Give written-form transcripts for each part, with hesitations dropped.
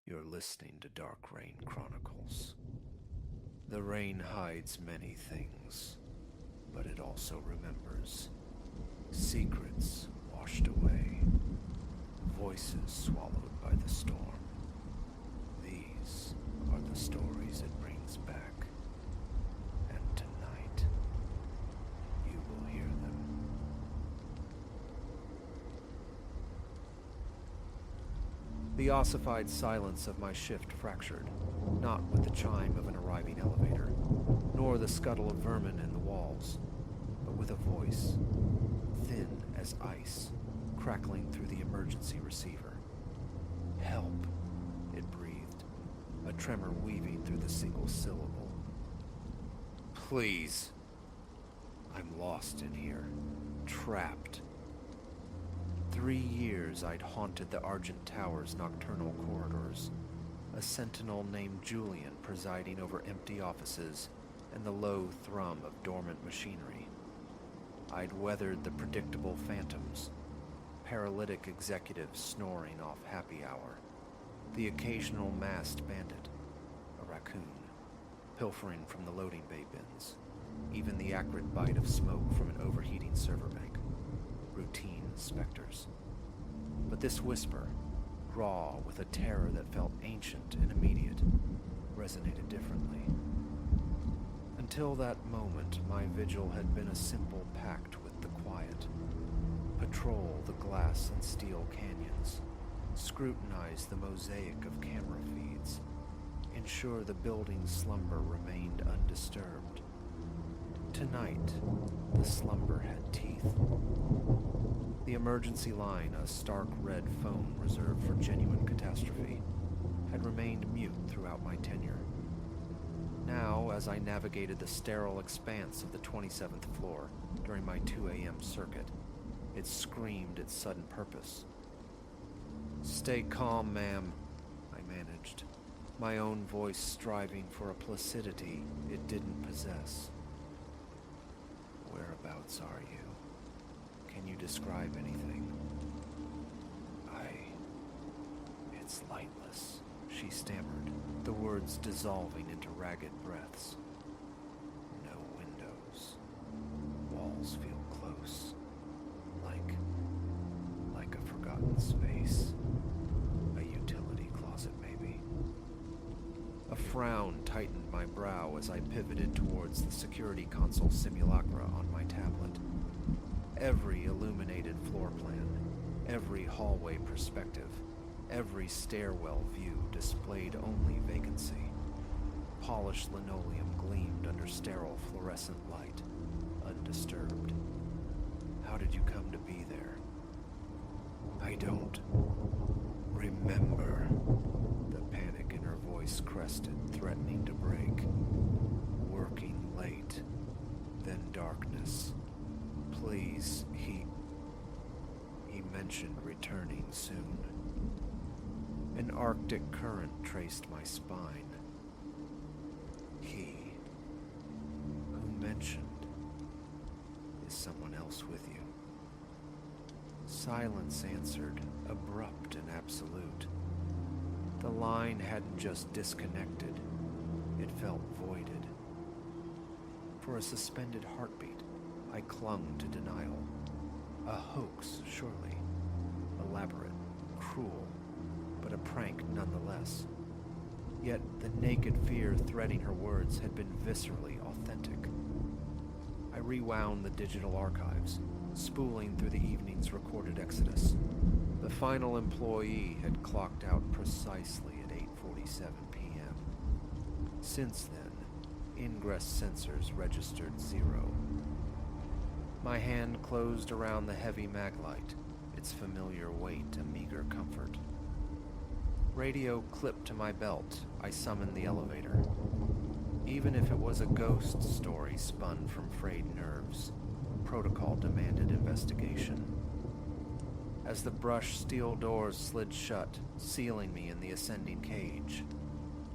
You're listening to Dark Rain Chronicles. The rain hides many things, but it also remembers. Secrets washed away, voices swallowed by the storm. These are the stories it brings back, and tonight, you will hear them. The ossified silence of my shift fractured, not with the chime of an arriving elevator, nor the scuttle of vermin in the walls, but with a voice, thin as ice, crackling through the emergency receiver. "Help," it breathed, a tremor weaving through the single syllable. "Please. I'm lost in here, trapped." 3 years I'd haunted the Argent Tower's nocturnal corridors, a sentinel named Julian presiding over empty offices and the low thrum of dormant machinery. I'd weathered the predictable phantoms, paralytic executives snoring off happy hour, the occasional masked bandit, a raccoon, pilfering from the loading bay bins, even the acrid bite of smoke from an overheating server bank. Routine specters. But this whisper, raw with a terror that felt ancient and immediate, resonated differently. Until that moment, my vigil had been a simple pact with the quiet. Patrol the glass and steel canyons, scrutinize the mosaic of camera feeds, ensure the building's slumber remained undisturbed. Tonight, the slumber had teeth. The emergency line, a stark red phone reserved for genuine catastrophe, had remained mute throughout my tenure. Now, as I navigated the sterile expanse of the 27th floor during my 2 a.m. circuit, it screamed its sudden purpose. "Stay calm, ma'am," I managed, my own voice striving for a placidity it didn't possess. "Whereabouts are you? Can you describe anything?" It's lightless," she stammered, the words dissolving into ragged breaths. "No windows. Walls feel close, like a forgotten space. A utility closet, maybe." A frown tightened my brow as I pivoted towards the security console simulacra on my tablet. Every illuminated floor plan, every hallway perspective, every stairwell view displayed only vacancy. Polished linoleum gleamed under sterile fluorescent light, undisturbed. "How did you come to be there?" "I don't remember." The panic in her voice crested, threatening to break. "Working late, then darkness. Please, he mentioned returning soon." An arctic current traced my spine. "He? Who mentioned? Is someone else with you?" Silence answered, abrupt and absolute. The line hadn't just disconnected, it felt voided. For a suspended heartbeat, I clung to denial. A hoax, surely. Elaborate, cruel, but a prank nonetheless. Yet the naked fear threading her words had been viscerally authentic. I rewound the digital archives, spooling through the evening's recorded exodus. The final employee had clocked out precisely at 8:47 p.m. Since then, ingress sensors registered 0. My hand closed around the heavy maglite, its familiar weight a meager comfort. Radio clipped to my belt, I summoned the elevator. Even if it was a ghost story spun from frayed nerves, protocol demanded investigation. As the brushed steel doors slid shut, sealing me in the ascending cage,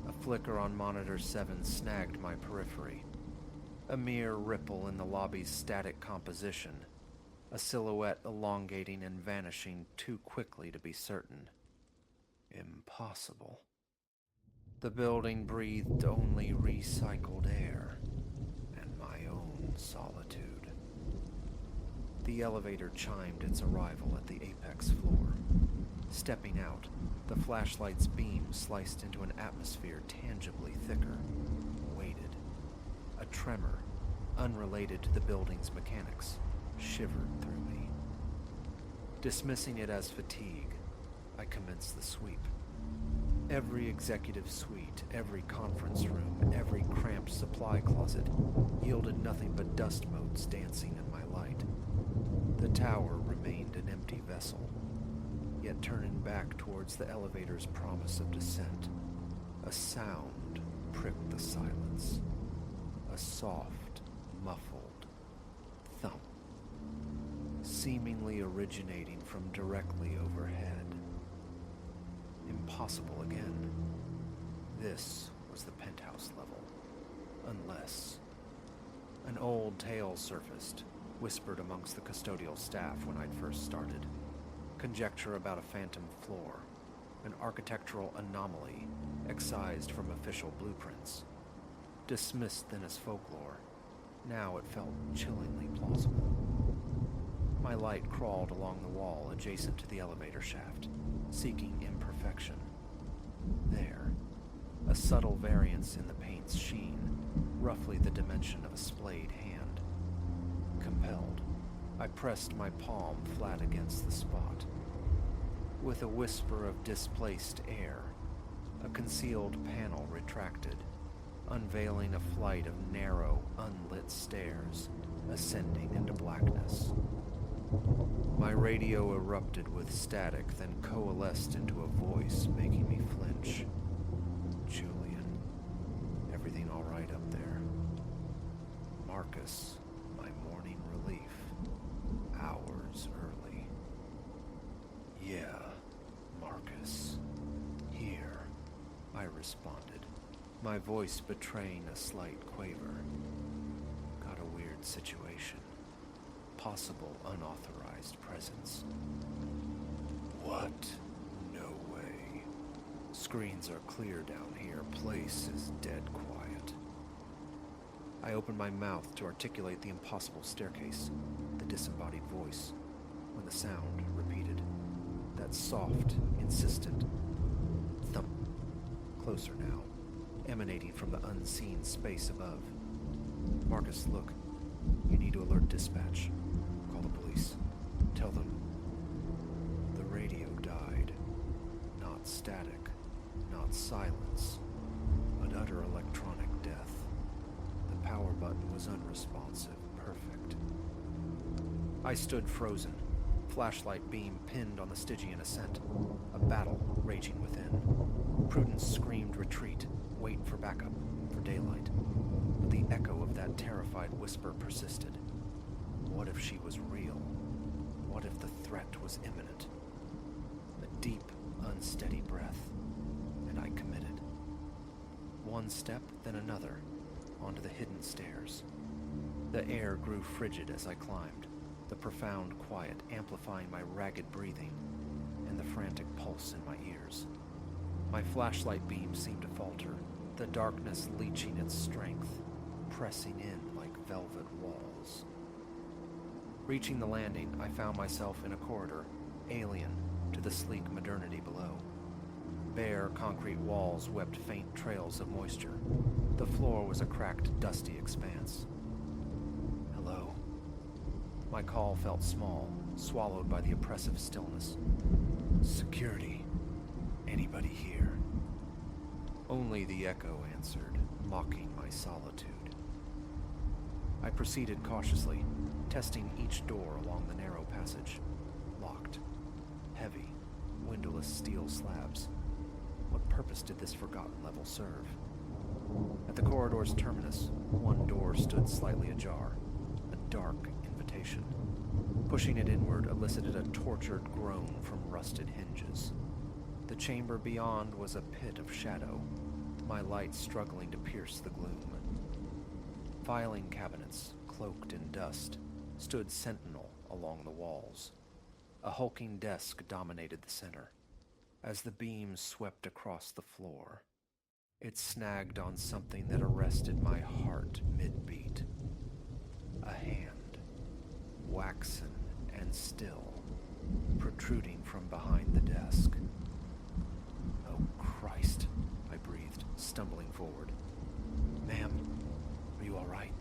a flicker on monitor 7 snagged my periphery. A mere ripple in the lobby's static composition, a silhouette elongating and vanishing too quickly to be certain. Impossible. The building breathed only recycled air and my own solitude. The elevator chimed its arrival at the apex floor. Stepping out, the flashlight's beam sliced into an atmosphere tangibly thicker, weighted. A tremor, unrelated to the building's mechanics, shivered through me. Dismissing it as fatigue, I commenced the sweep. Every executive suite, every conference room, every cramped supply closet yielded nothing but dust motes dancing in my light. The tower remained an empty vessel, yet turning back towards the elevator's promise of descent, a sound pricked the silence. A soft, muffled thump, seemingly originating from directly overhead. Impossible again. This was the penthouse level. Unless... An old tale surfaced, whispered amongst the custodial staff when I'd first started. Conjecture about a phantom floor, an architectural anomaly excised from official blueprints. Dismissed then as folklore, now it felt chillingly plausible. My light crawled along the wall adjacent to the elevator shaft, seeking imperfection. There, a subtle variance in the paint's sheen, roughly the dimension of a splayed hand. Compelled, I pressed my palm flat against the spot. With a whisper of displaced air, a concealed panel retracted, unveiling a flight of narrow, unlit stairs, ascending into blackness. My radio erupted with static, then coalesced into a voice, making me flinch. Julian, everything all right up there? Marcus, my morning relief, hours early. Yeah, Marcus. Here, I responded, my voice betraying a slight quaver. Got a weird situation. Possible unauthorized presence. What? No way. Screens are clear down here. Place is dead quiet. I opened my mouth to articulate the impossible staircase, the disembodied voice, when the sound repeated. That soft, insistent thump. Closer now, emanating from the unseen space above. Marcus, look. You need to alert dispatch. Call the police. Tell them. The radio died. Not static, not silence, but utter electronic death. The power button was unresponsive. Perfect. I stood frozen, flashlight beam pinned on the Stygian ascent, a battle raging within. Prudence screamed retreat, wait for backup, for daylight. But the echo of that terrified whisper persisted. What if she was real? What if the threat was imminent? A deep, unsteady breath, and I committed. One step, then another, onto the hidden stairs. The air grew frigid as I climbed, the profound quiet amplifying my ragged breathing and the frantic pulse in my ears. My flashlight beam seemed to falter, the darkness leeching its strength, pressing in like velvet walls. Reaching the landing, I found myself in a corridor, alien to the sleek modernity below. Bare concrete walls wept faint trails of moisture. The floor was a cracked, dusty expanse. Hello. My call felt small, swallowed by the oppressive stillness. Security. Anybody here? Only the echo answered, mocking my solitude. I proceeded cautiously, testing each door along the narrow passage. Locked. Heavy, windowless steel slabs. What purpose did this forgotten level serve? At the corridor's terminus, one door stood slightly ajar, a dark invitation. Pushing it inward elicited a tortured groan from rusted hinges. The chamber beyond was a pit of shadow, my light struggling to pierce the gloom. Filing cabinets, cloaked in dust, stood sentinel along the walls. A hulking desk dominated the center. As the beam swept across the floor, It snagged on something that arrested my heart mid-beat. A hand, waxen and still, protruding from behind the desk. "Oh, Christ," I breathed, stumbling forward. "Ma'am, are you all right?"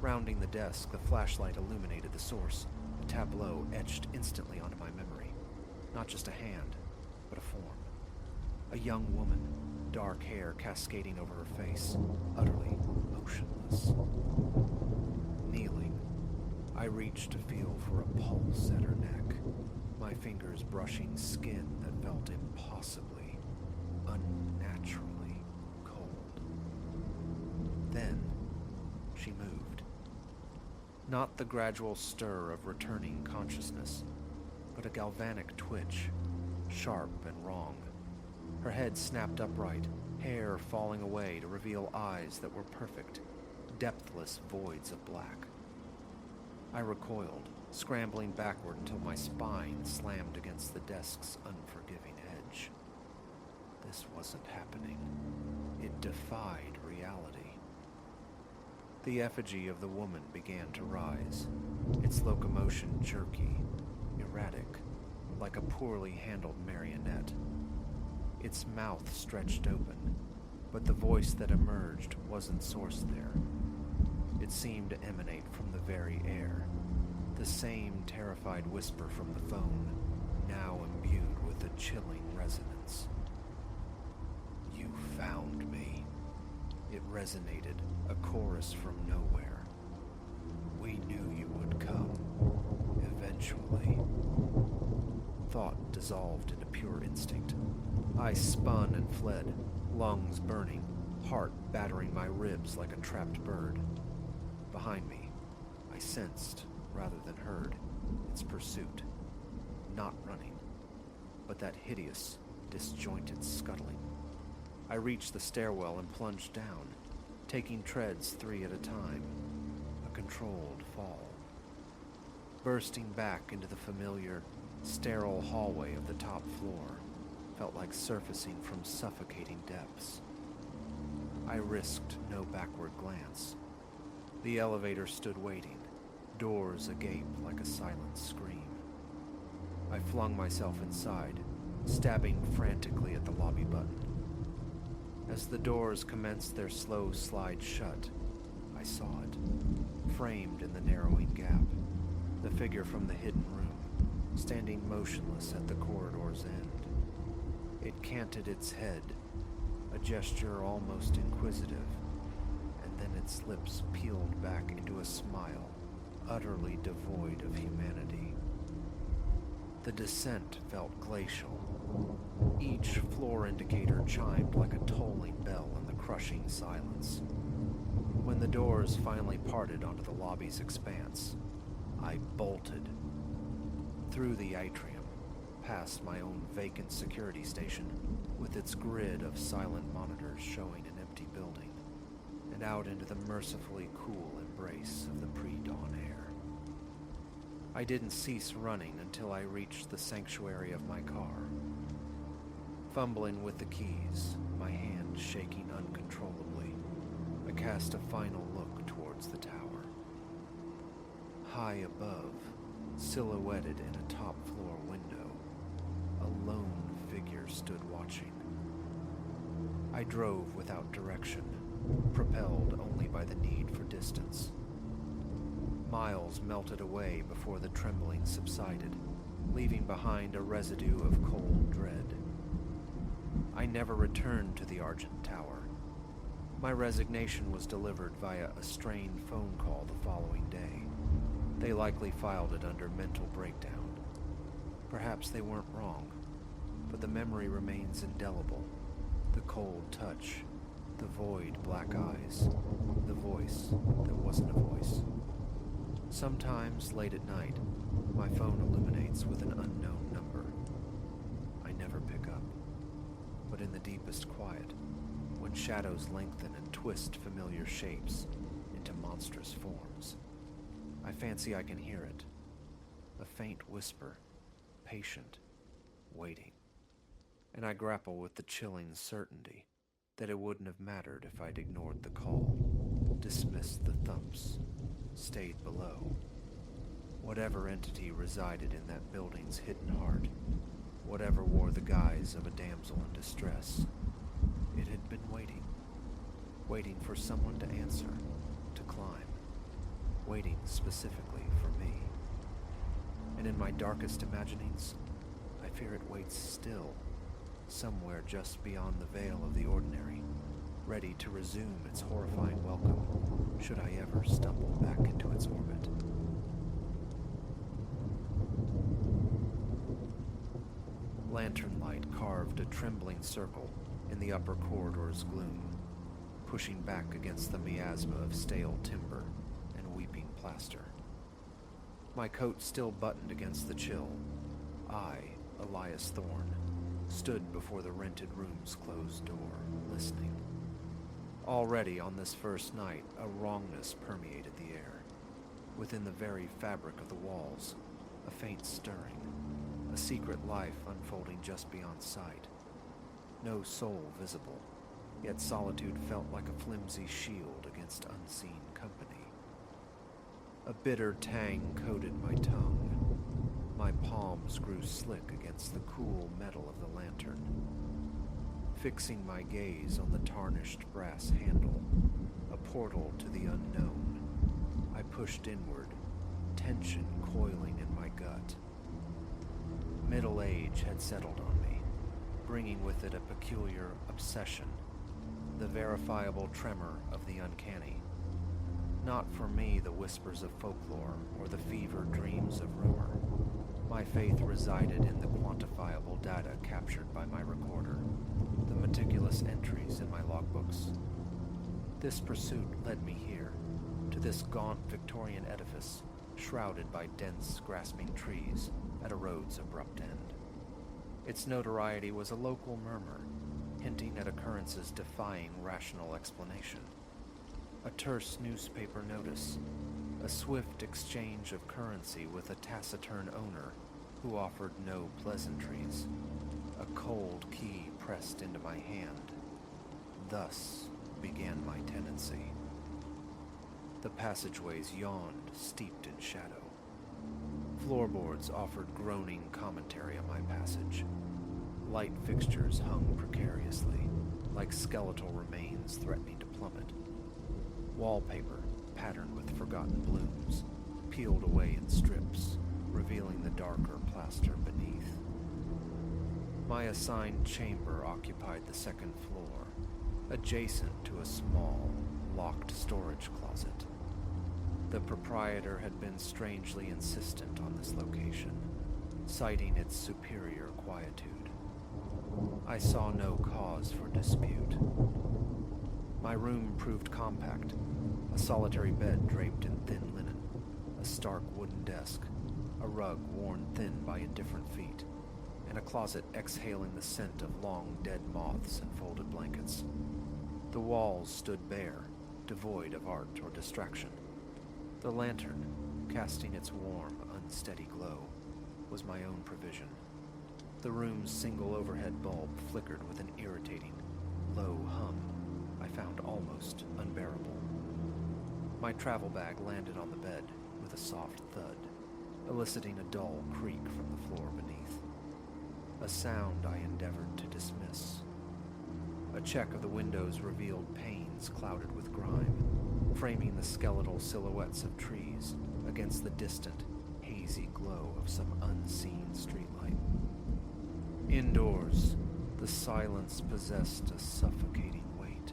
Rounding the desk, the flashlight illuminated the source, a tableau etched instantly onto my memory. Not just a hand, but a form. A young woman, dark hair cascading over her face, utterly motionless. Kneeling, I reached to feel for a pulse at her neck, my fingers brushing skin that felt impossibly, unnaturally cold. Then, she moved. Not the gradual stir of returning consciousness, but a galvanic twitch, sharp and wrong. Her head snapped upright, hair falling away to reveal eyes that were perfect, depthless voids of black. I recoiled, scrambling backward until my spine slammed against the desk's unforgiving edge. This wasn't happening. It defied reality. The effigy of the woman began to rise, its locomotion jerky, erratic, like a poorly handled marionette. Its mouth stretched open, but the voice that emerged wasn't sourced there. It seemed to emanate from the very air, the same terrified whisper from the phone, now imbued with a chilling resonance. "You found me." It resonated, a chorus from nowhere. "We knew you would come, eventually." Thought dissolved into pure instinct. I spun and fled, lungs burning, heart battering my ribs like a trapped bird. Behind me, I sensed, rather than heard, its pursuit. Not running, but that hideous, disjointed scuttling. I reached the stairwell and plunged down, taking treads 3 at a time, a controlled fall. Bursting back into the familiar, sterile hallway of the top floor felt like surfacing from suffocating depths. I risked no backward glance. The elevator stood waiting, doors agape like a silent scream. I flung myself inside, stabbing frantically at the lobby button. As the doors commenced their slow slide shut, I saw it, framed in the narrowing gap, the figure from the hidden room, standing motionless at the corridor's end. It canted its head, a gesture almost inquisitive, and then its lips peeled back into a smile, utterly devoid of humanity. The descent felt glacial. Each floor indicator chimed like a tolling bell in the crushing silence. When the doors finally parted onto the lobby's expanse, I bolted. Through the atrium, past my own vacant security station, with its grid of silent monitors showing an empty building, and out into the mercifully cool embrace of the pre-dawn air. I didn't cease running until I reached the sanctuary of my car. Fumbling with the keys, my hand shaking uncontrollably, I cast a final look towards the tower. High above, silhouetted in a top-floor window, a lone figure stood watching. I drove without direction, propelled only by the need for distance. Miles melted away before the trembling subsided, leaving behind a residue of cold dread. I never returned to the Argent Tower. My resignation was delivered via a strained phone call the following day. They likely filed it under mental breakdown. Perhaps they weren't wrong, but the memory remains indelible. The cold touch, the void black eyes, the voice that wasn't a voice. Sometimes, late at night, my phone illuminates with an unknown number. I never pick up, but in the deepest quiet, when shadows lengthen and twist familiar shapes into monstrous forms, I fancy I can hear it. A faint whisper, patient, waiting. And I grapple with the chilling certainty that it wouldn't have mattered if I'd ignored the call, dismissed the thumps, stayed below. Whatever entity resided in that building's hidden heart, whatever wore the guise of a damsel in distress, it had been waiting for someone to answer, to climb, waiting specifically for me. And in my darkest imaginings, I fear it waits still, somewhere just beyond the veil of the ordinary, ready to resume its horrifying welcome, should I ever stumble back into its orbit. Lantern light carved a trembling circle in the upper corridor's gloom, pushing back against the miasma of stale timber and weeping plaster. My coat still buttoned against the chill, I, Elias Thorne, stood before the rented room's closed door, listening. Already on this first night, a wrongness permeated the air. Within the very fabric of the walls, a faint stirring, a secret life unfolding just beyond sight. No soul visible, yet solitude felt like a flimsy shield against unseen company. A bitter tang coated my tongue. My palms grew slick against the cool metal of the lantern. Fixing my gaze on the tarnished brass handle, a portal to the unknown, I pushed inward, tension coiling in my gut. Middle age had settled on me, bringing with it a peculiar obsession, the verifiable tremor of the uncanny. Not for me the whispers of folklore or the fevered dreams of rumor. My faith resided in the quantifiable data captured by my recorder, the meticulous entries in my logbooks. This pursuit led me here, to this gaunt Victorian edifice, shrouded by dense, grasping trees at a road's abrupt end. Its notoriety was a local murmur, hinting at occurrences defying rational explanation. A terse newspaper notice, a swift exchange of currency with a taciturn owner who offered no pleasantries, a cold key pressed into my hand. Thus began my tenancy. The passageways yawned, steeped in shadow. Floorboards offered groaning commentary on my passage. Light fixtures hung precariously, like skeletal remains threatening to plummet. Wallpaper, patterned with forgotten blooms, peeled away in strips, revealing the darker plaster beneath. My assigned chamber occupied the second floor, adjacent to a small, locked storage closet. The proprietor had been strangely insistent on this location, citing its superior quietude. I saw no cause for dispute. My room proved compact, a solitary bed draped in thin linen, a stark wooden desk, a rug worn thin by indifferent feet, and a closet exhaling the scent of long dead moths and folded blankets. The walls stood bare, devoid of art or distraction. The lantern, casting its warm, unsteady glow, was my own provision. The room's single overhead bulb flickered with an irritating, low hum I found almost unbearable. My travel bag landed on the bed with a soft thud, eliciting a dull creak from the floor beneath. A sound I endeavored to dismiss. A check of the windows revealed panes clouded with grime, framing the skeletal silhouettes of trees against the distant, hazy glow of some unseen streetlight. Indoors, the silence possessed a suffocating weight.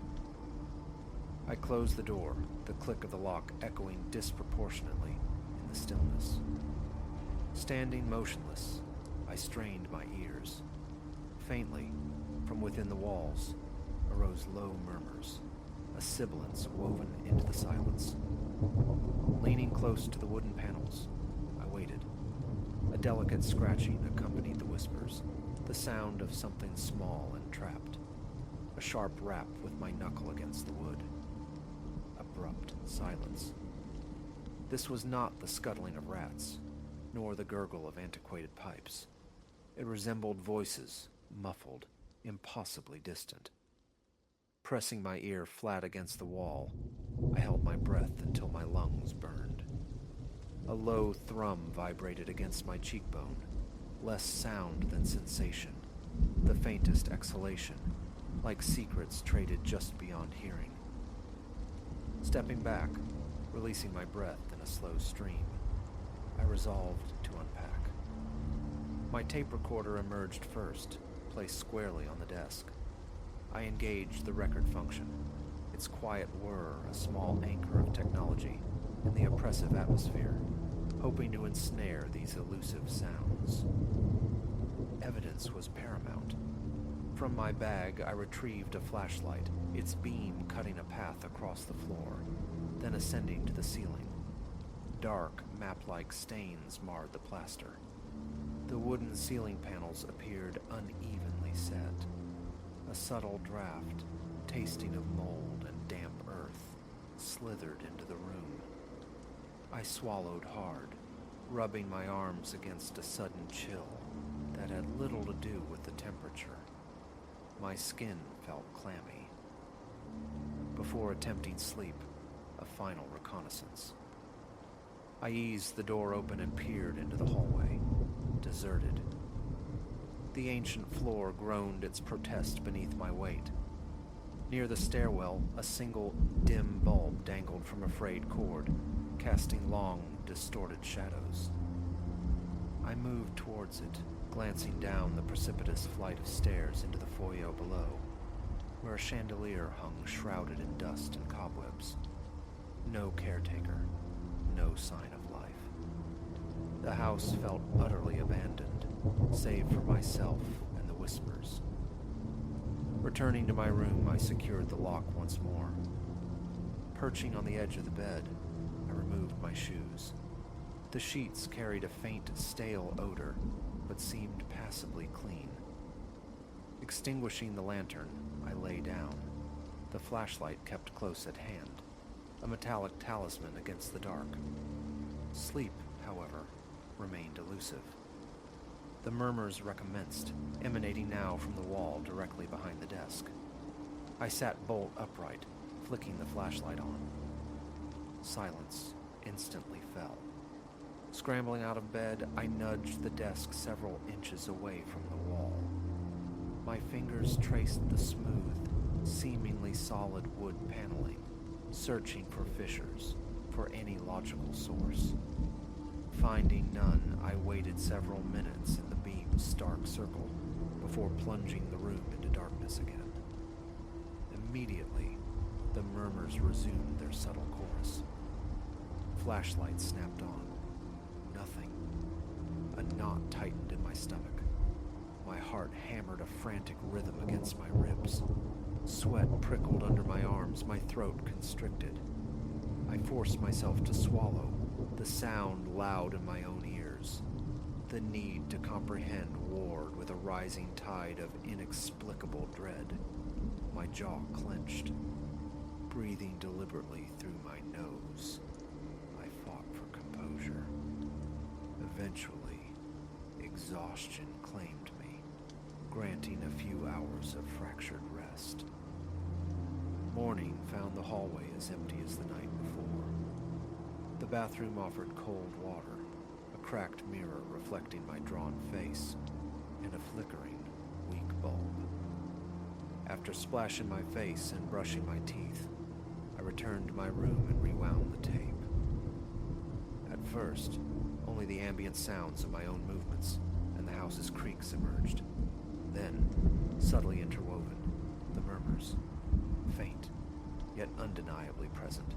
I closed the door, the click of the lock echoing disproportionately in the stillness. Standing motionless, I strained my ears. Faintly, from within the walls, arose low murmurs, a sibilance woven into the silence. Leaning close to the wooden panels, I waited. A delicate scratching accompanied the whispers, the sound of something small and trapped. A sharp rap with my knuckle against the wood. Abrupt silence. This was not the scuttling of rats, nor the gurgle of antiquated pipes. It resembled voices, muffled, impossibly distant. Pressing my ear flat against the wall, I held my breath until my lungs burned. A low thrum vibrated against my cheekbone, less sound than sensation, the faintest exhalation, like secrets traded just beyond hearing. Stepping back, releasing my breath in a slow stream, I resolved to unpack. My tape recorder emerged first, placed squarely on the desk. I engaged the record function, its quiet whir a small anchor of technology in the oppressive atmosphere, hoping to ensnare these elusive sounds. Evidence was paramount. From my bag, I retrieved a flashlight, its beam cutting a path across the floor, then ascending to the ceiling. Dark, map-like stains marred the plaster. The wooden ceiling panels appeared unevenly set. A subtle draft, tasting of mold and damp earth, slithered into the room. I swallowed hard, rubbing my arms against a sudden chill that had little to do with the temperature. My skin felt clammy. Before attempting sleep, a final reconnaissance. I eased the door open and peered into the hallway, deserted. The ancient floor groaned its protest beneath my weight. Near the stairwell, a single dim bulb dangled from a frayed cord, casting long, distorted shadows. I moved towards it, glancing down the precipitous flight of stairs into the foyer below, where a chandelier hung shrouded in dust and cobwebs. No caretaker, no sign of life. The house felt utterly abandoned, save for myself and the whispers. Returning to my room, I secured the lock once more. Perching on the edge of the bed, I removed my shoes. The sheets carried a faint, stale odor, but seemed passably clean. Extinguishing the lantern, I lay down, the flashlight kept close at hand, a metallic talisman against the dark. Sleep, however, remained elusive. The murmurs recommenced, emanating now from the wall directly behind the desk. I sat bolt upright, flicking the flashlight on. Silence instantly fell. Scrambling out of bed, I nudged the desk several inches away from the wall. My fingers traced the smooth, seemingly solid wood paneling, searching for fissures, for any logical source. Finding none, I waited several minutes in the beam's stark circle before plunging the room into darkness again. Immediately, the murmurs resumed their subtle chorus. Flashlight snapped on. Nothing. A knot tightened in my stomach. My heart hammered a frantic rhythm against my ribs. Sweat prickled under my arms, my throat constricted. I forced myself to swallow, the sound loud in my own ears. The need to comprehend warred with a rising tide of inexplicable dread. My jaw clenched. Breathing deliberately through my nose, I fought for composure. Eventually, exhaustion claimed me, granting a few hours of fractured rest. Morning found the hallway as empty as the night before. The bathroom offered cold water, a cracked mirror reflecting my drawn face, and a flickering, weak bulb. After splashing my face and brushing my teeth, I returned to my room and rewound the tape. At first, only the ambient sounds of my own movements and the house's creaks emerged. Then, subtly interwoven, the murmurs, faint, yet undeniably present,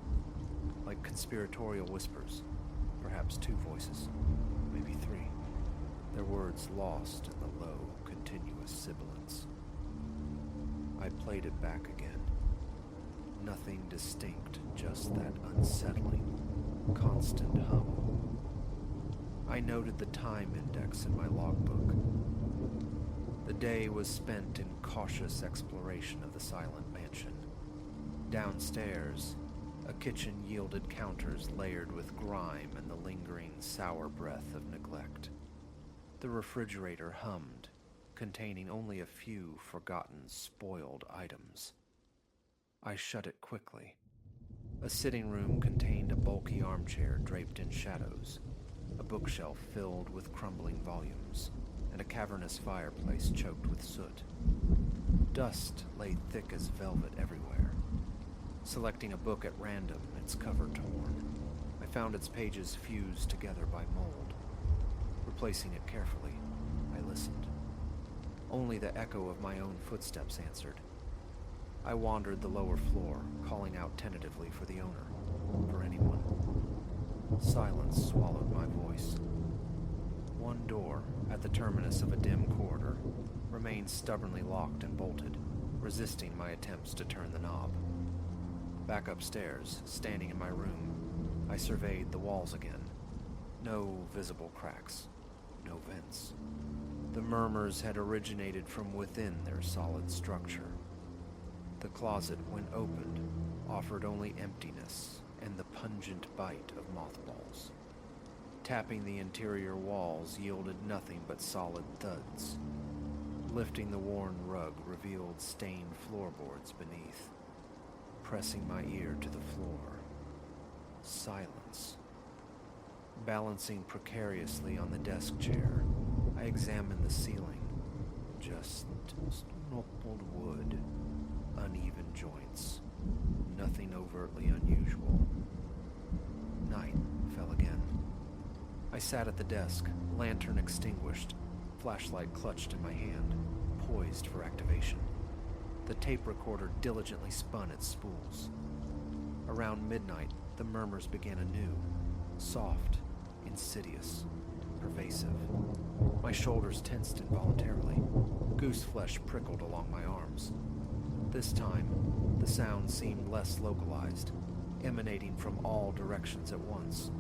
like conspiratorial whispers, perhaps two voices, maybe three, their words lost in the low, continuous sibilance. I played it back again. Nothing distinct, just that unsettling, constant hum. I noted the time index in my logbook. The day was spent in cautious exploration of the silent mansion. Downstairs, a kitchen yielded counters layered with grime and the lingering sour breath of neglect. The refrigerator hummed, containing only a few forgotten, spoiled items. I shut it quickly. A sitting room contained a bulky armchair draped in shadows, a bookshelf filled with crumbling volumes, and a cavernous fireplace choked with soot. Dust lay thick as velvet everywhere. Selecting a book at random, its cover torn, I found its pages fused together by mold. Replacing it carefully, I listened. Only the echo of my own footsteps answered. I wandered the lower floor, calling out tentatively for the owner, for anyone. Silence swallowed my voice. One door, at the terminus of a dim corridor, remained stubbornly locked and bolted, resisting my attempts to turn the knob. Back upstairs, standing in my room, I surveyed the walls again. No visible cracks, no vents. The murmurs had originated from within their solid structure. The closet, when opened, offered only emptiness and the pungent bite of mothballs. Tapping the interior walls yielded nothing but solid thuds. Lifting the worn rug revealed stained floorboards beneath. Pressing my ear to the floor. Silence. Balancing precariously on the desk chair, I examined the ceiling. Just snuffled wood, uneven joints, nothing overtly unusual. Night fell again. I sat at the desk, lantern extinguished, flashlight clutched in my hand, poised for activation. The tape recorder diligently spun its spools. Around midnight, the murmurs began anew, soft, insidious, pervasive. My shoulders tensed involuntarily. Goose flesh prickled along my arms. This time, the sound seemed less localized, emanating from all directions at once,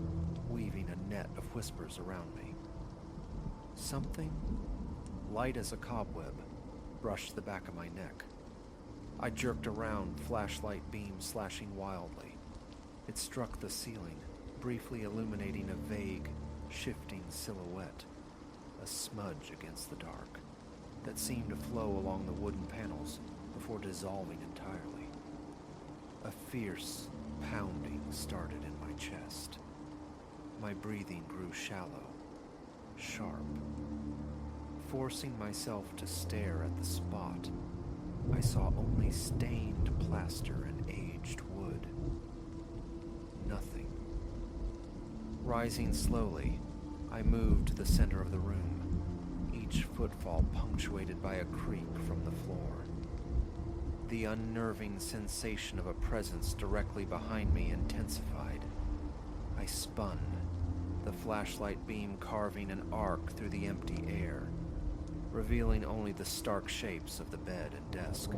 weaving a net of whispers around me. Something, light as a cobweb, brushed the back of my neck. I jerked around, flashlight beam slashing wildly. It struck the ceiling, briefly illuminating a vague, shifting silhouette, a smudge against the dark, that seemed to flow along the wooden panels before dissolving entirely. A fierce pounding started in my chest. My breathing grew shallow, sharp. Forcing myself to stare at the spot, I saw only stained plaster and aged wood. Nothing. Rising slowly, I moved to the center of the room, each footfall punctuated by a creak from the floor. The unnerving sensation of a presence directly behind me intensified. I spun, the flashlight beam carving an arc through the empty air, revealing only the stark shapes of the bed and desk.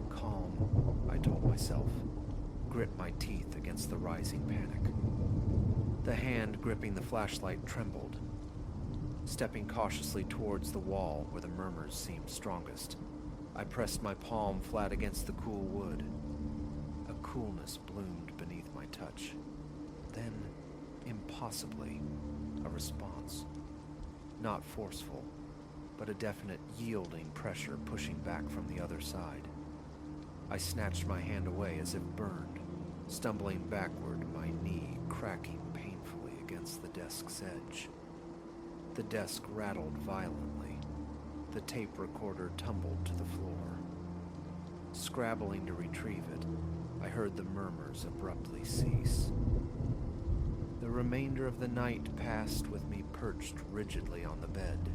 Calm, I told myself, grit my teeth against the rising panic. The hand gripping the flashlight trembled. Stepping cautiously towards the wall where the murmurs seemed strongest, I pressed my palm flat against the cool wood. A coolness bloomed beneath my touch. Then, impossibly, a response. Not forceful, but a definite yielding pressure pushing back from the other side. I snatched my hand away as if burned, stumbling backward, my knee cracking painfully against the desk's edge. The desk rattled violently. The tape recorder tumbled to the floor. Scrabbling to retrieve it, I heard the murmurs abruptly cease. The remainder of the night passed with me perched rigidly on the bed,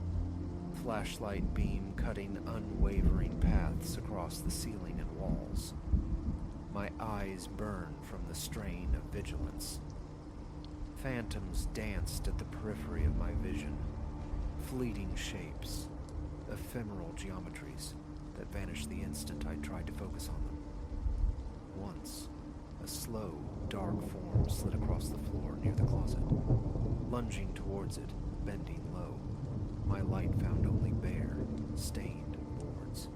flashlight beam cutting unwavering paths across the ceiling and walls. My eyes burned from the strain of vigilance. Phantoms danced at the periphery of my vision, fleeting shapes, ephemeral geometries that vanished the instant I tried to focus on them. Once, a slow, dark form slid across the floor near the closet. Lunging towards it, bending low, my light found only bare, stained boards.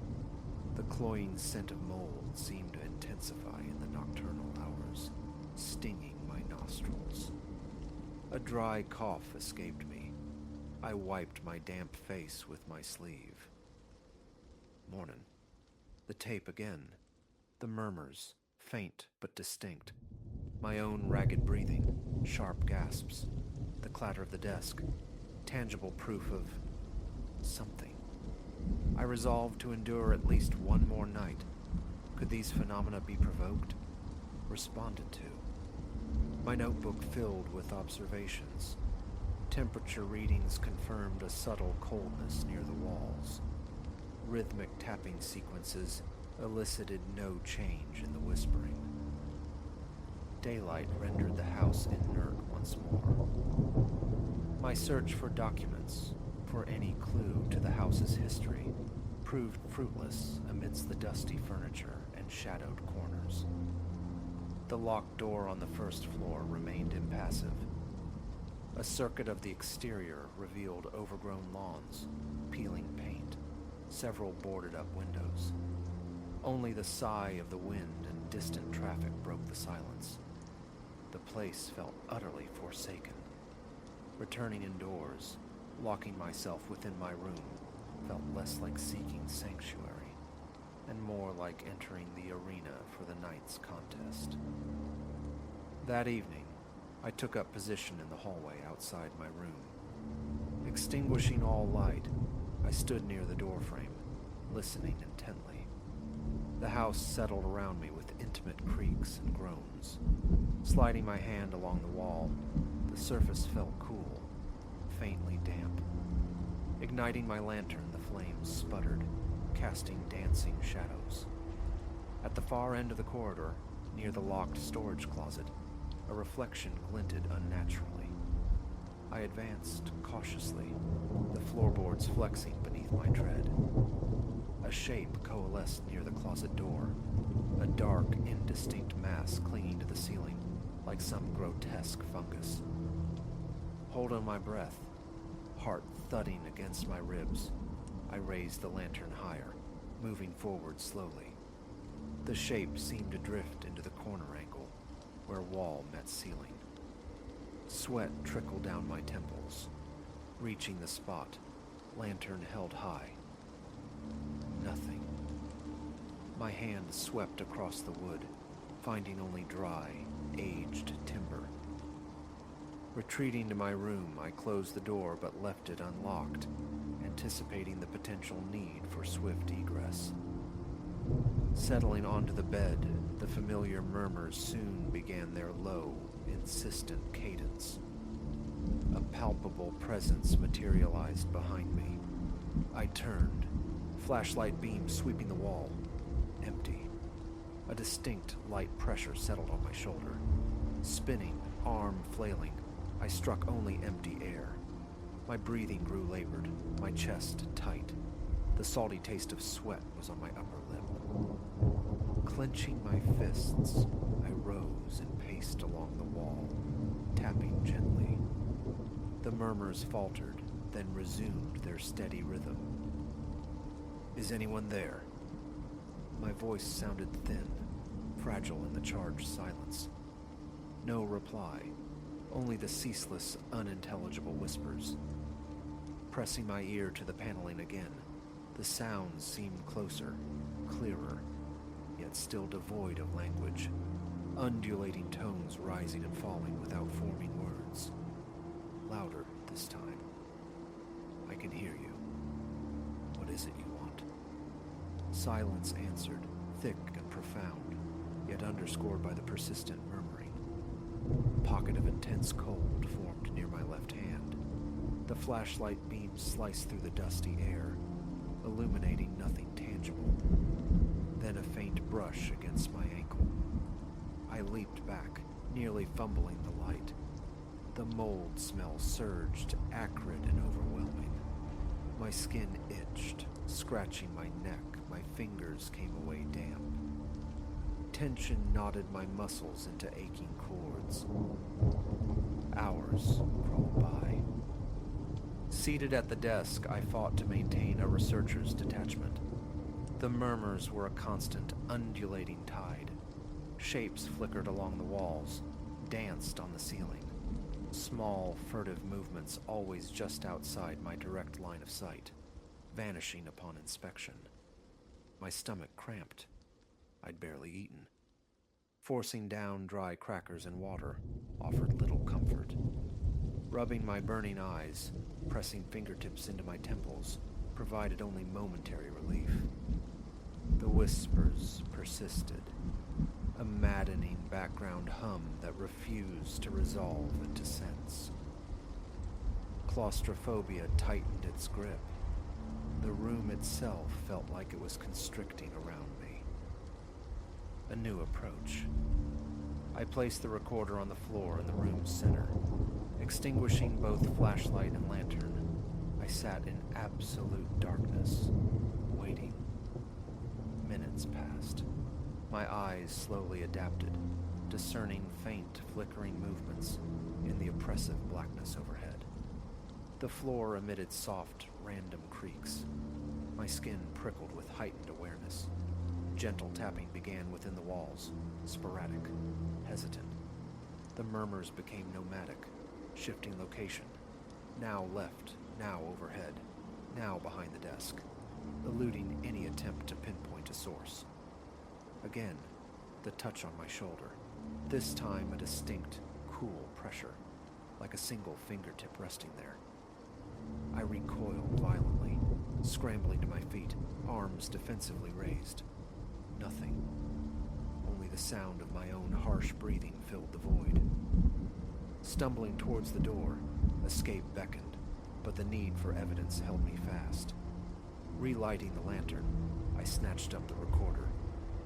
The cloying scent of mold seemed to intensify in the nocturnal hours, stinging my nostrils. A dry cough escaped me. I wiped my damp face with my sleeve. Mornin'. The tape again. The murmurs, faint but distinct. My own ragged breathing, sharp gasps. The clatter of the desk, tangible proof of something. I resolved to endure at least one more night. Could these phenomena be provoked? Responded to. My notebook filled with observations. Temperature readings confirmed a subtle coldness near the walls. Rhythmic tapping sequences elicited no change in the whispering. Daylight rendered the house inert once more. My search for documents, for any clue to the house's history, proved fruitless amidst the dusty furniture and shadowed corners. The locked door on the first floor remained impassive. A circuit of the exterior revealed overgrown lawns, peeling paint, several boarded-up windows. Only the sigh of the wind and distant traffic broke the silence. The place felt utterly forsaken. Returning indoors, locking myself within my room, felt less like seeking sanctuary and more like entering the arena for the night's contest. That evening, I took up position in the hallway outside my room. Extinguishing all light, I stood near the doorframe, listening intently. The house settled around me with intimate creaks and groans. Sliding my hand along the wall, the surface felt cool, faintly damp. Igniting my lantern, the flames sputtered, casting dancing shadows. At the far end of the corridor, near the locked storage closet, a reflection glinted unnaturally. I advanced cautiously, the floorboards flexing beneath my tread. A shape coalesced near the closet door, a dark, indistinct mass clinging to the ceiling like some grotesque fungus. Holding my breath, heart thudding against my ribs, I raised the lantern higher, moving forward slowly. The shape seemed to drift into the corner angle, where wall met ceiling. Sweat trickled down my temples. Reaching the spot, lantern held high. Nothing. My hand swept across the wood, finding only dry, aged timber. Retreating to my room, I closed the door but left it unlocked, anticipating the potential need for swift egress. Settling onto the bed, the familiar murmurs soon began their low, insistent cadence. A palpable presence materialized behind me. I turned, flashlight beam sweeping the wall. Empty. A distinct light pressure settled on my shoulder. Spinning, arm flailing, I struck only empty air. My breathing grew labored, my chest tight. The salty taste of sweat was on my upper lip. Clenching my fists, I rose and paced along the wall, tapping gently. The murmurs faltered, then resumed their steady rhythm. "Is anyone there?" My voice sounded thin, fragile in the charged silence. No reply, only the ceaseless, unintelligible whispers. Pressing my ear to the paneling again, the sounds seemed closer, clearer, yet still devoid of language. Undulating tones rising and falling without forming words. Louder this time. "I can hear you. What is it you want?" Silence answered, thick and profound, yet underscored by the persistent murmuring. A pocket of intense cold formed near my left hand. The flashlight beam sliced through the dusty air, illuminating nothing tangible. Then a faint brush against my ankle. I leaped back, nearly fumbling the light. The mold smell surged, acrid and overwhelming. My skin itched, scratching my neck. My fingers came away damp. Tension knotted my muscles into aching cords. Hours crawled by. Seated at the desk, I fought to maintain a researcher's detachment. The murmurs were a constant, undulating tide. Shapes flickered along the walls, danced on the ceiling. Small, furtive movements always just outside my direct line of sight, vanishing upon inspection. My stomach cramped. I'd barely eaten. Forcing down dry crackers and water offered little comfort. Rubbing my burning eyes, pressing fingertips into my temples, provided only momentary relief. The whispers persisted, a maddening background hum that refused to resolve into sense. Claustrophobia tightened its grip. The room itself felt like it was constricting around me. A new approach. I placed the recorder on the floor in the room's center. Extinguishing both flashlight and lantern, I sat in absolute darkness, waiting. Minutes passed. My eyes slowly adapted, discerning faint, flickering movements in the oppressive blackness overhead. The floor emitted soft, random creaks. My skin prickled with heightened awareness. Gentle tapping began within the walls, sporadic, hesitant. The murmurs became nomadic, shifting location. Now left, now overhead, now behind the desk, eluding any attempt to pinpoint a source. Again, the touch on my shoulder, this time a distinct, cool pressure, like a single fingertip resting there. I recoiled violently, scrambling to my feet, arms defensively raised. Nothing. Only the sound of my own harsh breathing filled the void. Stumbling towards the door, escape beckoned, but the need for evidence held me fast. Relighting the lantern, I snatched up the recorder,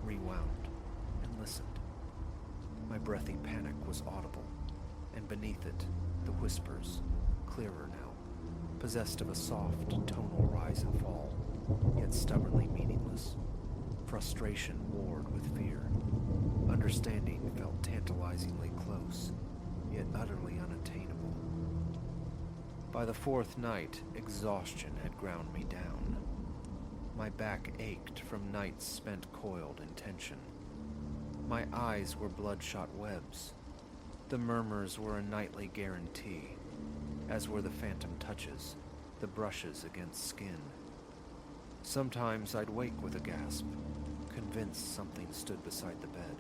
rewound, and listened. My breathy panic was audible, and beneath it, the whispers, clearer now, possessed of a soft, tonal rise and fall, yet stubbornly meaningless. Frustration warred with fear. Understanding felt tantalizingly close, yet utterly unattainable. By the fourth night, exhaustion had ground me down. My back ached from nights spent coiled in tension. My eyes were bloodshot webs. The murmurs were a nightly guarantee, as were the phantom touches, the brushes against skin. Sometimes I'd wake with a gasp, convinced something stood beside the bed,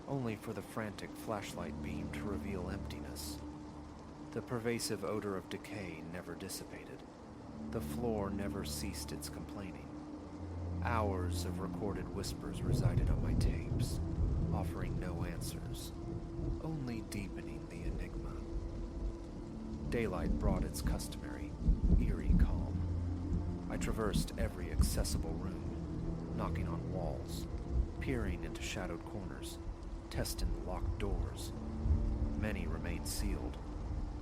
only for the frantic flashlight beam to reveal emptiness. The pervasive odor of decay never dissipated. The floor never ceased its complaining. Hours of recorded whispers resided on my tapes, offering no answers, only deepening the enigma. Daylight brought its customary, eerie calm. I traversed every accessible room, knocking on walls, peering into shadowed corners, testing the locked doors. Many remained sealed.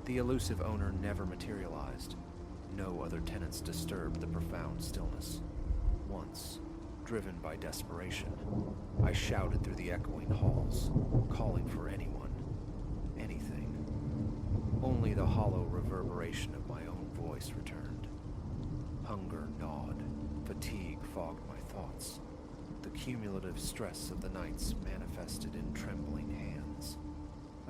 The elusive owner never materialized. No other tenants disturbed the profound stillness. Once, driven by desperation, I shouted through the echoing halls, calling for anyone, anything. Only the hollow reverberation of my own voice returned. Hunger gnawed, fatigue fogged my thoughts. The cumulative stress of the nights manifested in trembling hands.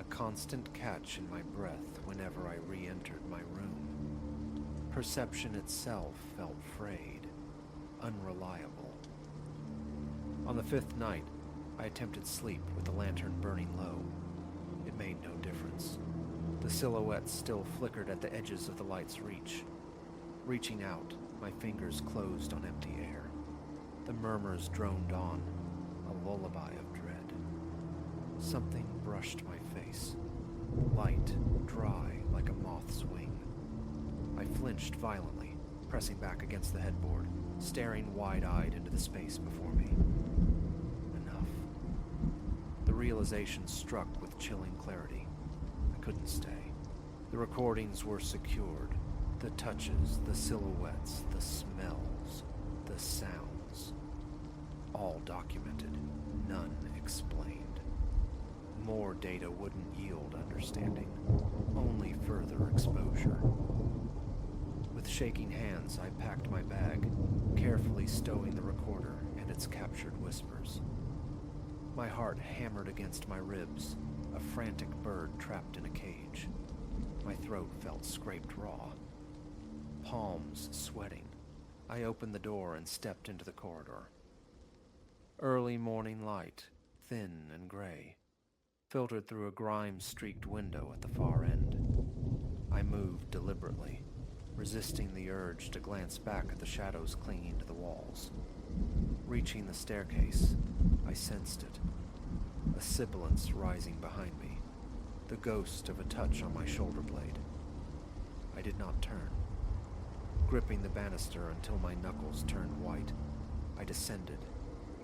A constant catch in my breath whenever I re-entered my room. Perception itself felt frayed, unreliable. On the fifth night, I attempted sleep with the lantern burning low. It made no difference. The silhouettes still flickered at the edges of the light's reach. Reaching out, my fingers closed on empty air. The murmurs droned on, a lullaby of dread. Something brushed my face, light, dry, like a moth's wing. I flinched violently, pressing back against the headboard, staring wide-eyed into the space before me. Enough. The realization struck with chilling clarity. I couldn't stay. The recordings were secured. The touches, the silhouettes, the smells, the sounds. All documented, none explained. More data wouldn't yield understanding, only further exposure. With shaking hands, I packed my bag, carefully stowing the recorder and its captured whispers. My heart hammered against my ribs, a frantic bird trapped in a cage. My throat felt scraped raw. Palms sweating, I opened the door and stepped into the corridor. Early morning light, thin and gray, filtered through a grime-streaked window at the far end. I moved deliberately, resisting the urge to glance back at the shadows clinging to the walls. Reaching the staircase, I sensed it, a sibilance rising behind me, the ghost of a touch on my shoulder blade. I did not turn. Gripping the banister until my knuckles turned white, I descended,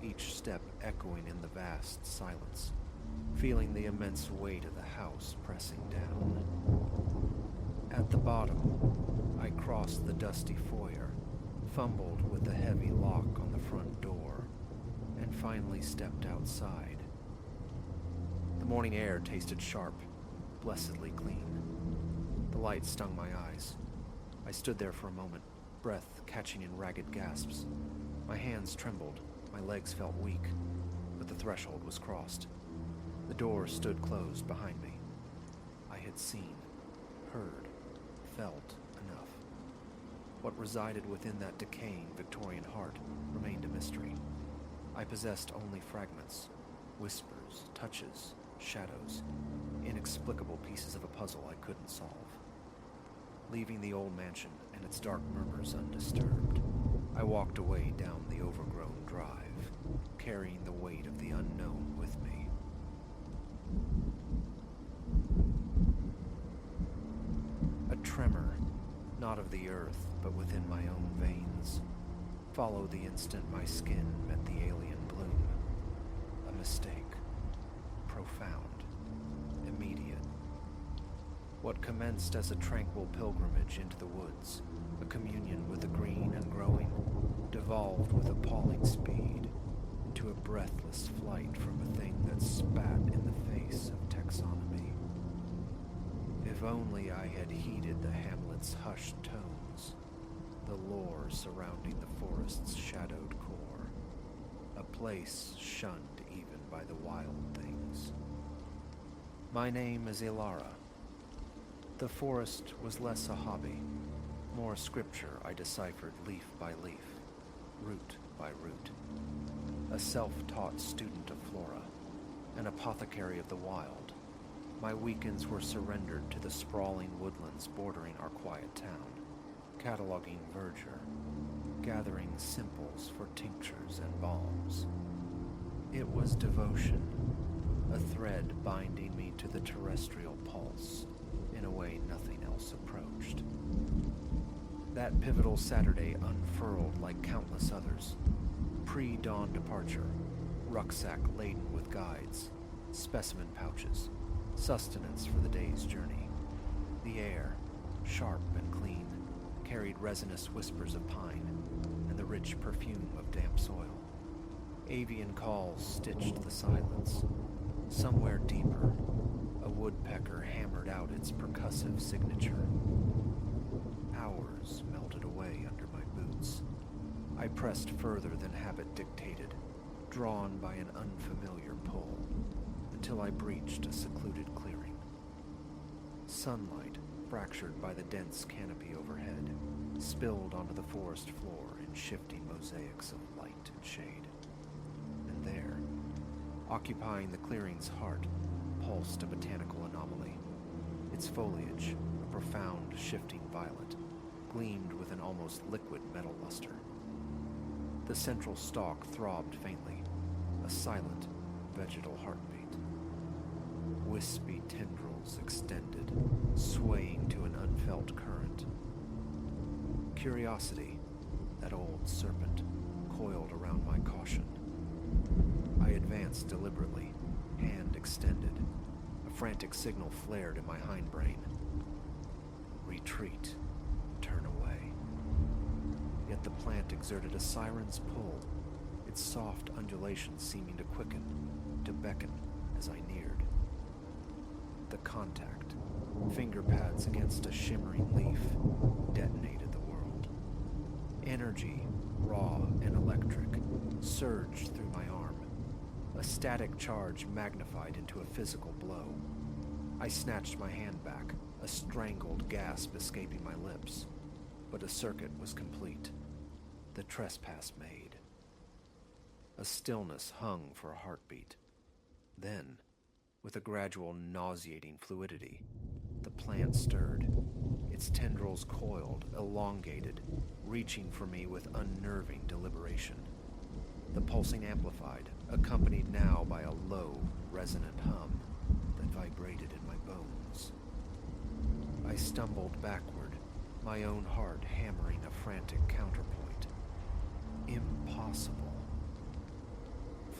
each step echoing in the vast silence, feeling the immense weight of the house pressing down. At the bottom, I crossed the dusty foyer, fumbled with the heavy lock on the front door, and finally stepped outside. The morning air tasted sharp, blessedly clean. The light stung my eyes. I stood there for a moment, breath catching in ragged gasps. My hands trembled, my legs felt weak, but the threshold was crossed. The door stood closed behind me. I had seen, heard, felt enough. What resided within that decaying Victorian heart remained a mystery. I possessed only fragments, whispers, touches, shadows, inexplicable pieces of a puzzle I couldn't solve. Leaving the old mansion and its dark murmurs undisturbed, I walked away down the overgrown drive, carrying the weight of the unknown with me. A tremor, not of the earth, but within my own veins, followed the instant my skin met the alien bloom. A mistake. Profound. Immediate. What commenced as a tranquil pilgrimage into the woods, a communion with the green and growing, devolved with appalling speed into a breathless flight from a thing that spat in the face of taxonomy. If only I had heeded the hamlet's hushed tones, the lore surrounding the forest's shadowed core, a place shunned even by the wild things. My name is Ilara. The forest was less a hobby, more scripture I deciphered leaf by leaf, root by root. A self-taught student of flora, an apothecary of the wild, my weekends were surrendered to the sprawling woodlands bordering our quiet town, cataloging verdure, gathering simples for tinctures and balms. It was devotion, a thread binding me to the terrestrial pulse in a way nothing else approached. That pivotal Saturday unfurled like countless others. Pre-dawn departure, rucksack laden with guides, specimen pouches, sustenance for the day's journey. The air, sharp and clean, carried resinous whispers of pine and the rich perfume of damp soil. Avian calls stitched the silence. Somewhere deeper, a woodpecker hammered out its percussive signature. Hours melted away under my boots. I pressed further than habit dictated, drawn by an unfamiliar pull, until I breached a secluded clearing. Sunlight, fractured by the dense canopy overhead, spilled onto the forest floor in shifting mosaics of light and shade. And there, occupying the clearing's heart, pulsed a botanical anomaly. Its foliage, a profound shifting violet, gleamed with an almost liquid metal luster. The central stalk throbbed faintly, a silent, vegetal heartbeat. Wispy tendrils extended, swaying to an unfelt current. Curiosity, that old serpent, coiled around my caution. I advanced deliberately, hand extended. A frantic signal flared in my hindbrain. Retreat. Turn away. Yet the plant exerted a siren's pull, its soft undulations seeming to quicken, to beckon as I neared. The contact, finger pads against a shimmering leaf, detonated the world. Energy, raw and electric, surged through my arm. A static charge magnified into a physical blow. I snatched my hand back, a strangled gasp escaping my lips. But a circuit was complete. The trespass made. A stillness hung for a heartbeat. Then, with a gradual nauseating fluidity, the plant stirred. Its tendrils coiled, elongated, reaching for me with unnerving deliberation. The pulsing amplified, accompanied now by a low, resonant hum that vibrated in my bones. I stumbled backward, my own heart hammering a frantic counterpoint. Impossible.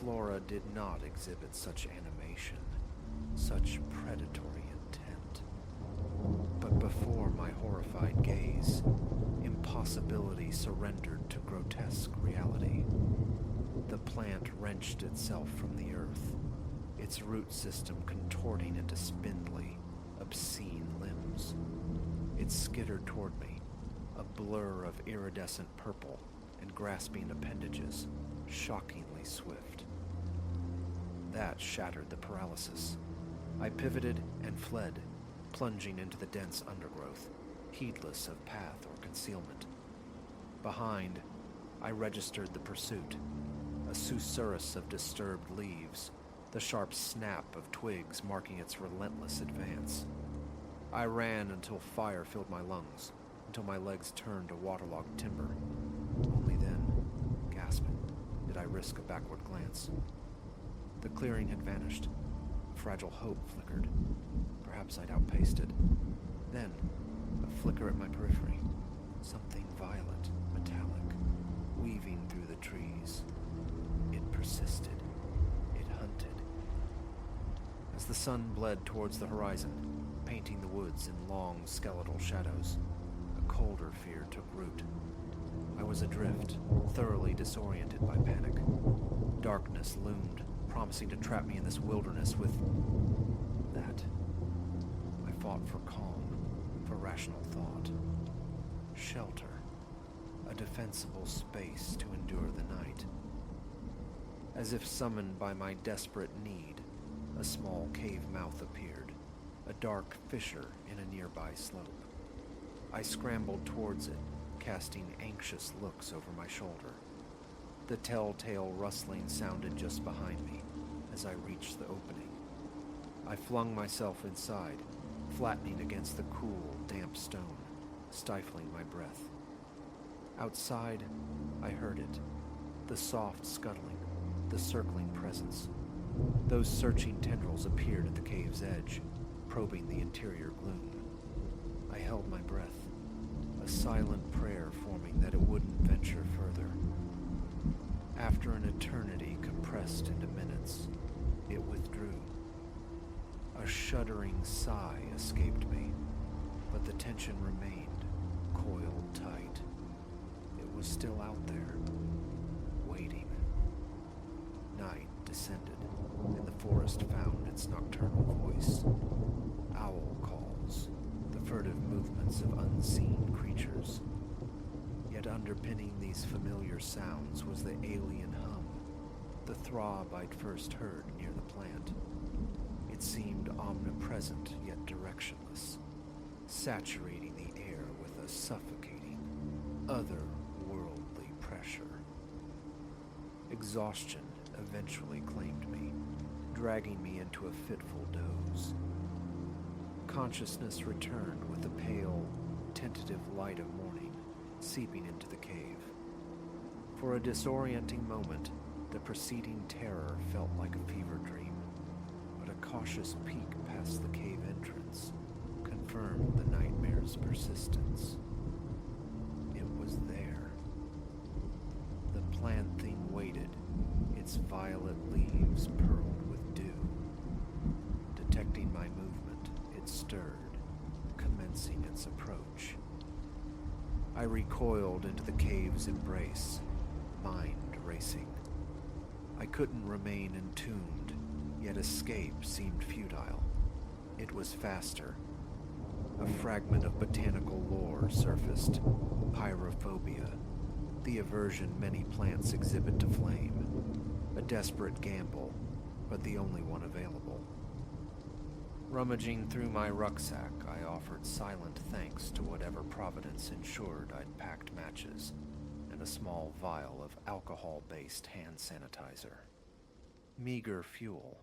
Flora did not exhibit such animation, such predatory intent. But before my horrified gaze, impossibility surrendered to grotesque reality. The plant wrenched itself from the earth, its root system contorting into spindly, obscene limbs. It skittered toward me, a blur of iridescent purple and grasping appendages, shockingly swift. That shattered the paralysis. I pivoted and fled, plunging into the dense undergrowth, heedless of path or concealment. Behind, I registered the pursuit, a susurrus of disturbed leaves, the sharp snap of twigs marking its relentless advance. I ran until fire filled my lungs, until my legs turned to waterlogged timber. Only then, gasping, did I risk a backward glance. The clearing had vanished. A fragile hope flickered. Perhaps I'd outpaced it. Then, a flicker at my periphery. Something violet, metallic, weaving through the trees. It persisted. It hunted. As the sun bled towards the horizon, painting the woods in long, skeletal shadows, a colder fear took root. I was adrift, thoroughly disoriented by panic. Darkness loomed, promising to trap me in this wilderness with that. I fought for calm, for rational thought. Shelter. A defensible space to endure the night. As if summoned by my desperate need, a small cave mouth appeared, a dark fissure in a nearby slope. I scrambled towards it, casting anxious looks over my shoulder. The telltale rustling sounded just behind me as I reached the opening. I flung myself inside, flattening against the cool, damp stone, stifling my breath. Outside, I heard it, the soft scuttling, the circling presence. Those searching tendrils appeared at the cave's edge, probing the interior gloom. I held my breath, a silent prayer forming that it wouldn't venture further. After an eternity compressed into minutes, it withdrew. A shuddering sigh escaped me, but the tension remained, coiled tight. It was still out there, waiting. Night descended, and the forest found its nocturnal voice. Owl calls, the furtive movements of unseen creatures. Yet underpinning these familiar sounds was the alien hum, the throb I'd first heard near the plant. It seemed omnipresent yet directionless, saturating the air with a suffocating, otherworldly pressure. Exhaustion eventually claimed me, dragging me into a fitful doze. Consciousness returned with the pale, tentative light of morning seeping into the cave. For a disorienting moment, the preceding terror felt like a fever dream, but a cautious peek past the cave entrance confirmed the nightmare's persistence. It was there. The plant thing waited, its violet leaves pearled with dew. Detecting my movement, it stirred, commencing its approach. I recoiled into the cave's embrace, mind racing. I couldn't remain entombed, yet escape seemed futile. It was faster. A fragment of botanical lore surfaced, pyrophobia, the aversion many plants exhibit to flame. A desperate gamble, but the only one available. Rummaging through my rucksack, I offered silent thanks to whatever providence ensured I'd packed matches and a small vial of alcohol-based hand sanitizer. Meager fuel,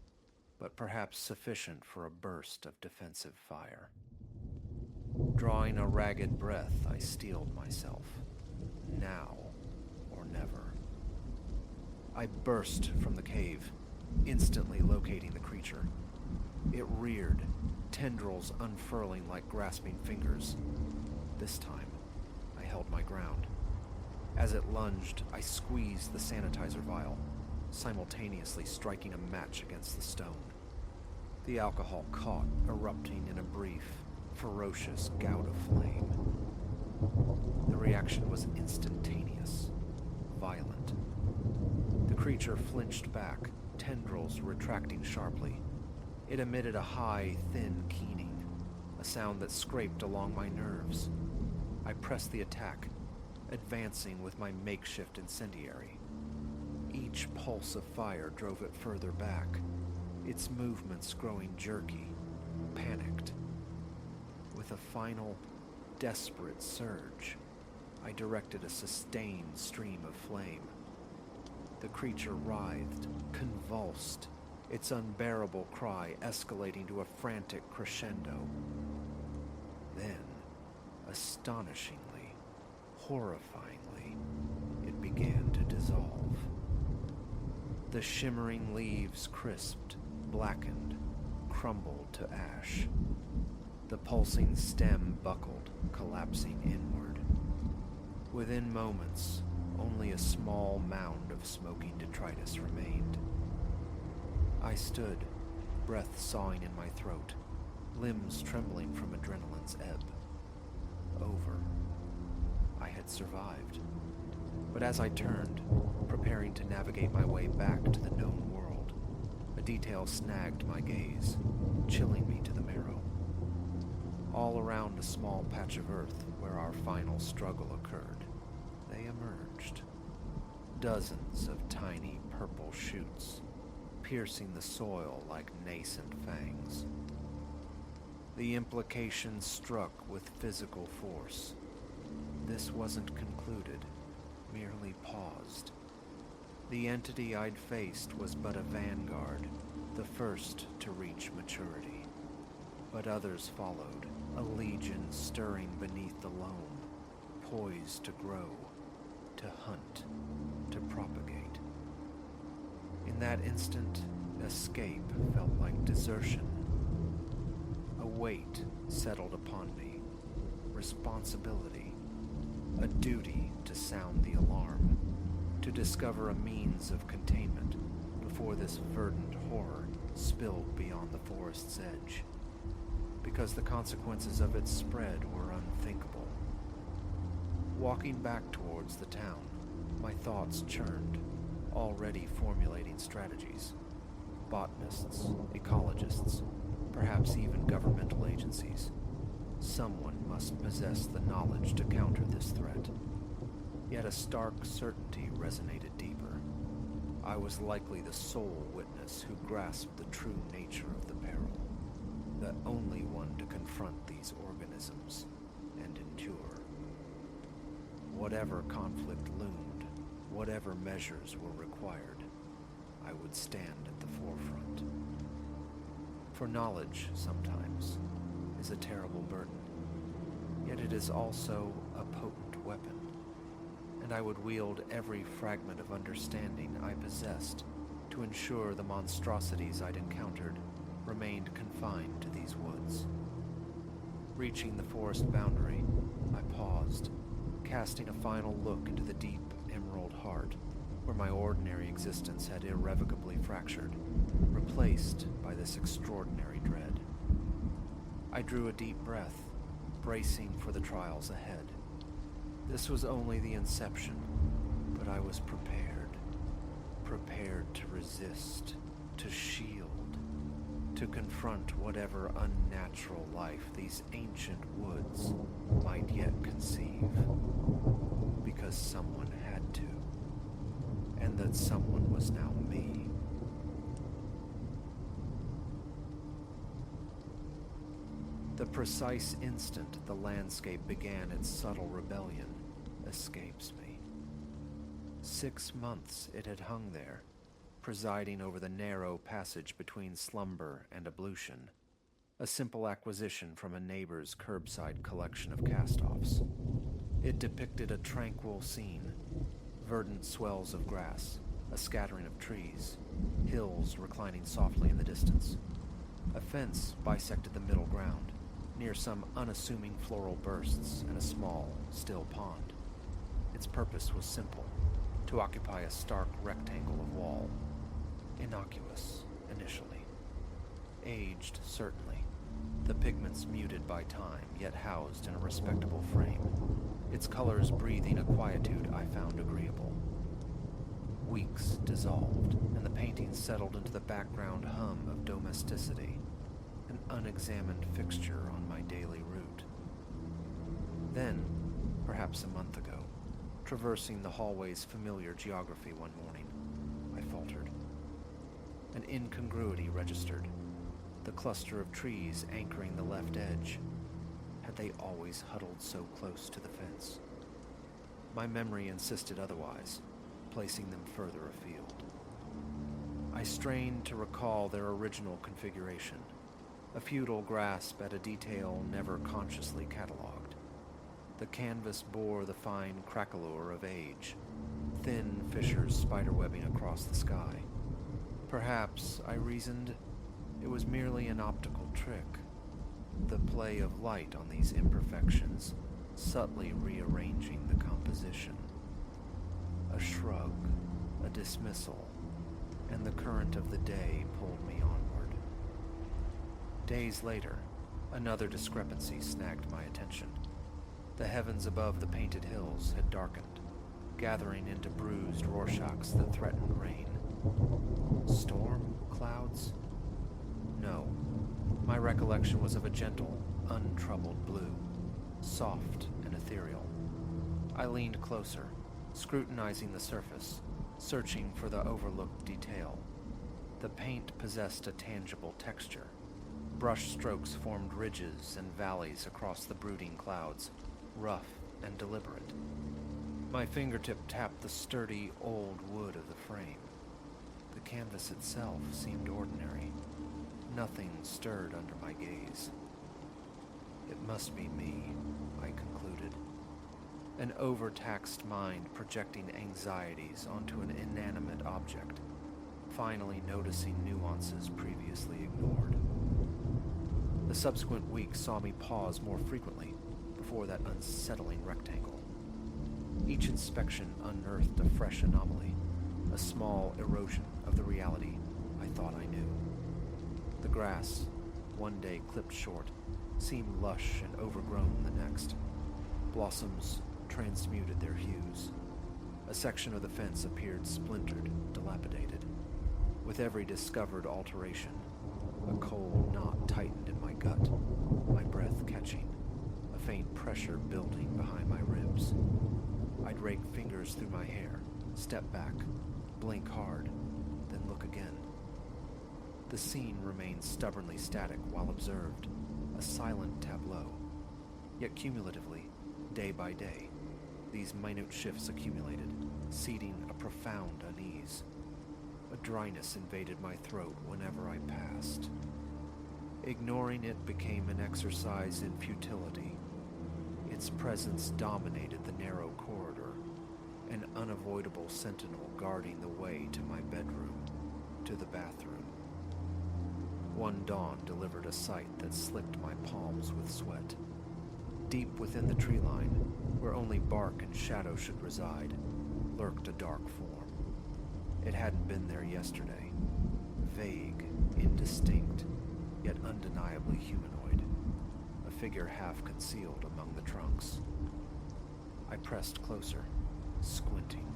but perhaps sufficient for a burst of defensive fire. Drawing a ragged breath, I steeled myself. Now or never. I burst from the cave, instantly locating the creature. It reared, tendrils unfurling like grasping fingers. This time, I held my ground. As it lunged, I squeezed the sanitizer vial, simultaneously striking a match against the stone. The alcohol caught, erupting in a brief, ferocious gout of flame. The reaction was instantaneous, violent. The creature flinched back, tendrils retracting sharply. It emitted a high, thin keening, a sound that scraped along my nerves. I pressed the attack, advancing with my makeshift incendiary. Each pulse of fire drove it further back, its movements growing jerky, panicked. With a final, desperate surge, I directed a sustained stream of flame. The creature writhed, convulsed, its unbearable cry escalating to a frantic crescendo. Then, astonishingly, horrifyingly, it began to dissolve. The shimmering leaves crisped, blackened, crumbled to ash. The pulsing stem buckled, collapsing inward. Within moments, only a small mound of smoking detritus remained. I stood, breath sawing in my throat, limbs trembling from adrenaline's ebb. Over. I had survived. But as I turned, preparing to navigate my way back to the known world, a detail snagged my gaze, chilling me to the marrow. All around a small patch of earth where our final struggle occurred, they emerged. Dozens of tiny purple shoots, piercing the soil like nascent fangs. The implication struck with physical force. This wasn't concluded, merely paused. The entity I'd faced was but a vanguard, the first to reach maturity. But others followed, a legion stirring beneath the loam, poised to grow, to hunt, to propagate. In that instant, escape felt like desertion. A weight settled upon me, responsibility, a duty to sound the alarm, to discover a means of containment before this verdant horror spilled beyond the forest's edge, because the consequences of its spread were unthinkable. Walking back towards the town, my thoughts churned, already formulating strategies. Botanists, ecologists, perhaps even governmental agencies. Someone must possess the knowledge to counter this threat. Yet a stark certainty resonated deeper. I was likely the sole witness who grasped the true nature of the peril, the only one to confront these organisms and endure. Whatever conflict loomed, whatever measures were required, I would stand at the forefront. For knowledge, sometimes, is a terrible burden, yet it is also a potent weapon, and I would wield every fragment of understanding I possessed to ensure the monstrosities I'd encountered remained confined to these woods. Reaching the forest boundary, I paused, casting a final look into the deep emerald heart where my ordinary existence had irrevocably fractured, replaced by this extraordinary dread. I drew a deep breath, bracing for the trials ahead. This was only the inception, but I was prepared to resist, to shield, to confront whatever unnatural life these ancient woods might yet conceive, because someone had to, and that someone was now me. The precise instant the landscape began its subtle rebellion escapes me. 6 months it had hung there, presiding over the narrow passage between slumber and ablution, a simple acquisition from a neighbor's curbside collection of cast-offs. It depicted a tranquil scene, verdant swells of grass, a scattering of trees, hills reclining softly in the distance. A fence bisected the middle ground, near some unassuming floral bursts and a small, still pond. Its purpose was simple, to occupy a stark rectangle of wall. Innocuous, initially. Aged, certainly. The pigments muted by time, yet housed in a respectable frame. Its colors breathing a quietude I found agreeable. Weeks dissolved, and the painting settled into the background hum of domesticity, an unexamined fixture on my daily route. Then, perhaps a month ago, traversing the hallway's familiar geography one morning, I faltered. An incongruity registered. The cluster of trees anchoring the left edge. Had they always huddled so close to the fence? My memory insisted otherwise, placing them further afield. I strained to recall their original configuration, a futile grasp at a detail never consciously catalogued. The canvas bore the fine craquelure of age, thin fissures spiderwebbing across the sky. Perhaps, I reasoned, it was merely an optical trick, the play of light on these imperfections, subtly rearranging the composition. A shrug, a dismissal, and the current of the day pulled me onward. Days later, another discrepancy snagged my attention. The heavens above the painted hills had darkened, gathering into bruised Rorschachs that threatened rain. Storm clouds? No. My recollection was of a gentle, untroubled blue, soft and ethereal. I leaned closer, scrutinizing the surface, searching for the overlooked detail. The paint possessed a tangible texture. Brush strokes formed ridges and valleys across the brooding clouds, rough and deliberate. My fingertip tapped the sturdy, old wood of the frame. The canvas itself seemed ordinary. Nothing stirred under my gaze. It must be me, I concluded. An overtaxed mind projecting anxieties onto an inanimate object, finally noticing nuances previously ignored. The subsequent weeks saw me pause more frequently before that unsettling rectangle. Each inspection unearthed a fresh anomaly, a small erosion of the reality I thought I knew. The grass, one day clipped short, seemed lush and overgrown the next. Blossoms transmuted their hues. A section of the fence appeared splintered, dilapidated. With every discovered alteration, a cold knot tightened in my gut, my breath catching, a faint pressure building behind my ribs. I'd rake fingers through my hair, step back, blink hard, then look again. The scene remained stubbornly static while observed, a silent tableau. Yet cumulatively, day by day, these minute shifts accumulated, seeding a profound unease. A dryness invaded my throat whenever I passed. Ignoring it became an exercise in futility. Its presence dominated the narrow corridor, an unavoidable sentinel guarding the way to my bedroom, to the bathroom. One dawn delivered a sight that slicked my palms with sweat. Deep within the tree line, where only bark and shadow should reside, lurked a dark form. It hadn't been there yesterday. Vague, indistinct, yet undeniably humanoid. A figure half concealed among the trunks. I pressed closer, squinting,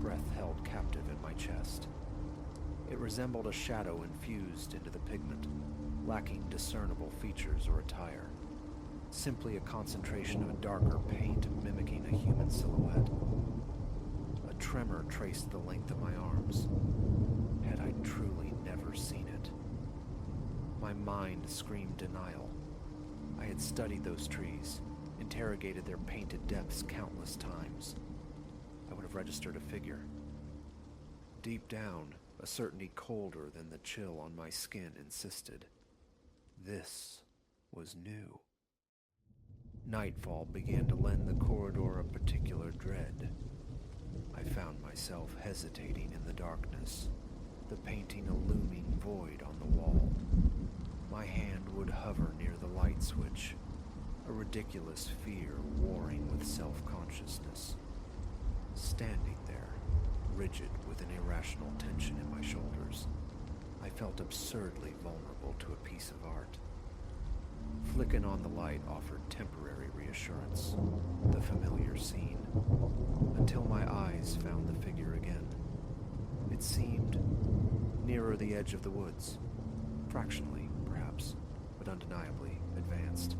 breath held captive in my chest. It resembled a shadow infused into the pigment, lacking discernible features or attire. Simply a concentration of a darker paint mimicking a human silhouette. A tremor traced the length of my arms. Had I truly never seen it? My mind screamed denial. I had studied those trees, interrogated their painted depths countless times. I would have registered a figure. Deep down, a certainty colder than the chill on my skin insisted. This was new. Nightfall began to lend the corridor a particular dread. I found myself hesitating in the darkness, the painting a looming void on the wall. My hand would hover near the light switch, a ridiculous fear warring with self-consciousness. Standing there, rigid with an irrational tension in my shoulders, I felt absurdly vulnerable to a piece of art. Flicking on the light offered temporary reassurance, the familiar scene, until my eyes found the figure again. It seemed nearer the edge of the woods, fractionally, perhaps, but undeniably advanced.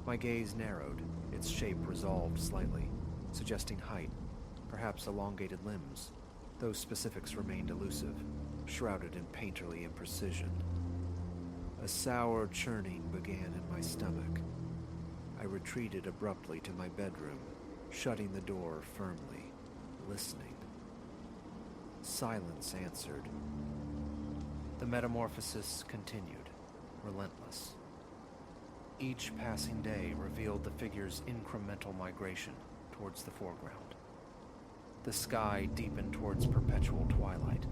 My gaze narrowed, its shape resolved slightly, suggesting height, perhaps elongated limbs. Those specifics remained elusive, shrouded in painterly imprecision. A sour churning began in my stomach. I retreated abruptly to my bedroom, shutting the door firmly, listening. Silence answered. The metamorphosis continued, relentless. Each passing day revealed the figure's incremental migration towards the foreground. The sky deepened towards perpetual twilight.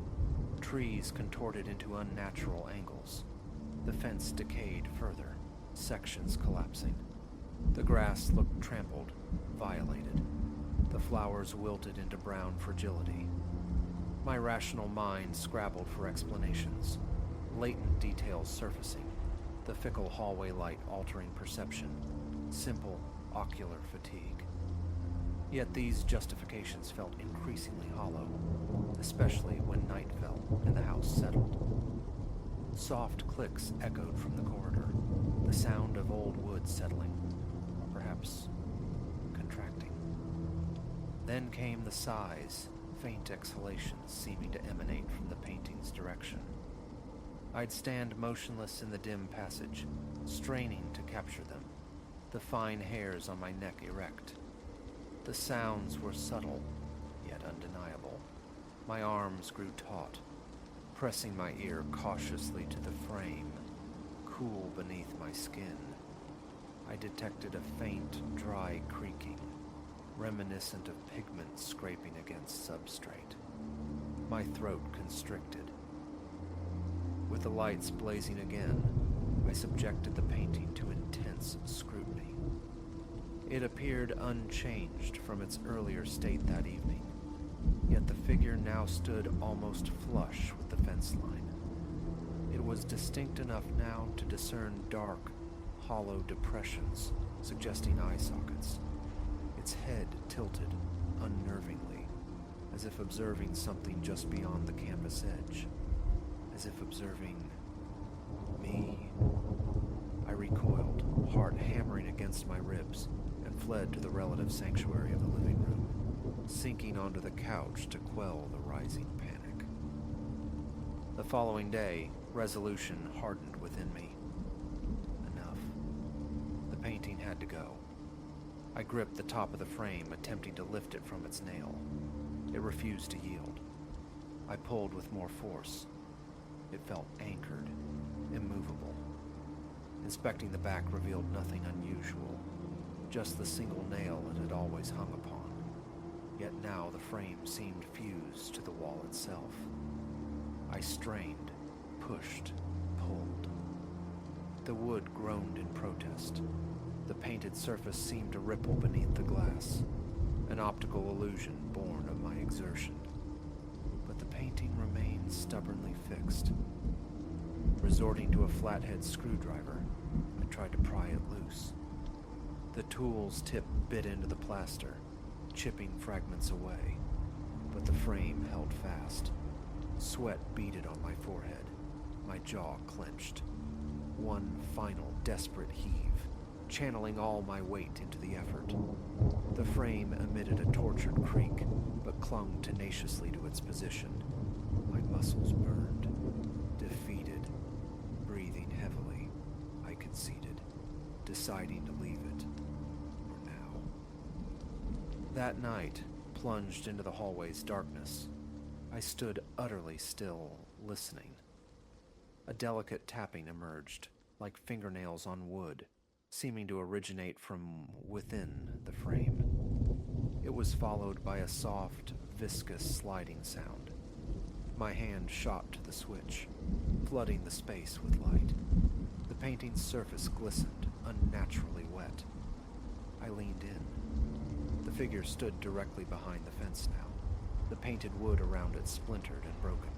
Trees contorted into unnatural angles. The fence decayed further, sections collapsing. The grass looked trampled, violated. The flowers wilted into brown fragility. My rational mind scrabbled for explanations, latent details surfacing, the fickle hallway light altering perception, simple ocular fatigue. Yet these justifications felt increasingly hollow, especially when night fell and the house settled. Soft clicks echoed from the corridor, the sound of old wood settling, or perhaps contracting. Then came the sighs, faint exhalations seeming to emanate from the painting's direction. I'd stand motionless in the dim passage, straining to capture them, the fine hairs on my neck erect. The sounds were subtle, yet undeniable. My arms grew taut, pressing my ear cautiously to the frame, cool beneath my skin. I detected a faint, dry creaking, reminiscent of pigment scraping against substrate. My throat constricted. With the lights blazing again, I subjected the painting to intense scrutiny. It appeared unchanged from its earlier state that evening, yet the figure now stood almost flush with the fence line. It was distinct enough now to discern dark, hollow depressions suggesting eye sockets. Its head tilted unnervingly, as if observing something just beyond the canvas edge, as if observing me. I recoiled, heart hammering against my ribs, and fled to the relative sanctuary of the living room, sinking onto the couch to quell the rising panic. The following day, resolution hardened within me. Enough. The painting had to go. I gripped the top of the frame, attempting to lift it from its nail. It refused to yield. I pulled with more force. It felt anchored, immovable. Inspecting the back revealed nothing unusual, just the single nail it had always hung upon. Yet now the frame seemed fused to the wall itself. I strained, pushed, pulled. The wood groaned in protest. The painted surface seemed to ripple beneath the glass, an optical illusion born of my exertion. But the painting remained stubbornly fixed. Resorting to a flathead screwdriver, I tried to pry it loose. The tool's tip bit into the plaster, chipping fragments away, but the frame held fast. Sweat beaded on my forehead, my jaw clenched. One final desperate heave, channeling all my weight into the effort. The frame emitted a tortured creak, but clung tenaciously to its position. My muscles burned. Defeated, breathing heavily, I conceded, deciding to leave it, for now. That night, plunged into the hallway's darkness. I stood utterly still, listening. A delicate tapping emerged, like fingernails on wood, seeming to originate from within the frame. It was followed by a soft, viscous sliding sound. My hand shot to the switch, flooding the space with light. The painting's surface glistened, unnaturally wet. I leaned in. The figure stood directly behind the fence now. The painted wood around it splintered and broken.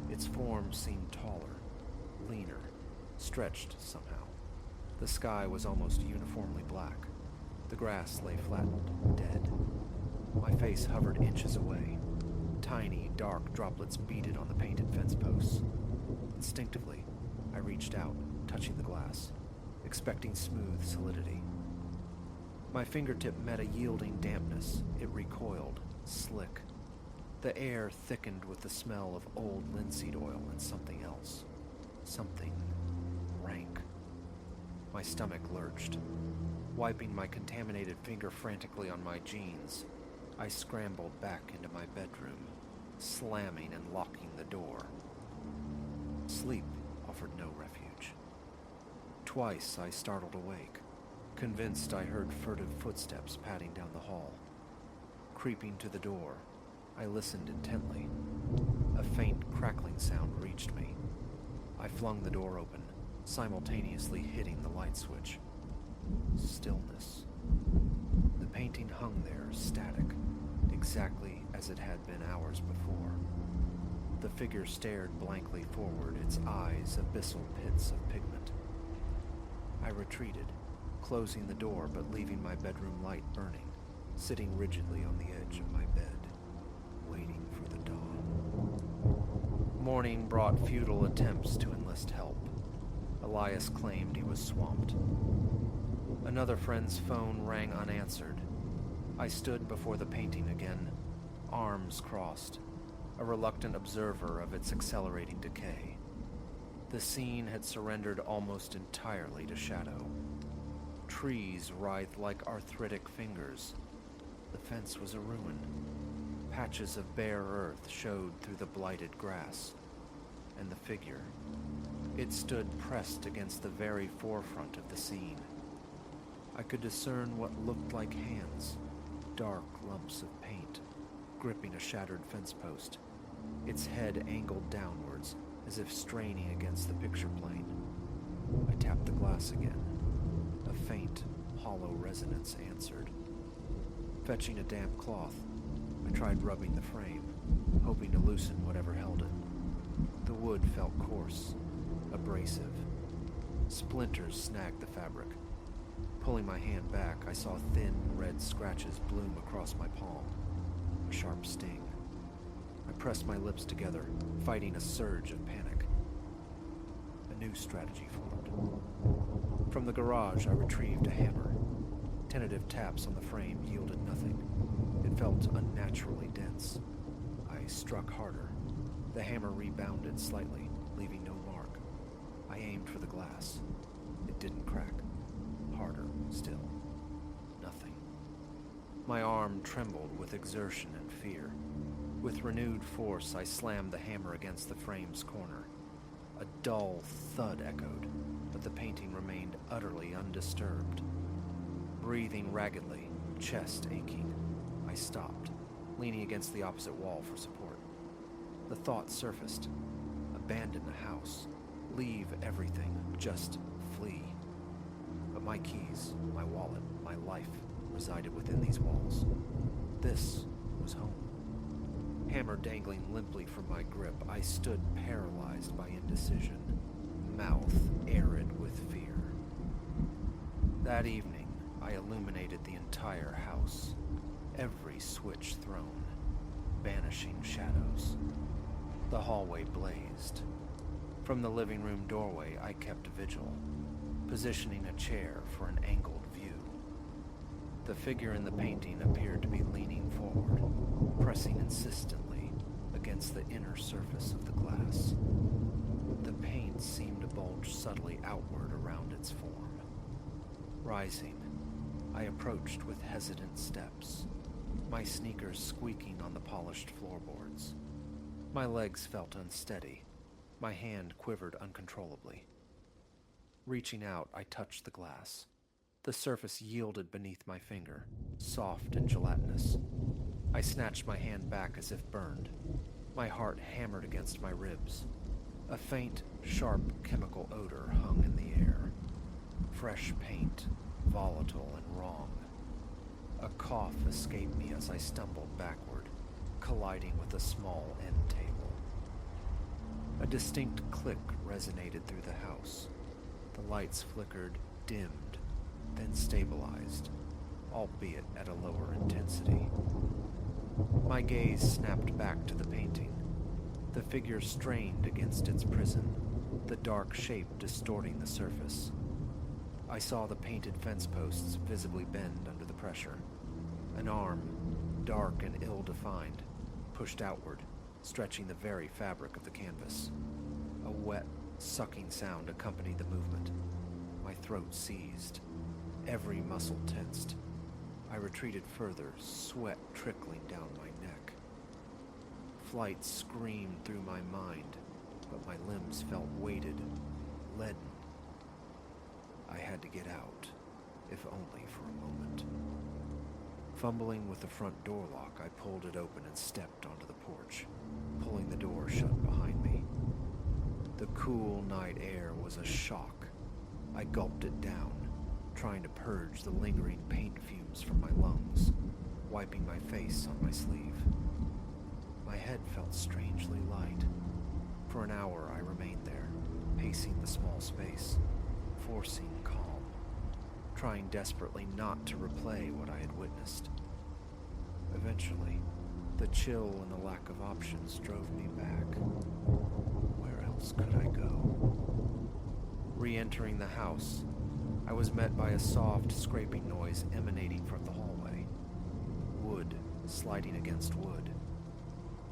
Its form seemed taller, leaner, stretched somehow. The sky was almost uniformly black. The grass lay flattened, dead. My face hovered inches away. Tiny, dark droplets beaded on the painted fence posts. Instinctively, I reached out, touching the glass, expecting smooth solidity. My fingertip met a yielding dampness. It recoiled, slick. The air thickened with the smell of old linseed oil and something else. Something rank. My stomach lurched. Wiping my contaminated finger frantically on my jeans, I scrambled back into my bedroom, slamming and locking the door. Sleep offered no refuge. Twice I startled awake, convinced I heard furtive footsteps padding down the hall. Creeping to the door, I listened intently. A faint crackling sound reached me. I flung the door open, simultaneously hitting the light switch. Stillness. The painting hung there, static, exactly as it had been hours before. The figure stared blankly forward, its eyes abyssal pits of pigment. I retreated, closing the door but leaving my bedroom light burning, sitting rigidly on the edge of my bed, waiting for the dawn. Morning brought futile attempts to enlist help. Elias claimed he was swamped. Another friend's phone rang unanswered. I stood before the painting again, arms crossed, a reluctant observer of its accelerating decay. The scene had surrendered almost entirely to shadow. Trees writhed like arthritic fingers. The fence was a ruin. Patches of bare earth showed through the blighted grass. And the figure. It stood pressed against the very forefront of the scene. I could discern what looked like hands, dark lumps of paint, gripping a shattered fence post, its head angled downwards as if straining against the picture plane. I tapped the glass again. A faint, hollow resonance answered. Fetching a damp cloth, I tried rubbing the frame, hoping to loosen whatever held it. The wood felt coarse, abrasive. Splinters snagged the fabric. Pulling my hand back, I saw thin, red scratches bloom across my palm. A sharp sting. I pressed my lips together, fighting a surge of panic. A new strategy formed. From the garage, I retrieved a hammer. Tentative taps on the frame yielded nothing. It felt unnaturally dense. I struck harder. The hammer rebounded slightly, leaving no mark. I aimed for the glass. It didn't crack. Harder still. Nothing. My arm trembled with exertion and fear. With renewed force, I slammed the hammer against the frame's corner. A dull thud echoed, but the painting remained utterly undisturbed. Breathing raggedly, chest aching, I stopped, leaning against the opposite wall for support. The thought surfaced. Abandon the house. Leave everything. Just flee. But my keys, my wallet, my life resided within these walls. This was home. Hammer dangling limply from my grip, I stood paralyzed by indecision, mouth arid with fear. That evening, I illuminated the entire house, every switch thrown, banishing shadows. The hallway blazed. From the living room doorway, I kept vigil, positioning a chair for an angled view. The figure in the painting appeared to be leaning forward, pressing insistently against the inner surface of the glass. The paint seemed to bulge subtly outward around its form. Rising, I approached with hesitant steps. my sneakers squeaking on the polished floorboards. My legs felt unsteady. My hand quivered uncontrollably. Reaching out, I touched the glass. The surface yielded beneath my finger, soft and gelatinous. I snatched my hand back as if burned. My heart hammered against my ribs. A faint, sharp chemical odor hung in the air. Fresh paint, volatile and wrong. A cough escaped me as I stumbled backward, colliding with a small end table. A distinct click resonated through the house. The lights flickered, dimmed, then stabilized, albeit at a lower intensity. My gaze snapped back to the painting. The figure strained against its prison, the dark shape distorting the surface. I saw the painted fence posts visibly bend under the pressure. An arm, dark and ill-defined, pushed outward, stretching the very fabric of the canvas. A wet, sucking sound accompanied the movement. My throat seized. Every muscle tensed. I retreated further, sweat trickling down my neck. Flight screamed through my mind, but my limbs felt weighted, leaden. I had to get out, if only for a moment. Fumbling with the front door lock, I pulled it open and stepped onto the porch, pulling the door shut behind me. The cool night air was a shock. I gulped it down, trying to purge the lingering paint fumes from my lungs, wiping my face on my sleeve. My head felt strangely light. For an hour I remained there, pacing the small space, forcing calm, trying desperately not to replay what I had witnessed. Eventually, the chill and the lack of options drove me back. Where else could I go? Re-entering the house, I was met by a soft, scraping noise emanating from the hallway. Wood sliding against wood.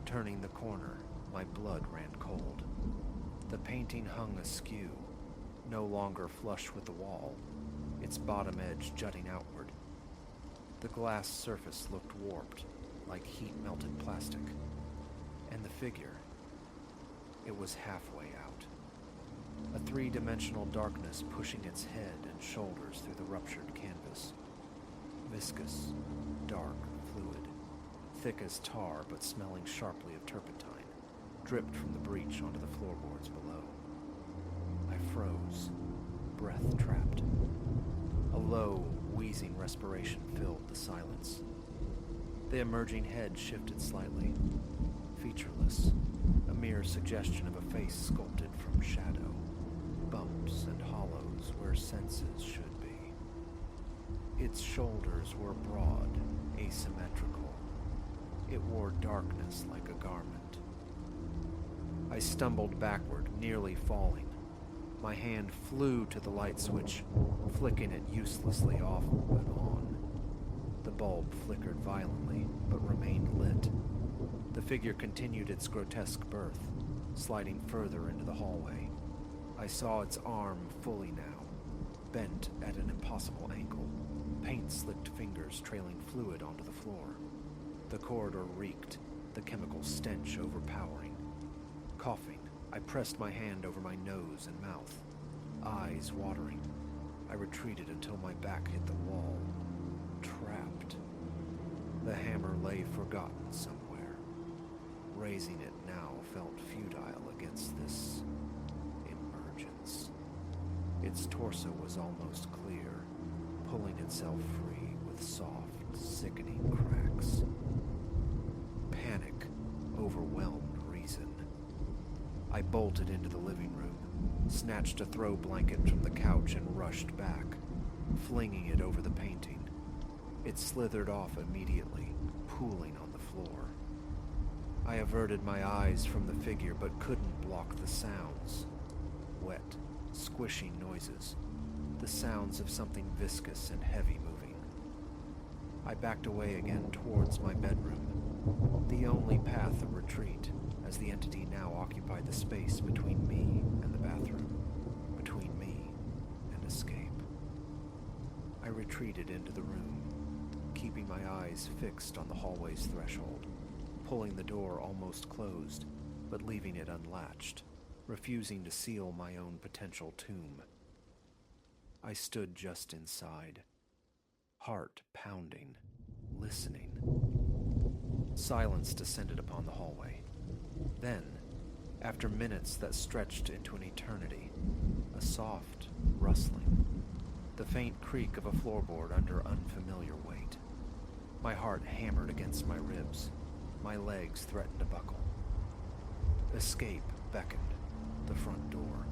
Turning the corner, my blood ran cold. The painting hung askew, no longer flush with the wall, its bottom edge jutting outward. The glass surface looked warped, like heat-melted plastic. And the figure, it was halfway out. A three-dimensional darkness pushing its head and shoulders through the ruptured canvas. Viscous, dark, fluid, thick as tar but smelling sharply of turpentine, dripped from the breach onto the floorboards below. I froze, breath trapped. A low, wheezing respiration filled the silence. The emerging head shifted slightly, featureless, a mere suggestion of a face sculpted from shadow, bumps and hollows where senses should be. Its shoulders were broad, asymmetrical. It wore darkness like a garment. I stumbled backward, nearly falling. My hand flew to the light switch, flicking it uselessly off and on. The bulb flickered violently, but remained lit. The figure continued its grotesque birth, sliding further into the hallway. I saw its arm fully now, bent at an impossible angle, paint-slicked fingers trailing fluid onto the floor. The corridor reeked, the chemical stench overpowering. Coughing, I pressed my hand over my nose and mouth, eyes watering. I retreated until my back hit the wall, trapped. The hammer lay forgotten somewhere. Raising it now felt futile against this emergence. Its torso was almost clear, pulling itself free with soft, sickening cracks. Panic overwhelmed reason. I bolted into the living room, snatched a throw blanket from the couch and rushed back, flinging it over the painting. It slithered off immediately, pooling on the floor. I averted my eyes from the figure but couldn't block the sounds. Wet, squishing noises, the sounds of something viscous and heavy moving. I backed away again towards my bedroom, the only path of retreat, as the entity now occupied the space between me and the bathroom, between me and escape. I retreated into the room, keeping keeping my eyes fixed on the hallway's threshold, pulling the door almost closed, but leaving it unlatched, refusing to seal my own potential tomb. I stood just inside, heart pounding, listening. Silence descended upon the hallway. Then, after minutes that stretched into an eternity, a soft rustling, the faint creak of a floorboard under unfamiliar weight. My heart hammered against my ribs. My legs threatened to buckle. Escape beckoned, the front door,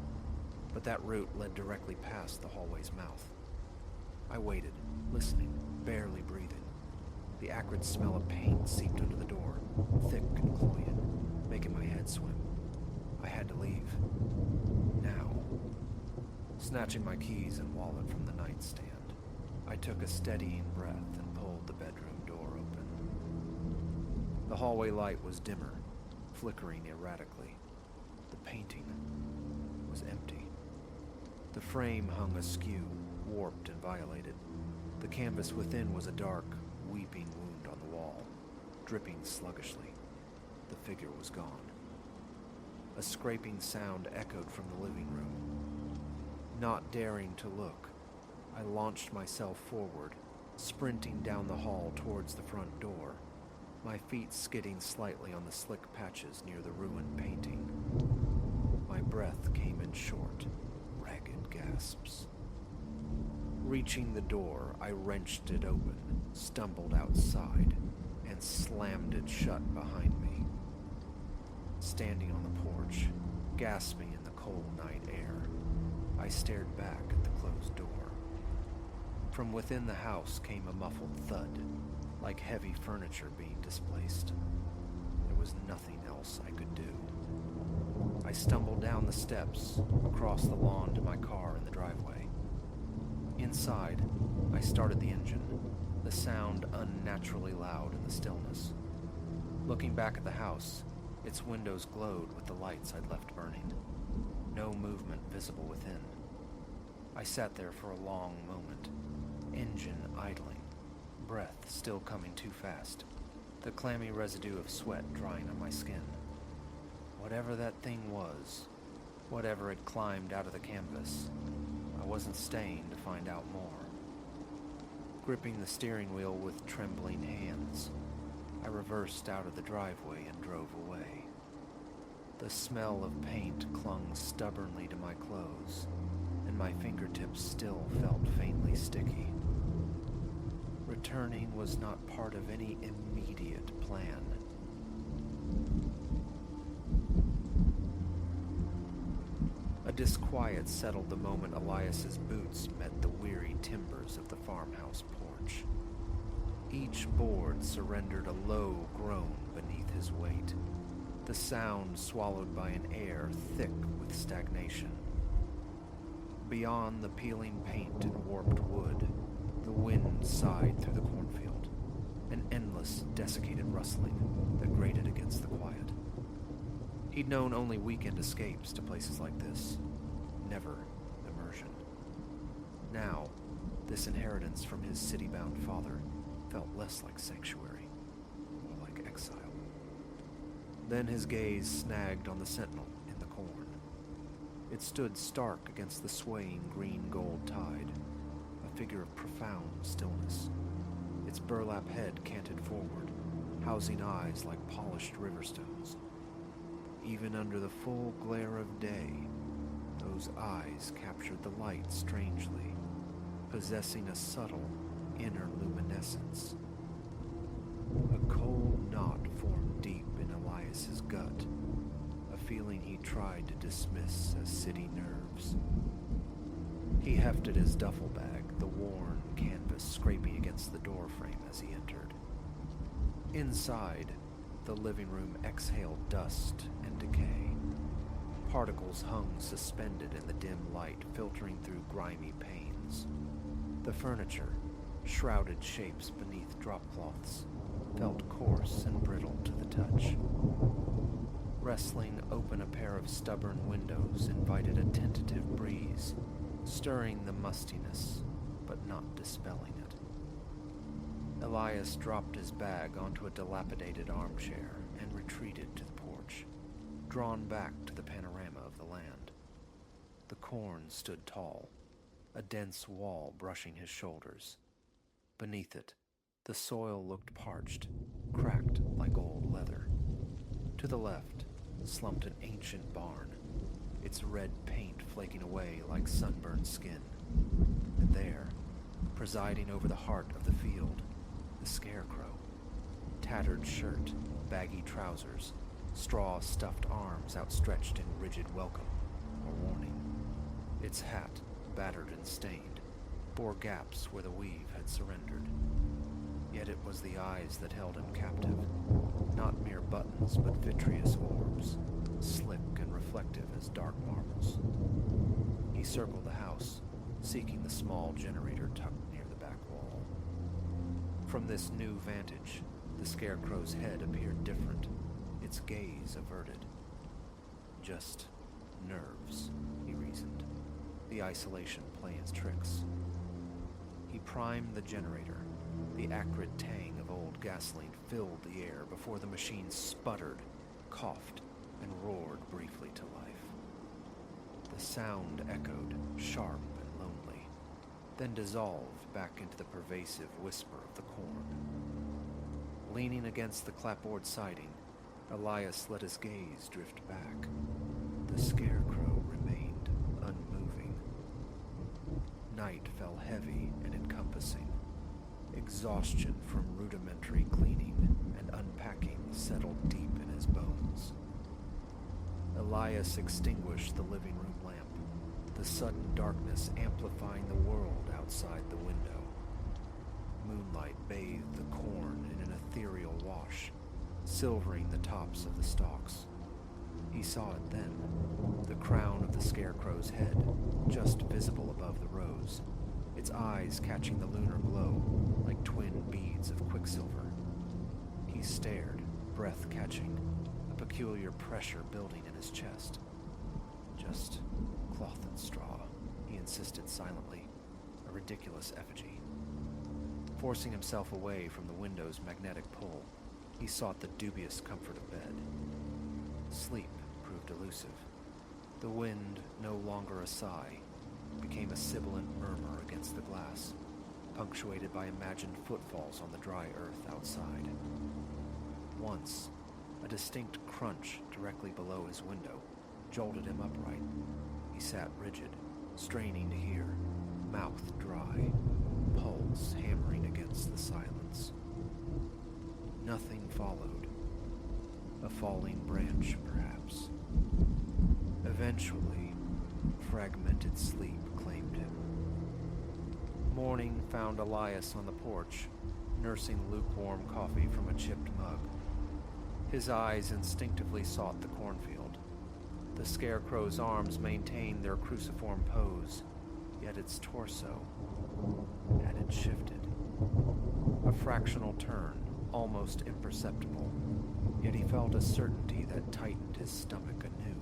but that route led directly past the hallway's mouth. I waited, listening, barely breathing. The acrid smell of paint seeped under the door, thick and cloying, making my head swim. I had to leave. Now. Snatching my keys and wallet from the nightstand, I took a steadying breath and pulled the bedroom door open. The hallway light was dimmer, flickering erratically. The painting was empty. The frame hung askew, warped and violated. The canvas within was a dark, weeping wound on the wall, dripping sluggishly. The figure was gone. A scraping sound echoed from the living room. Not daring to look, I launched myself forward, sprinting down the hall towards the front door, my feet skidding slightly on the slick patches near the ruined painting. My breath came in short, ragged gasps. Reaching the door, I wrenched it open, stumbled outside, and slammed it shut behind me. Standing on the porch, gasping in the cold night air, I stared back at the closed door. From within the house came a muffled thud, like heavy furniture being displaced. There was nothing else I could do. I stumbled down the steps, across the lawn to my car in the driveway. Inside, I started the engine, the sound unnaturally loud in the stillness. Looking back at the house, its windows glowed with the lights I'd left burning. No movement visible within. I sat there for a long moment, engine idling, breath still coming too fast, the clammy residue of sweat drying on my skin. Whatever that thing was, whatever had climbed out of the canvas, I wasn't staying to find out more. Gripping the steering wheel with trembling hands, I reversed out of the driveway and drove away. The smell of paint clung stubbornly to my clothes, and my fingertips still felt faintly sticky. Returning was not part of any immediate plan. A disquiet settled the moment Elias's boots met the weary timbers of the farmhouse porch. Each board surrendered a low groan beneath his weight, the sound swallowed by an air thick with stagnation. Beyond the peeling paint and warped wood, the wind sighed through the cornfield, an endless, desiccated rustling that grated against the quiet. He'd known only weekend escapes to places like this, never immersion. Now, this inheritance from his city-bound father felt less like sanctuary, more like exile. Then his gaze snagged on the sentinel in the corn. It stood stark against the swaying green-gold tide, a figure of profound stillness. Its burlap head canted forward, housing eyes like polished river stones. Even under the full glare of day, those eyes captured the light strangely, possessing a subtle inner luminescence. A cold knot formed deep in Elias's gut, a feeling he tried to dismiss as city nerves. He hefted his duffel bag, the worn canvas scraping against the door frame as he entered. Inside, the living room exhaled dust and decay. Particles hung suspended in the dim light, filtering through grimy panes. The furniture, shrouded shapes beneath drop cloths, felt coarse and brittle to the touch. Wrestling open a pair of stubborn windows invited a tentative breeze, stirring the mustiness, but not dispelling it. Elias dropped his bag onto a dilapidated armchair and retreated to the porch, drawn back to the panorama of the land. The corn stood tall, a dense wall brushing his shoulders. Beneath it, the soil looked parched, cracked like old leather. To the left slumped an ancient barn, its red paint flaking away like sunburned skin. And there, presiding over the heart of the field, the scarecrow. Tattered shirt, baggy trousers, straw-stuffed arms outstretched in rigid welcome or warning. Its hat, battered and stained, bore gaps where the weave had surrendered. Yet it was the eyes that held him captive, not mere buttons but vitreous orbs, slick and reflective as dark marbles. He circled the house, seeking the small generator tucked near the back wall. From this new vantage, the scarecrow's head appeared different, its gaze averted. Just nerves, he reasoned, the isolation playing its tricks. He primed the generator. The acrid tang of old gasoline filled the air before the machine sputtered, coughed, and roared briefly to life. The sound echoed, sharp and lonely, then dissolved back into the pervasive whisper of the corn. Leaning against the clapboard siding, Elias let his gaze drift back. The scarecrow remained unmoving. Night fell heavy and encompassing. Exhaustion from rudimentary cleaning and unpacking settled deep in his bones. Elias extinguished the living room lamp, the sudden darkness amplifying the world outside the window. Moonlight bathed the corn in an ethereal wash, silvering the tops of the stalks. He saw it then, the crown of the scarecrow's head, just visible above the rows, its eyes catching the lunar glow like twin beads of quicksilver. He stared, breath catching, a peculiar pressure building in his chest. Just cloth and straw, he insisted silently, a ridiculous effigy. Forcing himself away from the window's magnetic pull, he sought the dubious comfort of bed. Sleep proved elusive. The wind, no longer a sigh, became a sibilant murmur against the glass, punctuated by imagined footfalls on the dry earth outside. Once, a distinct crunch directly below his window jolted him upright. He sat rigid, straining to hear, mouth dry, pulse hammering against the silence. Nothing followed. A falling branch, perhaps. Eventually, fragmented sleep claimed him. Morning found Elias on the porch, nursing lukewarm coffee from a chipped mug. His eyes instinctively sought the cornfield. The scarecrow's arms maintained their cruciform pose, yet its torso had shifted. A fractional turn, almost imperceptible, yet he felt a certainty that tightened his stomach anew.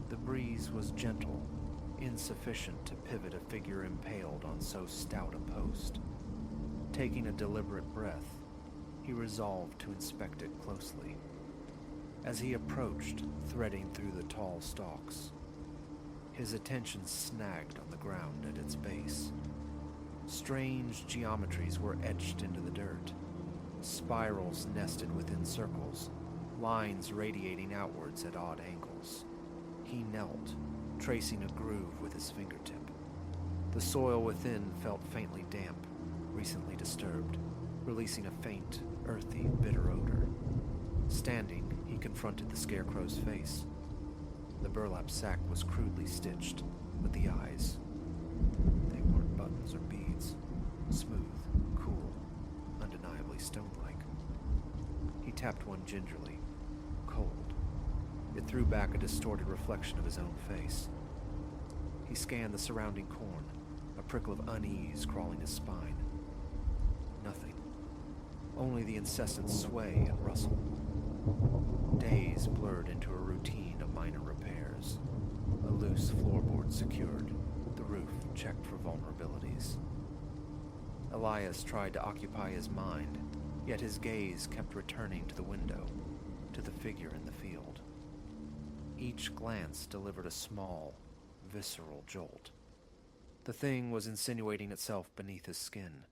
The breeze was gentle, insufficient to pivot a figure impaled on so stout a post. Taking a deliberate breath, he resolved to inspect it closely. As he approached, threading through the tall stalks, his attention snagged on the ground at its base. Strange geometries were etched into the dirt, spirals nested within circles, lines radiating outwards at odd angles. He knelt, tracing a groove with his fingertip. The soil within felt faintly damp, recently disturbed, releasing a faint, earthy, bitter odor. Standing, he confronted the scarecrow's face. The burlap sack was crudely stitched, but the eyes, they weren't buttons or beads. Smooth, cool, undeniably stone-like. He tapped one gingerly, cold. It threw back a distorted reflection of his own face. He scanned the surrounding corn, a prickle of unease crawling his spine. Nothing. Only the incessant sway and rustle. Days blurred into a routine of minor repairs. A loose floorboard secured, the roof checked for vulnerabilities. Elias tried to occupy his mind, yet his gaze kept returning to the window, to the figure in the field. Each glance delivered a small, visceral jolt. The thing was insinuating itself beneath his skin.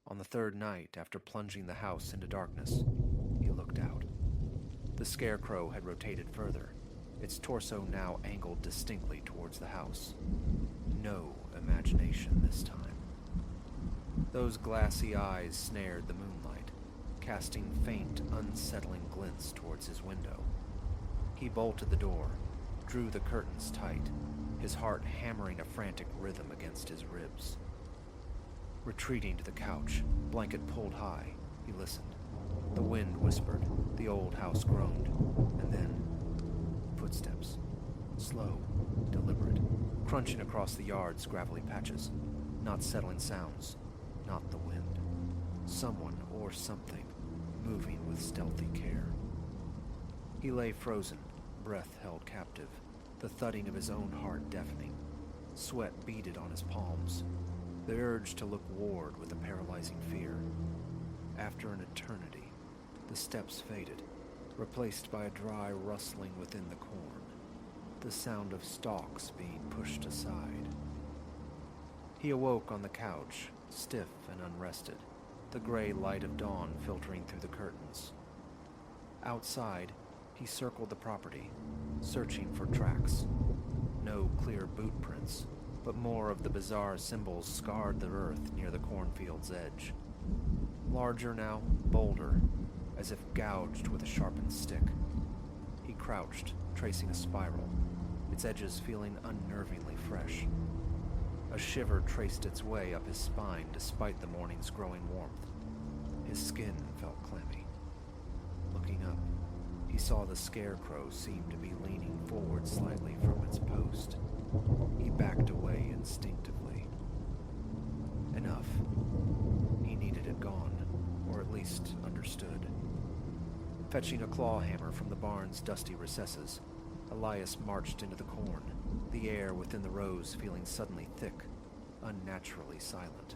On the third night, after plunging the house into darkness, he looked out. The scarecrow had rotated further, its torso now angled distinctly towards the house. No imagination this time. Those glassy eyes snared the moonlight, casting faint, unsettling glints towards his window. He bolted the door, drew the curtains tight, his heart hammering a frantic rhythm against his ribs. Retreating to the couch, blanket pulled high, he listened. The wind whispered, the old house groaned, and then footsteps. Slow, deliberate, crunching across the yard's gravelly patches. Not settling sounds, not the wind. Someone or something moving with stealthy care. He lay frozen, breath held captive, the thudding of his own heart deafening. Sweat beaded on his palms, the urge to look warred with a paralyzing fear. After an eternity, the steps faded, replaced by a dry rustling within the corn, the sound of stalks being pushed aside. He awoke on the couch, stiff and unrested, the gray light of dawn filtering through the curtains. Outside, he circled the property, searching for tracks. No clear boot prints, but more of the bizarre symbols scarred the earth near the cornfield's edge. Larger now, bolder, as if gouged with a sharpened stick. He crouched, tracing a spiral, its edges feeling unnervingly fresh. A shiver traced its way up his spine despite the morning's growing warmth. His skin felt clammy. Looking up, he saw the scarecrow seem to be leaning forward slightly from its post. He backed away instinctively. Enough. He needed it gone, or at least understood. Fetching a claw hammer from the barn's dusty recesses, Elias marched into the corn, the air within the rows feeling suddenly thick, unnaturally silent.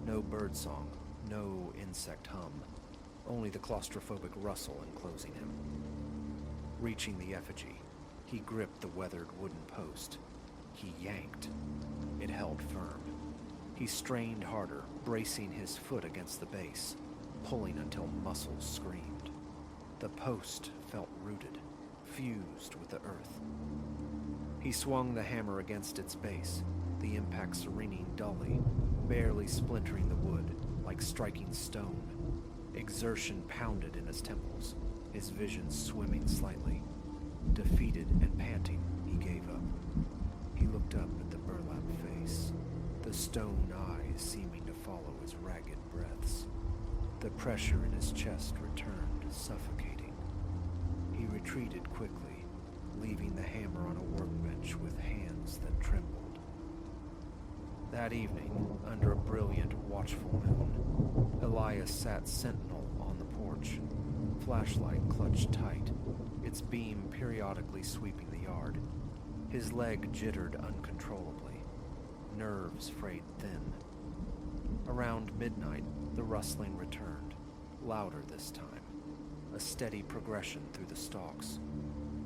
No birdsong, no insect hum, only the claustrophobic rustle enclosing him. Reaching the effigy, he gripped the weathered wooden post. He yanked. It held firm. He strained harder, bracing his foot against the base, pulling until muscles screamed. The post felt rooted, fused with the earth. He swung the hammer against its base, the impact serene dully, barely splintering the wood, like striking stone. Exertion pounded in his temples, his vision swimming slightly. Defeated and panting, he gave up. He looked up at the burlap face, the stone eyes seeming to follow his ragged breaths. The pressure in his chest returned, suffocating. He retreated quickly, leaving the hammer on a workbench with hands that trembled. That evening, under a brilliant, watchful moon, Elias sat sentinel on the porch, flashlight clutched tight, its beam periodically sweeping the yard. His leg jittered uncontrollably, nerves frayed thin. Around midnight, the rustling returned, louder this time, a steady progression through the stalks.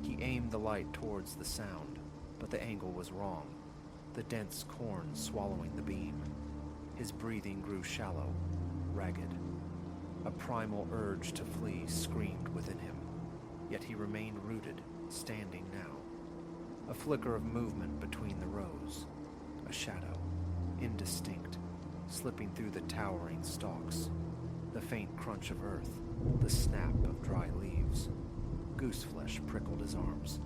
He aimed the light towards the sound, but the angle was wrong, the dense corn swallowing the beam. His breathing grew shallow, ragged. A primal urge to flee screamed within him, yet he remained rooted, standing now. A flicker of movement between the rows, a shadow, indistinct, slipping through the towering stalks, the faint crunch of earth, the snap of dry leaves. Gooseflesh prickled his arms.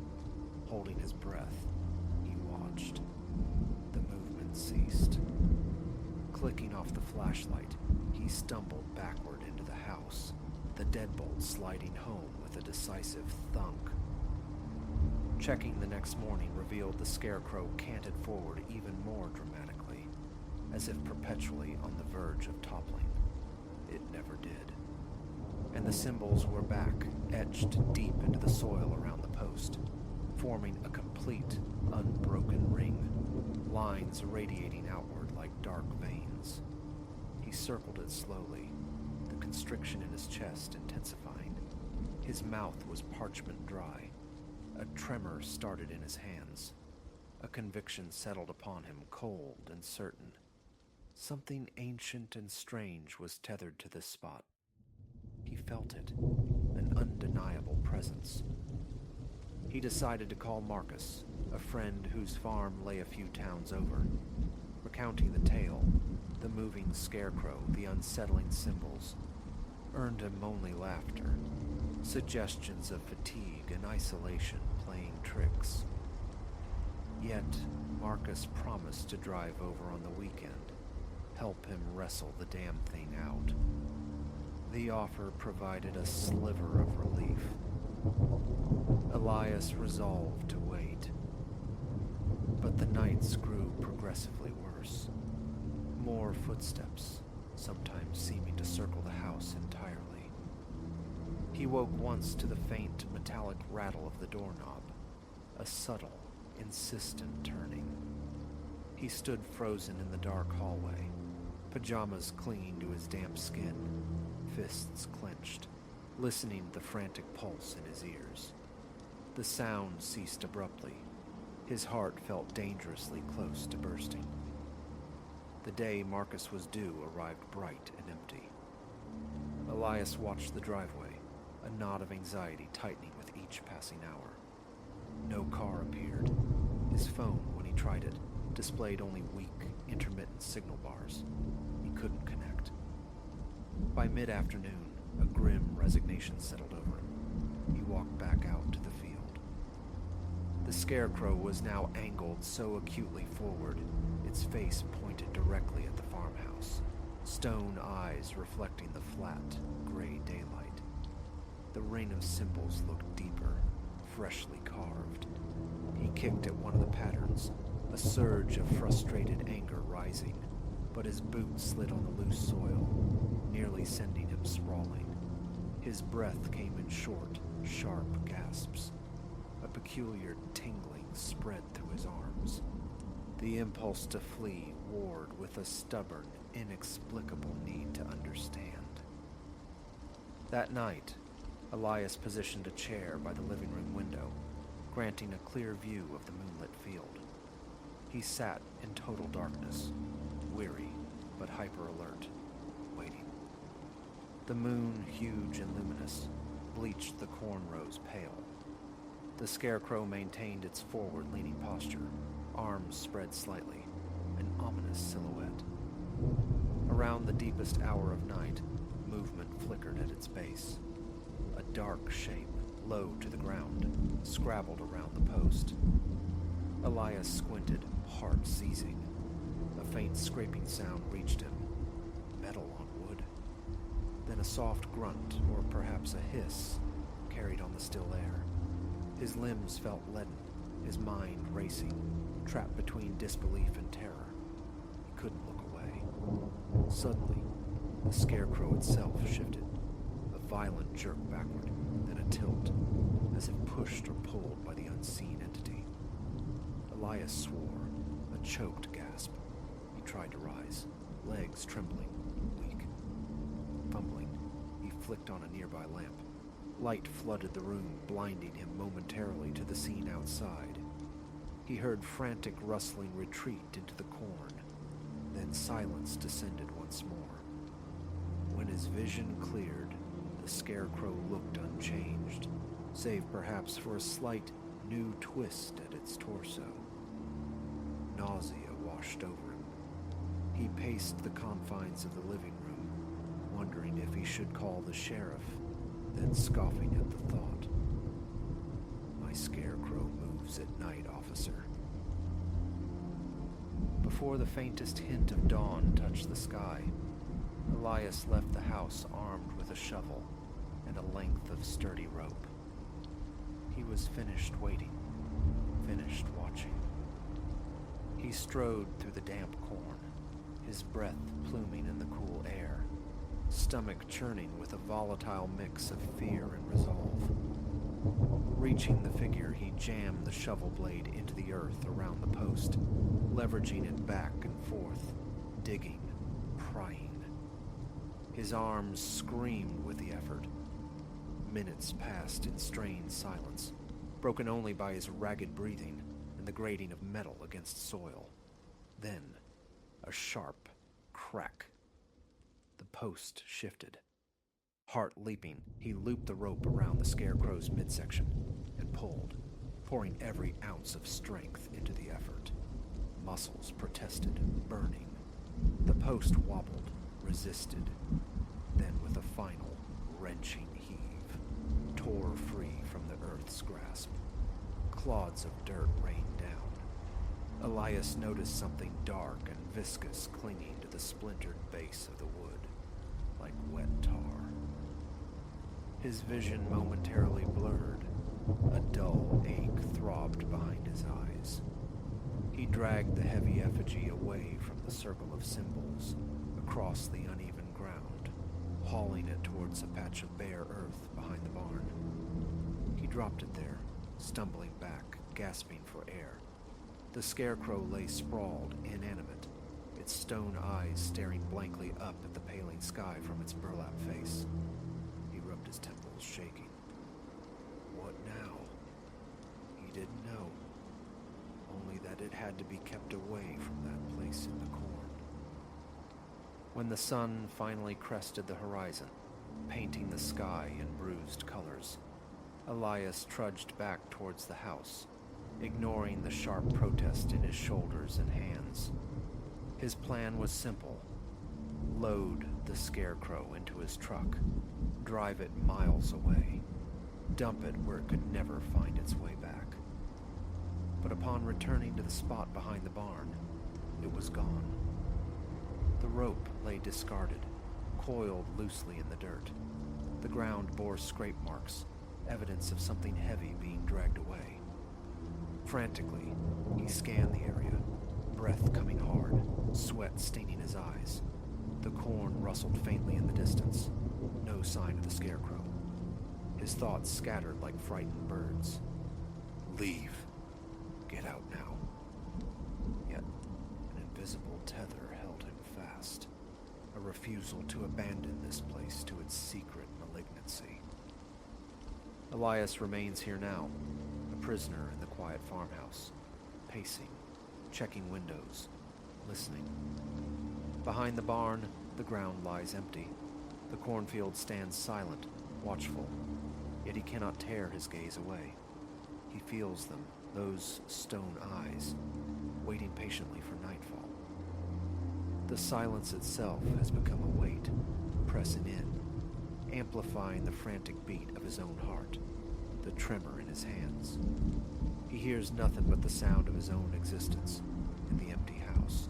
Holding his breath, he watched. The movement ceased. Clicking off the flashlight, he stumbled backward into the house, the deadbolt sliding home with a decisive thunk. Checking the next morning revealed the scarecrow canted forward even more dramatically, as if perpetually on the verge of toppling. It never did. And the symbols were back, etched deep into the soil around the post, forming a complete, unbroken ring, lines radiating outward like dark veins. He circled it slowly, the constriction in his chest intensifying. His mouth was parchment dry. A tremor started in his hands. A conviction settled upon him, cold and certain. Something ancient and strange was tethered to this spot. He felt it, an undeniable presence. He decided to call Marcus, a friend whose farm lay a few towns over. Recounting the tale, the moving scarecrow, the unsettling symbols, earned him only laughter, suggestions of fatigue and isolation playing tricks. Yet, Marcus promised to drive over on the weekend, help him wrestle the damn thing out. The offer provided a sliver of relief. Elias resolved to wait. But the nights grew progressively worse. More footsteps, sometimes seeming to circle the house entirely. He woke once to the faint metallic rattle of the doorknob, a subtle, insistent turning. He stood frozen in the dark hallway, pajamas clinging to his damp skin, fists clenched, listening to the frantic pulse in his ears. The sound ceased abruptly. His heart felt dangerously close to bursting. The day Marcus was due arrived bright and empty. Elias watched the driveway, a knot of anxiety tightening with each passing hour. No car appeared. His phone, when he tried it, displayed only weak, intermittent signal bars. He couldn't connect. By mid-afternoon, a grim resignation settled over him. He walked back out to the field. The scarecrow was now angled so acutely forward, its face pointed directly at the farmhouse, stone eyes reflecting the flat, gray daylight. The ring of symbols looked deeper, freshly carved. He kicked at one of the patterns, a surge of frustrated anger rising, but his boot slid on the loose soil, nearly sending him sprawling. His breath came in short, sharp gasps. A peculiar tingling spread through his arms. The impulse to flee warred with a stubborn, inexplicable need to understand. That night, Elias positioned a chair by the living room window, granting a clear view of the moonlit field. He sat in total darkness, weary but hyper-alert, waiting. The moon, huge and luminous, bleached the cornrows pale. The scarecrow maintained its forward-leaning posture, arms spread slightly, an ominous silhouette. Around the deepest hour of night, movement flickered at its base. A dark shape, low to the ground, scrabbled around the post. Elias squinted, heart seizing. A faint scraping sound reached him. Metal on wood. Then a soft grunt, or perhaps a hiss, carried on the still air. His limbs felt leaden, his mind racing, trapped between disbelief and terror. He couldn't look away. Suddenly, the scarecrow itself shifted, a violent jerk backward, then a tilt, as if pushed or pulled by the unseen entity. Elias swore, a choked gasp. He tried to rise, legs trembling, weak. Fumbling, he flicked on a nearby lamp. Light flooded the room, blinding him momentarily to the scene outside. He heard frantic rustling retreat into the corn. Then silence descended once more. When his vision cleared, the scarecrow looked unchanged, save perhaps for a slight new twist at its torso. Nausea washed over him. He paced the confines of the living room, wondering if he should call the sheriff, then scoffing at the thought. My scarecrow moves at night, officer. Before the faintest hint of dawn touched the sky, Elias left the house armed with a shovel and a length of sturdy rope. He was finished waiting, finished watching. He strode through the damp corn, his breath pluming in the cool air, stomach churning with a volatile mix of fear and resolve. Reaching the figure, he jammed the shovel blade into the earth around the post, leveraging it back and forth, digging, prying. His arms screamed with the effort. Minutes passed in strained silence, broken only by his ragged breathing and the grating of metal against soil. Then, a sharp crack. The post shifted. Heart leaping, he looped the rope around the scarecrow's midsection and pulled, pouring every ounce of strength into the effort. Muscles protested, burning. The post wobbled, resisted, then with a final, wrenching heave, tore free from the earth's grasp. Clods of dirt rained down. Elias noticed something dark and viscous clinging to the splintered base of the wood, like wet tar. His vision momentarily blurred. A dull ache throbbed behind his eyes. He dragged the heavy effigy away from the circle of symbols, across the uneven ground, hauling it towards a patch of bare earth behind the barn. He dropped it there, stumbling back, gasping for air. The scarecrow lay sprawled, inanimate, its stone eyes staring blankly up at the paling sky from its burlap face. He rubbed his temples, shaking. What now? He didn't know. Only that it had to be kept away from that place in the corn. When the sun finally crested the horizon, painting the sky in bruised colors, Elias trudged back towards the house, ignoring the sharp protest in his shoulders and hands. His plan was simple. Load the scarecrow into his truck, drive it miles away, dump it where it could never find its way back. But upon returning to the spot behind the barn, it was gone. The rope lay discarded, coiled loosely in the dirt. The ground bore scrape marks, evidence of something heavy being dragged away. Frantically, he scanned the area, breath coming hard, sweat staining his eyes. The corn rustled faintly in the distance. No sign of the scarecrow. His thoughts scattered like frightened birds. Leave. Get out now. Yet, an invisible tether held him fast. A refusal to abandon this place to its secret malignancy. Elias remains here now, a prisoner in the quiet farmhouse, pacing, checking windows, listening. Behind the barn, the ground lies empty. The cornfield stands silent, watchful, yet he cannot tear his gaze away. He feels them, those stone eyes, waiting patiently for nightfall. The silence itself has become a weight, pressing in, amplifying the frantic beat of his own heart, the tremor in his hands. He hears nothing but the sound of his own existence in the empty house.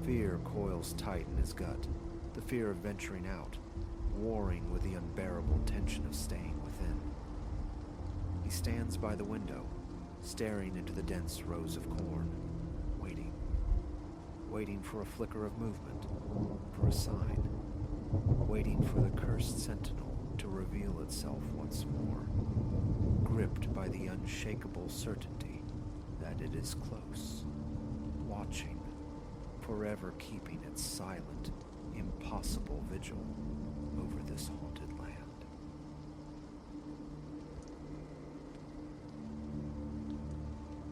Fear coils tight in his gut, the fear of venturing out, warring with the unbearable tension of staying within. He stands by the window, staring into the dense rows of corn, waiting for a flicker of movement, for a sign, waiting for the cursed sentinel to reveal itself once more, gripped by the unshakable certainty that it is close, watching, forever keeping its silent, impossible vigil over this haunted land.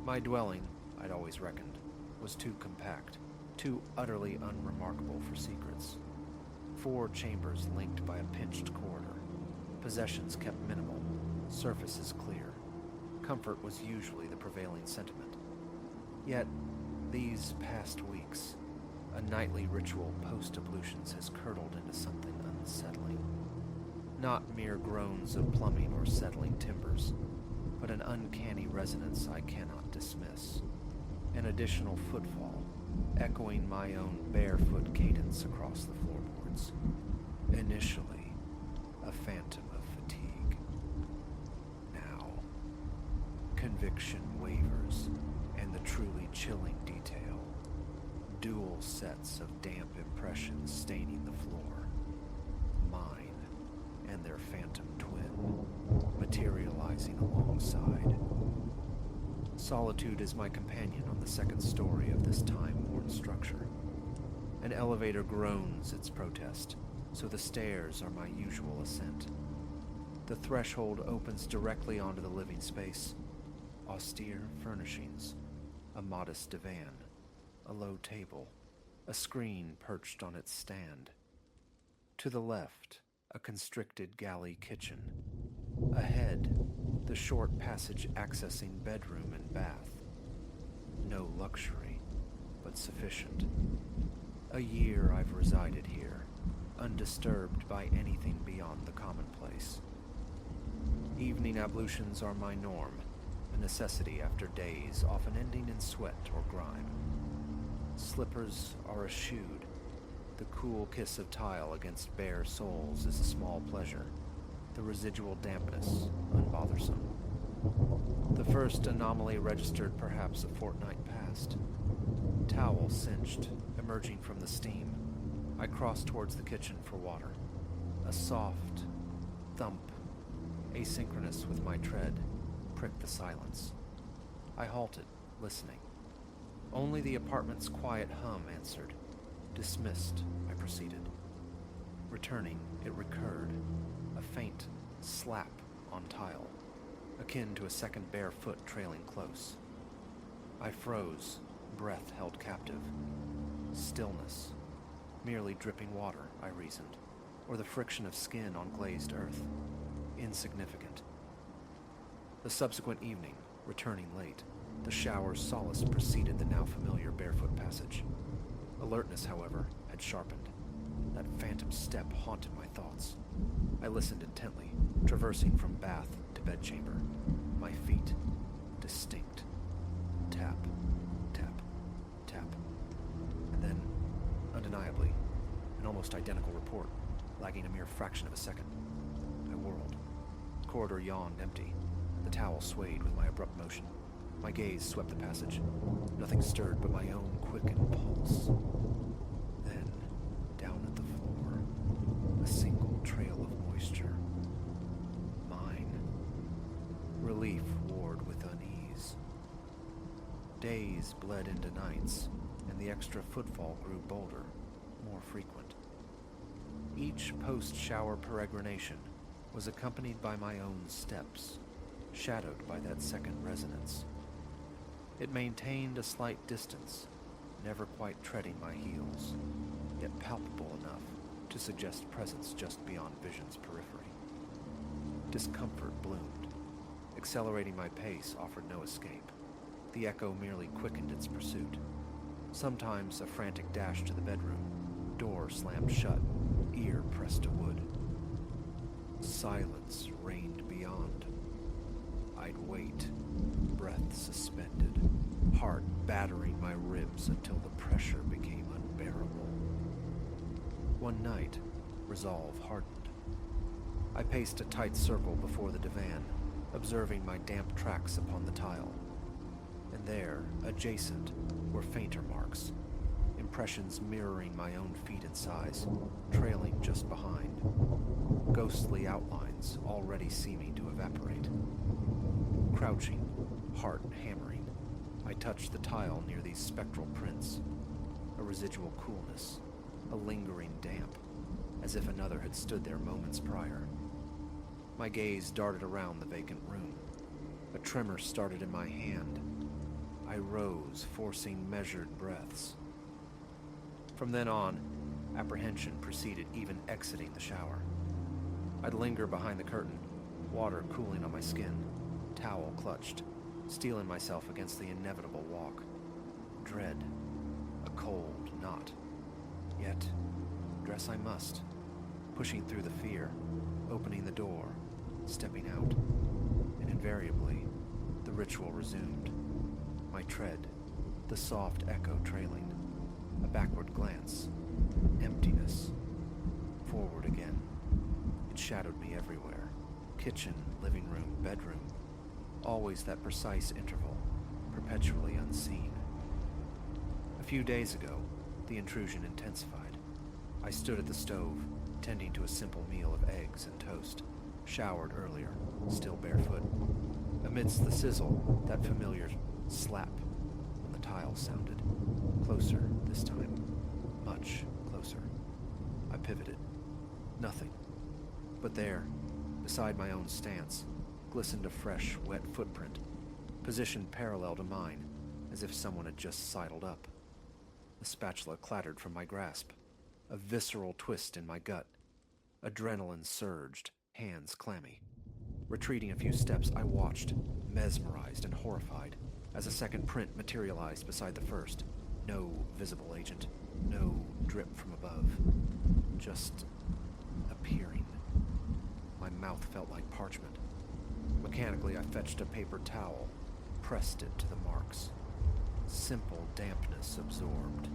My dwelling, I'd always reckoned, was too compact, too utterly unremarkable for secrets. 4 chambers linked by a pinched corridor, possessions kept minimal, surfaces clear. Comfort was usually the prevailing sentiment. Yet, these past weeks, a nightly ritual post-ablutions has curdled into something unsettling. Not mere groans of plumbing or settling timbers, but an uncanny resonance I cannot dismiss. An additional footfall, echoing my own barefoot cadence across the floorboards. Initially, a phantom of fatigue. Now, conviction wavers, and the truly chilling detail. Dual sets of damp impressions staining the floor. Mine and their phantom twin, materializing alongside. Solitude is my companion on the second story of this time-worn structure. An elevator groans its protest, so the stairs are my usual ascent. The threshold opens directly onto the living space. Austere furnishings, a modest divan, a low table, a screen perched on its stand. To the left, a constricted galley kitchen. Ahead, the short passage accessing bedroom and bath. No luxury, but sufficient. A year I've resided here, undisturbed by anything beyond the commonplace. Evening ablutions are my norm, a necessity after days often ending in sweat or grime. Slippers are eschewed. The cool kiss of tile against bare soles is a small pleasure, the residual dampness unbothersome. The first anomaly registered perhaps a fortnight past. Towel cinched, emerging from the steam. I crossed towards the kitchen for water. A soft thump, asynchronous with my tread, pricked the silence. I halted, listening. Only the apartment's quiet hum answered. Dismissed, I proceeded. Returning, it recurred. A faint slap on tile, akin to a second bare foot trailing close. I froze, breath held captive. Stillness. Merely dripping water, I reasoned, or the friction of skin on glazed earth. Insignificant. The subsequent evening, returning late, the shower's solace preceded the now familiar barefoot passage. Alertness, however, had sharpened. That phantom step haunted my thoughts. I listened intently, traversing from bath to bedchamber. My feet, distinct. Tap, tap, tap. And then, undeniably, an almost identical report, lagging a mere fraction of a second. I whirled. The corridor yawned empty. The towel swayed with my abrupt motion. My gaze swept the passage. Nothing stirred but my own quickened pulse. Then, down at the floor, a single trail of moisture. Mine. Relief warred with unease. Days bled into nights, and the extra footfall grew bolder, more frequent. Each post-shower peregrination was accompanied by my own steps, shadowed by that second resonance. It maintained a slight distance, never quite treading my heels, yet palpable enough to suggest presence just beyond vision's periphery. Discomfort bloomed. Accelerating my pace offered no escape. The echo merely quickened its pursuit. Sometimes a frantic dash to the bedroom, door slammed shut, ear pressed to wood. Silence reigned beyond. I'd wait, breath suspended, heart battering my ribs until the pressure became unbearable. One night, resolve hardened. I paced a tight circle before the divan, observing my damp tracks upon the tile. And there, adjacent, were fainter marks, impressions mirroring my own feet and size, trailing just behind, ghostly outlines already seeming to evaporate. Crouching, heart hammering, I touched the tile near these spectral prints. A residual coolness, a lingering damp, as if another had stood there moments prior. My gaze darted around the vacant room. A tremor started in my hand. I rose, forcing measured breaths. From then on, apprehension preceded even exiting the shower. I'd linger behind the curtain, water cooling on my skin, towel clutched, steeling myself against the inevitable walk. Dread, a cold knot. Yet, dress I must, pushing through the fear, opening the door, stepping out. And invariably, the ritual resumed. My tread, the soft echo trailing, a backward glance, emptiness, forward again. It shadowed me everywhere. Kitchen, living room, bedroom. Always that precise interval, perpetually unseen. A few days ago, the intrusion intensified. I stood at the stove, tending to a simple meal of eggs and toast, showered earlier, still barefoot. Amidst the sizzle, that familiar slap when the tile sounded. Closer this time, much closer. I pivoted, Nothing. But there, beside my own stance, glistened a fresh, wet footprint, positioned parallel to mine, as if someone had just sidled up. The spatula clattered from my grasp, a visceral twist in my gut. Adrenaline surged, hands clammy. Retreating a few steps, I watched, mesmerized and horrified, as a second print materialized beside the first. No visible agent, no drip from above, just appearing. My mouth felt like parchment. Mechanically, I fetched a paper towel, pressed it to the marks. Simple dampness absorbed.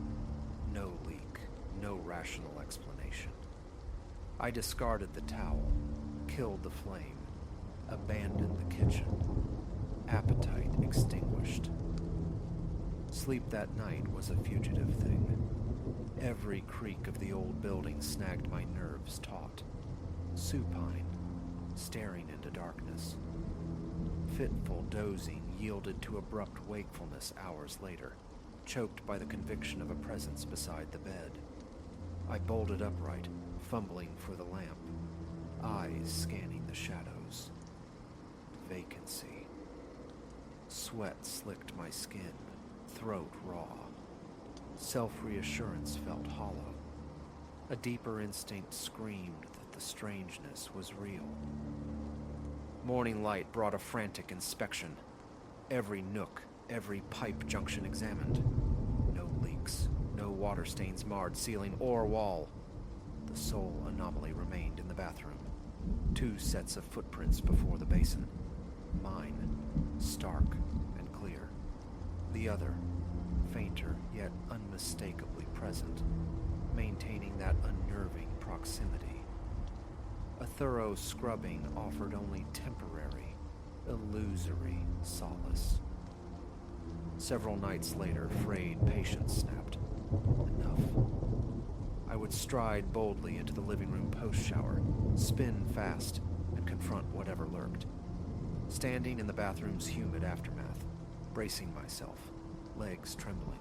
No leak, no rational explanation. I discarded the towel, killed the flame, abandoned the kitchen. Appetite extinguished. Sleep that night was a fugitive thing. Every creak of the old building snagged my nerves taut. Supine, staring into darkness. Fitful dozing yielded to abrupt wakefulness hours later, choked by the conviction of a presence beside the bed. I bolted upright, fumbling for the lamp, eyes scanning the shadows. Vacancy. Sweat slicked my skin, throat raw. Self-reassurance felt hollow. A deeper instinct screamed that the strangeness was real. Morning light brought a frantic inspection. Every nook, every pipe junction examined. No leaks, no water stains marred ceiling or wall. The sole anomaly remained in the bathroom. 2 sets of footprints before the basin. Mine, stark and clear. The other, fainter yet unmistakably present, maintaining that unnerving proximity. A thorough scrubbing offered only temporary, illusory solace. Several nights later, frayed patience snapped. Enough. I would stride boldly into the living room post-shower, spin fast, and confront whatever lurked. Standing in the bathroom's humid aftermath, bracing myself, legs trembling,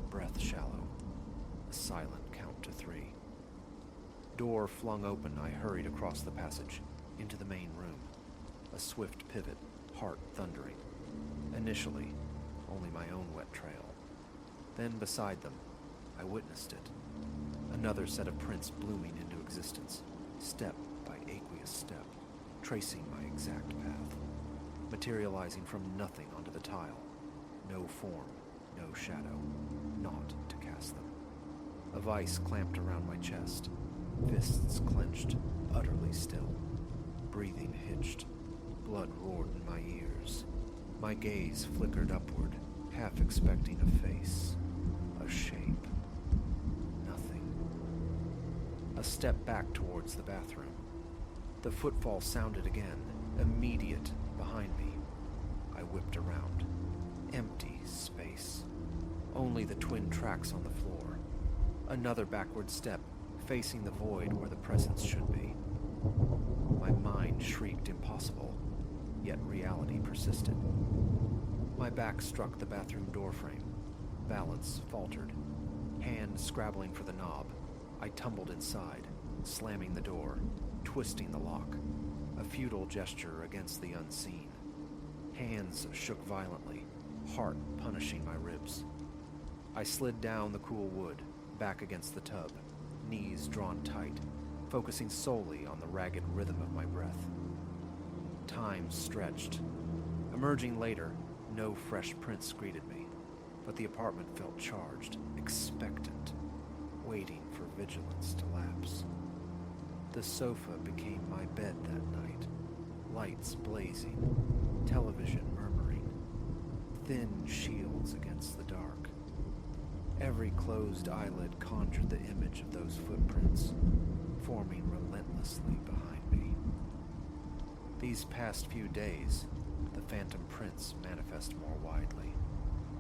breath shallow, a silent count to 3. Door flung open, I hurried across the passage, into the main room. A swift pivot, heart thundering. Initially, only my own wet trail. Then beside them, I witnessed it. Another set of prints blooming into existence, step by aqueous step, tracing my exact path, materializing from nothing onto the tile. No form, no shadow, naught to cast them. A vice clamped around my chest, fists clenched, utterly still. Breathing hitched. Blood roared in my ears. My gaze flickered upward, half expecting a face, a shape. Nothing. A step back towards the bathroom. The footfall sounded again, immediate, behind me. I whipped around. Empty space. Only the twin tracks on the floor. Another backward step, facing the void where the presence should be. My mind shrieked impossible, yet reality persisted. My back struck the bathroom doorframe. Balance faltered. Hand scrabbling for the knob, I tumbled inside, slamming the door, twisting the lock. A futile gesture against the unseen. Hands shook violently, heart punishing my ribs. I slid down the cool wood, back against the tub, knees drawn tight, focusing solely on the ragged rhythm of my breath. Time stretched. Emerging later, no fresh prints greeted me, but the apartment felt charged, expectant, waiting for vigilance to lapse. The sofa became my bed that night, lights blazing, television murmuring, thin shields against the dark. Every closed eyelid conjured the image of those footprints, forming relentlessly behind me. These past few days, the phantom prints manifest more widely,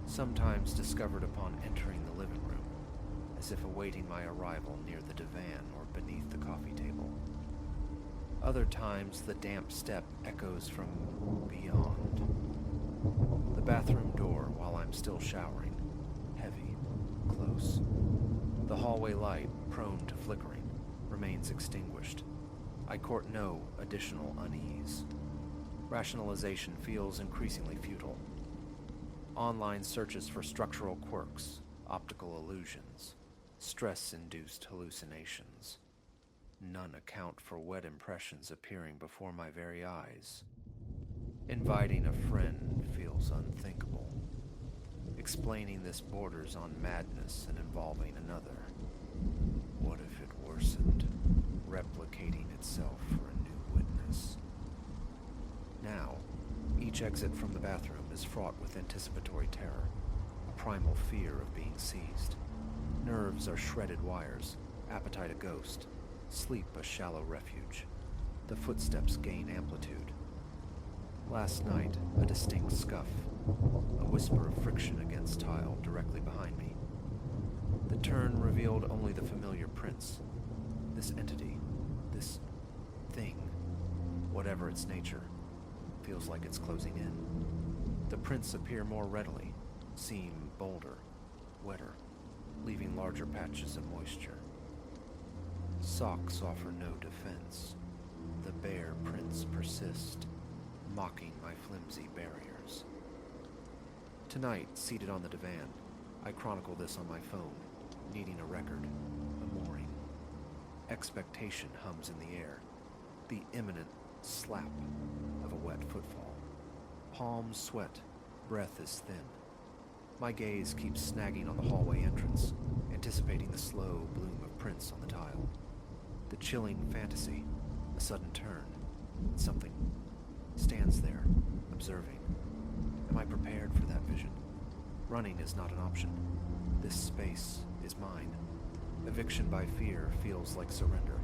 sometimes discovered upon entering the living room, as if awaiting my arrival near the divan or beneath the coffee table. Other times, the damp step echoes from beyond. The bathroom door, while I'm still showering, heavy, close. The hallway light, prone to flickering, remains extinguished, I court no additional unease. Rationalization feels increasingly futile. Online searches for structural quirks, optical illusions, stress-induced hallucinations. None account for wet impressions appearing before my very eyes. Inviting a friend feels unthinkable. Explaining this borders on madness and involving another. What if it worsened, replicating itself for a new witness? Now, each exit from the bathroom is fraught with anticipatory terror, a primal fear of being seized. Nerves are shredded wires, appetite a ghost, sleep a shallow refuge. The footsteps gain amplitude. Last night, a distinct scuff, a whisper of friction against tile directly behind me. The turn revealed only the familiar prints. This entity, this thing, whatever its nature, feels like it's closing in. The prints appear more readily, seem bolder, wetter, leaving larger patches of moisture. Socks offer no defense. The bare prints persist, mocking my flimsy barriers. Tonight, seated on the divan, I chronicle this on my phone, needing a record, a mooring. Expectation hums in the air, the imminent slap of a wet footfall. Palms sweat, breath is thin. My gaze keeps snagging on the hallway entrance, anticipating the slow bloom of prints on the tile. The chilling fantasy, a sudden turn, something stands there, observing. Am I prepared for that vision? Running is not an option. This space is mine. Eviction by fear feels like surrender.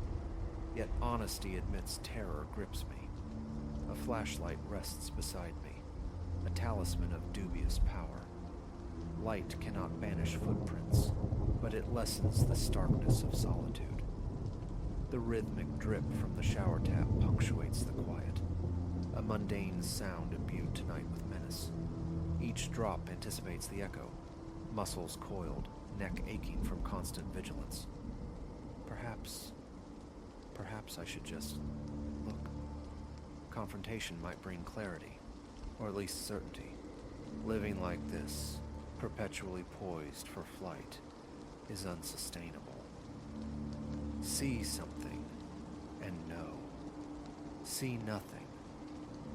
Yet honesty admits terror grips me. A flashlight rests beside me, a talisman of dubious power. Light cannot banish footprints, but it lessens the starkness of solitude. The rhythmic drip from the shower tap punctuates the quiet, a mundane sound imbued tonight with menace. Each drop anticipates the echo, muscles coiled, neck aching from constant vigilance. Perhaps I should just look. Confrontation might bring clarity, or at least certainty. Living like this, perpetually poised for flight, is unsustainable. See something, and know. See nothing,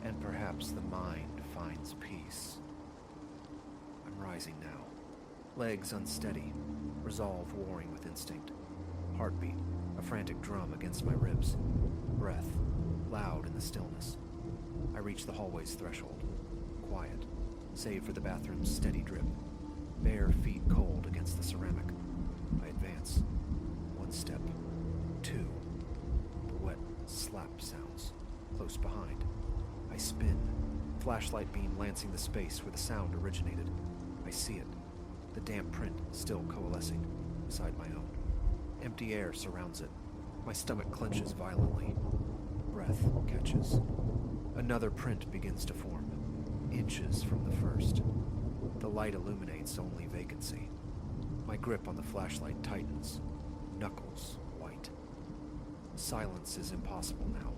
and perhaps the mind finds peace. I'm rising now, legs unsteady, resolve warring with instinct. Heartbeat, a frantic drum against my ribs. Breath, loud in the stillness. I reach the hallway's threshold. Quiet, save for the bathroom's steady drip. Bare feet cold against the ceramic. I advance. One step. Two. The wet slap sounds, close behind. I spin, flashlight beam lancing the space where the sound originated. I see it, the damp print still coalescing beside my own. Empty air surrounds it. My stomach clenches violently. Breath catches. Another print begins to form, inches from the first. The light illuminates only vacancy. My grip on the flashlight tightens, knuckles white. Silence is impossible now.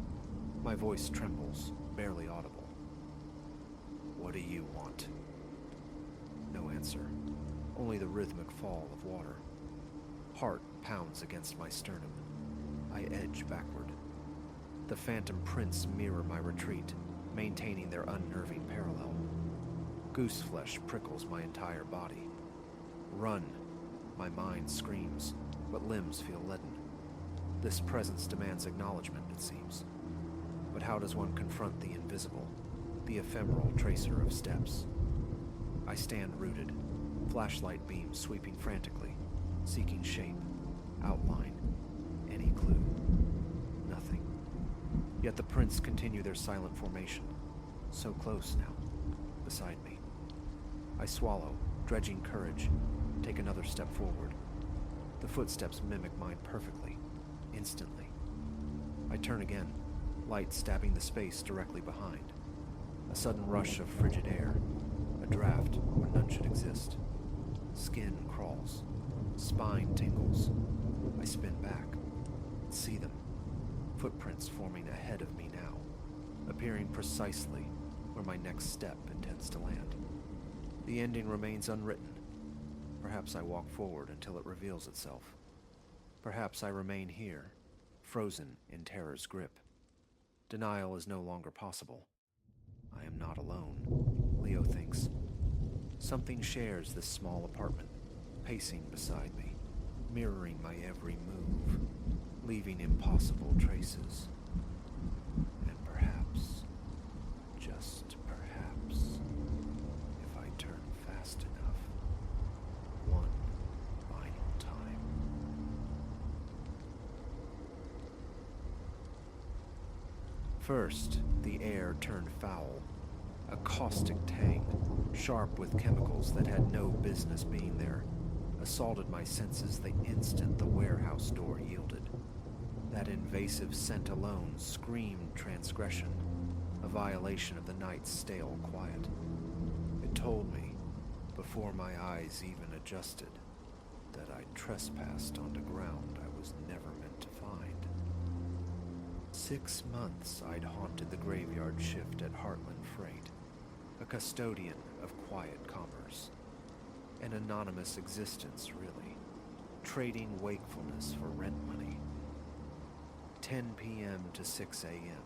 My voice trembles, barely audible. What do you want? No answer, only the rhythmic fall of water. Heart pounds against my sternum. I edge backward. The phantom prints mirror my retreat, maintaining their unnerving parallel. Goose flesh prickles my entire body. Run, my mind screams, but limbs feel leaden. This presence demands acknowledgement, it seems. But how does one confront the invisible, the ephemeral tracer of steps? I stand rooted, flashlight beams sweeping frantically, seeking shape, outline, any clue. Nothing. Yet the prints continue their silent formation, so close now, beside me. I swallow, dredging courage, take another step forward. The footsteps mimic mine perfectly, instantly. I turn again, light stabbing the space directly behind. A sudden rush of frigid air, a draft where none should exist. Skin crawls, spine tingles. I spin back, see them. footprints forming ahead of me now, appearing precisely where my next step intends to land. The ending remains unwritten. Perhaps I walk forward until it reveals itself. Perhaps I remain here, frozen in terror's grip. Denial is no longer possible. I am not alone, Leo thinks. Something shares this small apartment, pacing beside me, mirroring my every move, leaving impossible traces. And perhaps, just perhaps, if I turn fast enough, one final time. First, the air turned foul, a caustic tang, sharp with chemicals that had no business being there, assaulted my senses the instant the warehouse door yielded. That invasive scent alone screamed transgression, a violation of the night's stale quiet. It told me, before my eyes even adjusted, that I'd trespassed onto ground I was never meant to find. 6 months I'd haunted the graveyard shift at Heartland Freight, a custodian of quiet commerce. An anonymous existence, really, trading wakefulness for rent money. 10 p.m. to 6 a.m.,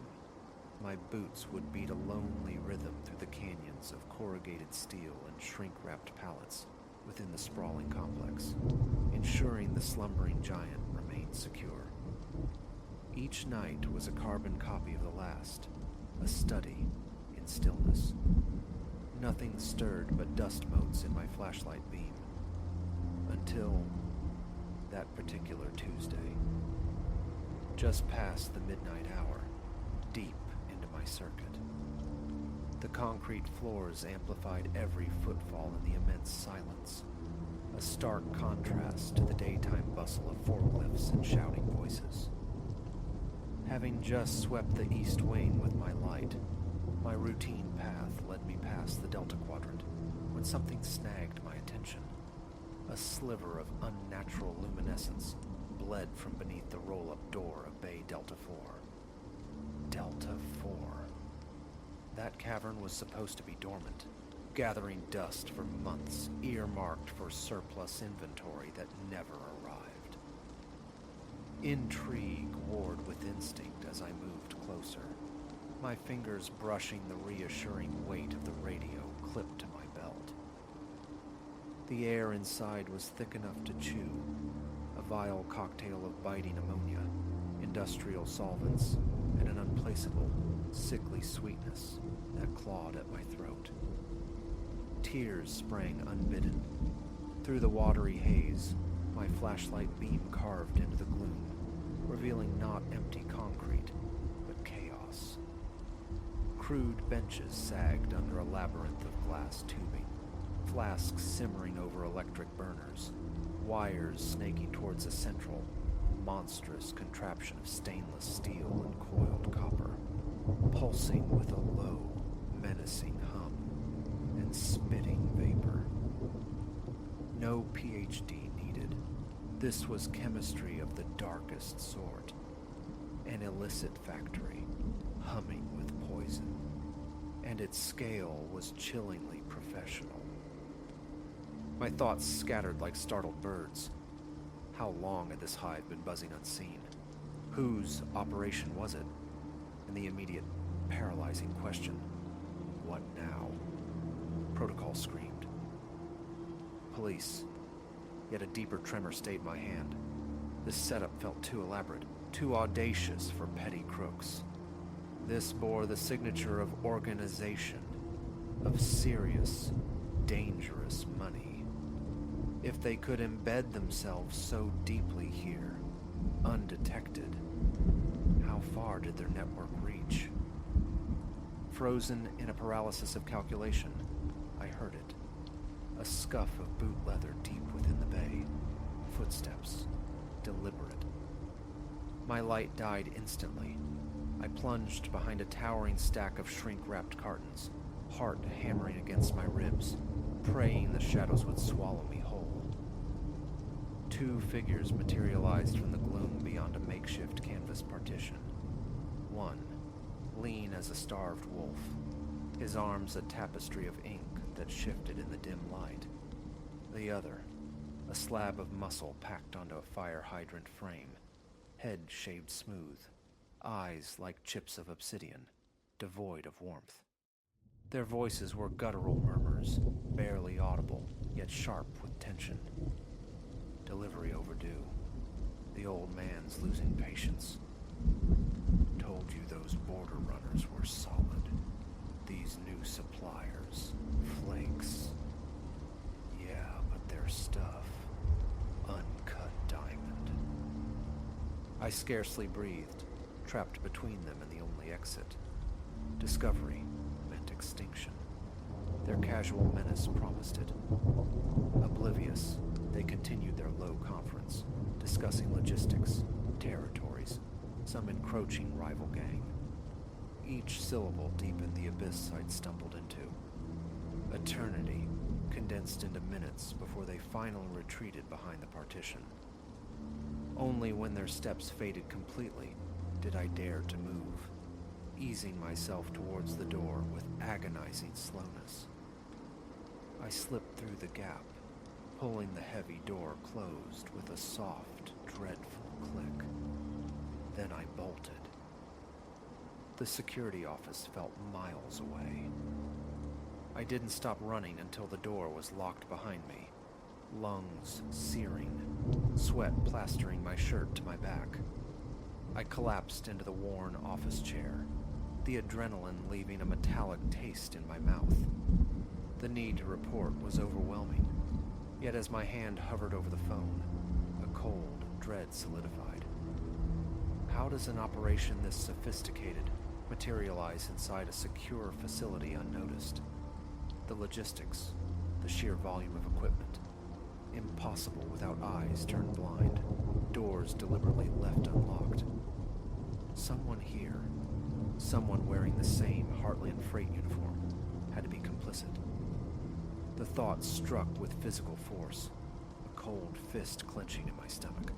my boots would beat a lonely rhythm through the canyons of corrugated steel and shrink-wrapped pallets within the sprawling complex, ensuring the slumbering giant remained secure. Each night was a carbon copy of the last, a study in stillness. Nothing stirred but dust motes in my flashlight beam, until that particular Tuesday. Just past the midnight hour, deep into my circuit. The concrete floors amplified every footfall in the immense silence, a stark contrast to the daytime bustle of forklifts and shouting voices. Having just swept the east wing with my light, my routine path led me past the Delta Quadrant when something snagged my attention. A sliver of unnatural luminescence bled from beneath the roll-up door of Bay Delta 4. Delta 4. That cavern was supposed to be dormant, gathering dust for months, earmarked for surplus inventory that never arrived. Intrigue warred with instinct as I moved closer, my fingers brushing the reassuring weight of the radio clipped to my belt. The air inside was thick enough to chew, a vile cocktail of biting ammonia, industrial solvents, and an unplaceable, sickly sweetness that clawed at my throat. Tears sprang unbidden. Through the watery haze, my flashlight beam carved into the gloom, revealing not empty concrete, but chaos. Crude benches sagged under a labyrinth of glass tubing, flasks simmering over electric burners, wires snaking towards a central, monstrous contraption of stainless steel and coiled copper, pulsing with a low, menacing hum and spitting vapor. No PhD needed. This was chemistry of the darkest sort, an illicit factory, humming with poison, and its scale was chillingly professional. My thoughts scattered like startled birds. How long had this hive been buzzing unseen? Whose operation was it? And the immediate, paralyzing question, what now? Protocol screamed. Police. Yet a deeper tremor stayed my hand. This setup felt too elaborate, too audacious for petty crooks. This bore the signature of organization, of serious, dangerous money. If they could embed themselves so deeply here, undetected, how far did their network reach? Frozen in a paralysis of calculation, I heard it. A scuff of boot leather deep within the bay. Footsteps. Deliberate. My light died instantly. I plunged behind a towering stack of shrink-wrapped cartons, heart hammering against my ribs, praying the shadows would swallow me whole. 2 figures materialized from the gloom beyond a makeshift canvas partition. One, lean as a starved wolf, his arms a tapestry of ink that shifted in the dim light. The other, a slab of muscle packed onto a fire hydrant frame, head shaved smooth, eyes like chips of obsidian, devoid of warmth. Their voices were guttural murmurs, barely audible, yet sharp with tension. Delivery overdue. The old man's losing patience. Told you those border runners were solid. These new suppliers, flakes. Yeah, but their stuff. Uncut diamond. I scarcely breathed, trapped between them and the only exit. Discovery meant extinction. Their casual menace promised it. Oblivious, they continued their low conference, discussing logistics, territories, some encroaching rival gang. Each syllable deepened the abyss I'd stumbled into. Eternity condensed into minutes before they finally retreated behind the partition. Only when their steps faded completely did I dare to move, easing myself towards the door with agonizing slowness. I slipped through the gap, pulling the heavy door closed with a soft, dreadful click. Then I bolted. The security office felt miles away. I didn't stop running until the door was locked behind me, lungs searing, sweat plastering my shirt to my back. I collapsed into the worn office chair, the adrenaline leaving a metallic taste in my mouth. The need to report was overwhelming, yet as my hand hovered over the phone, a cold dread solidified. How does an operation this sophisticated materialize inside a secure facility unnoticed? The logistics, the sheer volume of equipment. Impossible without eyes turned blind, doors deliberately left unlocked. Someone here, someone wearing the same Heartland freight uniform, had to be complicit. The thought struck with physical force, a cold fist clenching in my stomach.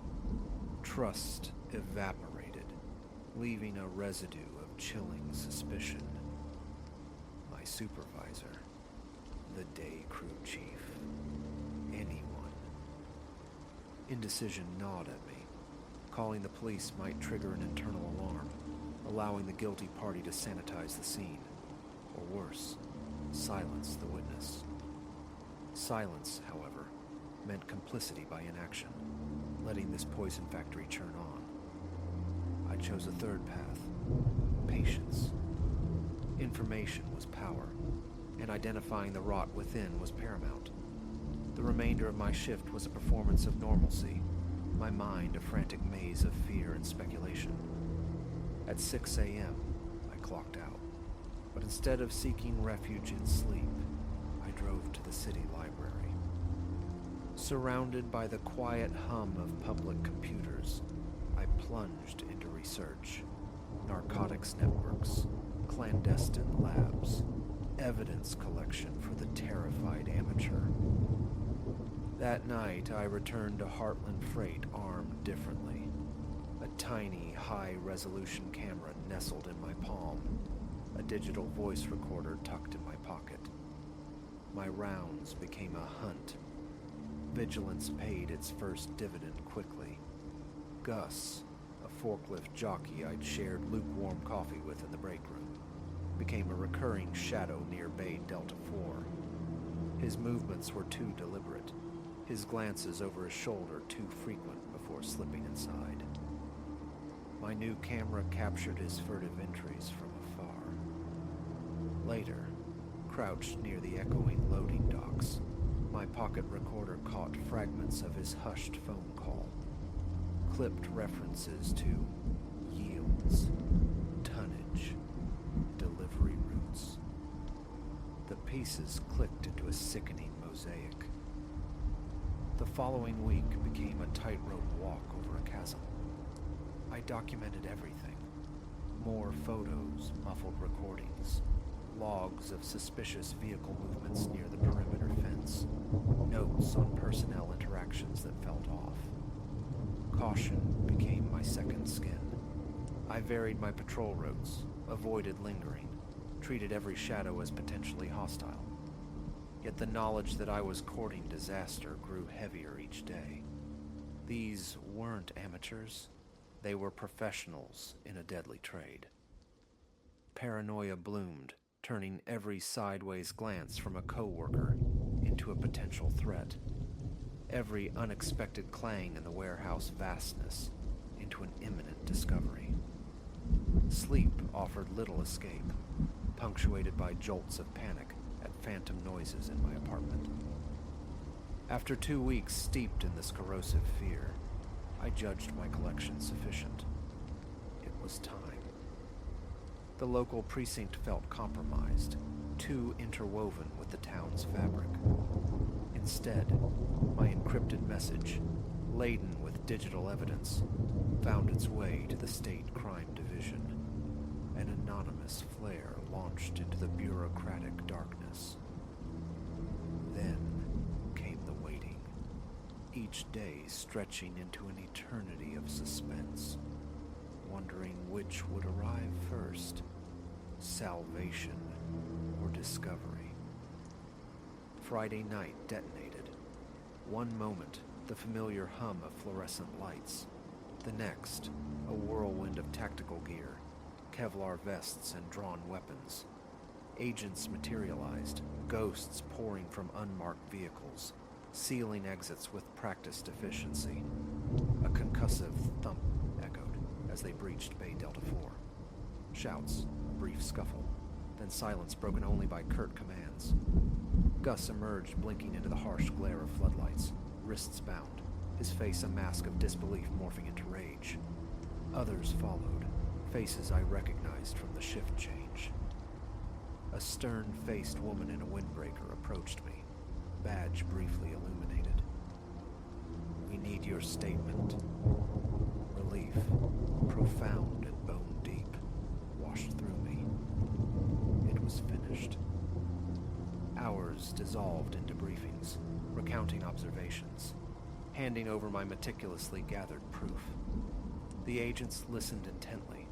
Trust evaporated, leaving a residue of chilling suspicion. My supervisor, the day crew chief, anyone. Indecision gnawed at me. Calling the police might trigger an internal alarm, allowing the guilty party to sanitize the scene, or worse, silence the witness. Silence, however, meant complicity by inaction, letting this poison factory churn on. I chose a third path, patience. Information was power, and identifying the rot within was paramount. The remainder of my shift was a performance of normalcy, my mind a frantic maze of fear and speculation. At 6 a.m., I clocked out, but instead of seeking refuge in sleep, I drove to the city library. Surrounded by the quiet hum of public computers, I plunged into research. Narcotics networks, clandestine labs, evidence collection for the terrified amateur. That night, I returned to Heartland Freight armed differently. A tiny, high-resolution camera nestled in my palm, a digital voice recorder tucked in my pocket. My rounds became a hunt. Vigilance paid its first dividend quickly. Gus, a forklift jockey I'd shared lukewarm coffee with in the break room, became a recurring shadow near Bay Delta 4. His movements were too deliberate, his glances over his shoulder too frequent before slipping inside. My new camera captured his furtive entries from afar. Later, crouched near the echoing loading docks, my pocket recorder caught fragments of his hushed phone call, clipped references to yields, tonnage, delivery routes. The pieces clicked into a sickening mosaic. The following week became a tightrope walk over a chasm. I documented everything. More photos, muffled recordings, logs of suspicious vehicle movements near the perimeter fence, notes on personnel interactions that felt off. Caution became my second skin. I varied my patrol routes, avoided lingering, treated every shadow as potentially hostile. Yet the knowledge that I was courting disaster grew heavier each day. These weren't amateurs. They were professionals in a deadly trade. Paranoia bloomed, turning every sideways glance from a coworker into a potential threat. Every unexpected clang in the warehouse vastness into an imminent discovery. Sleep offered little escape, punctuated by jolts of panic at phantom noises in my apartment. After 2 weeks steeped in this corrosive fear, I judged my collection sufficient. It was time. The local precinct felt compromised, too interwoven with the town's fabric. Instead, my encrypted message, laden with digital evidence, found its way to the State Crime Division. An anonymous flare launched into the bureaucratic darkness. Then came the waiting, each day stretching into an eternity of suspense, wondering which would arrive first, salvation or discovery. Friday night detonated. One moment, the familiar hum of fluorescent lights. The next, a whirlwind of tactical gear, Kevlar vests and drawn weapons. Agents materialized, ghosts pouring from unmarked vehicles, sealing exits with practiced efficiency. A concussive thump echoed as they breached Bay Delta 4. Shouts, a brief scuffle, then silence broken only by curt commands. Gus emerged, blinking into the harsh glare of floodlights, wrists bound, his face a mask of disbelief morphing into rage. Others followed, faces I recognized from the shift change. A stern-faced woman in a windbreaker approached me, badge briefly illuminated. "We need your statement." Relief, profound and bone-deep, washed through me. It was finished. Hours dissolved into briefings, recounting observations, handing over my meticulously gathered proof. The agents listened intently,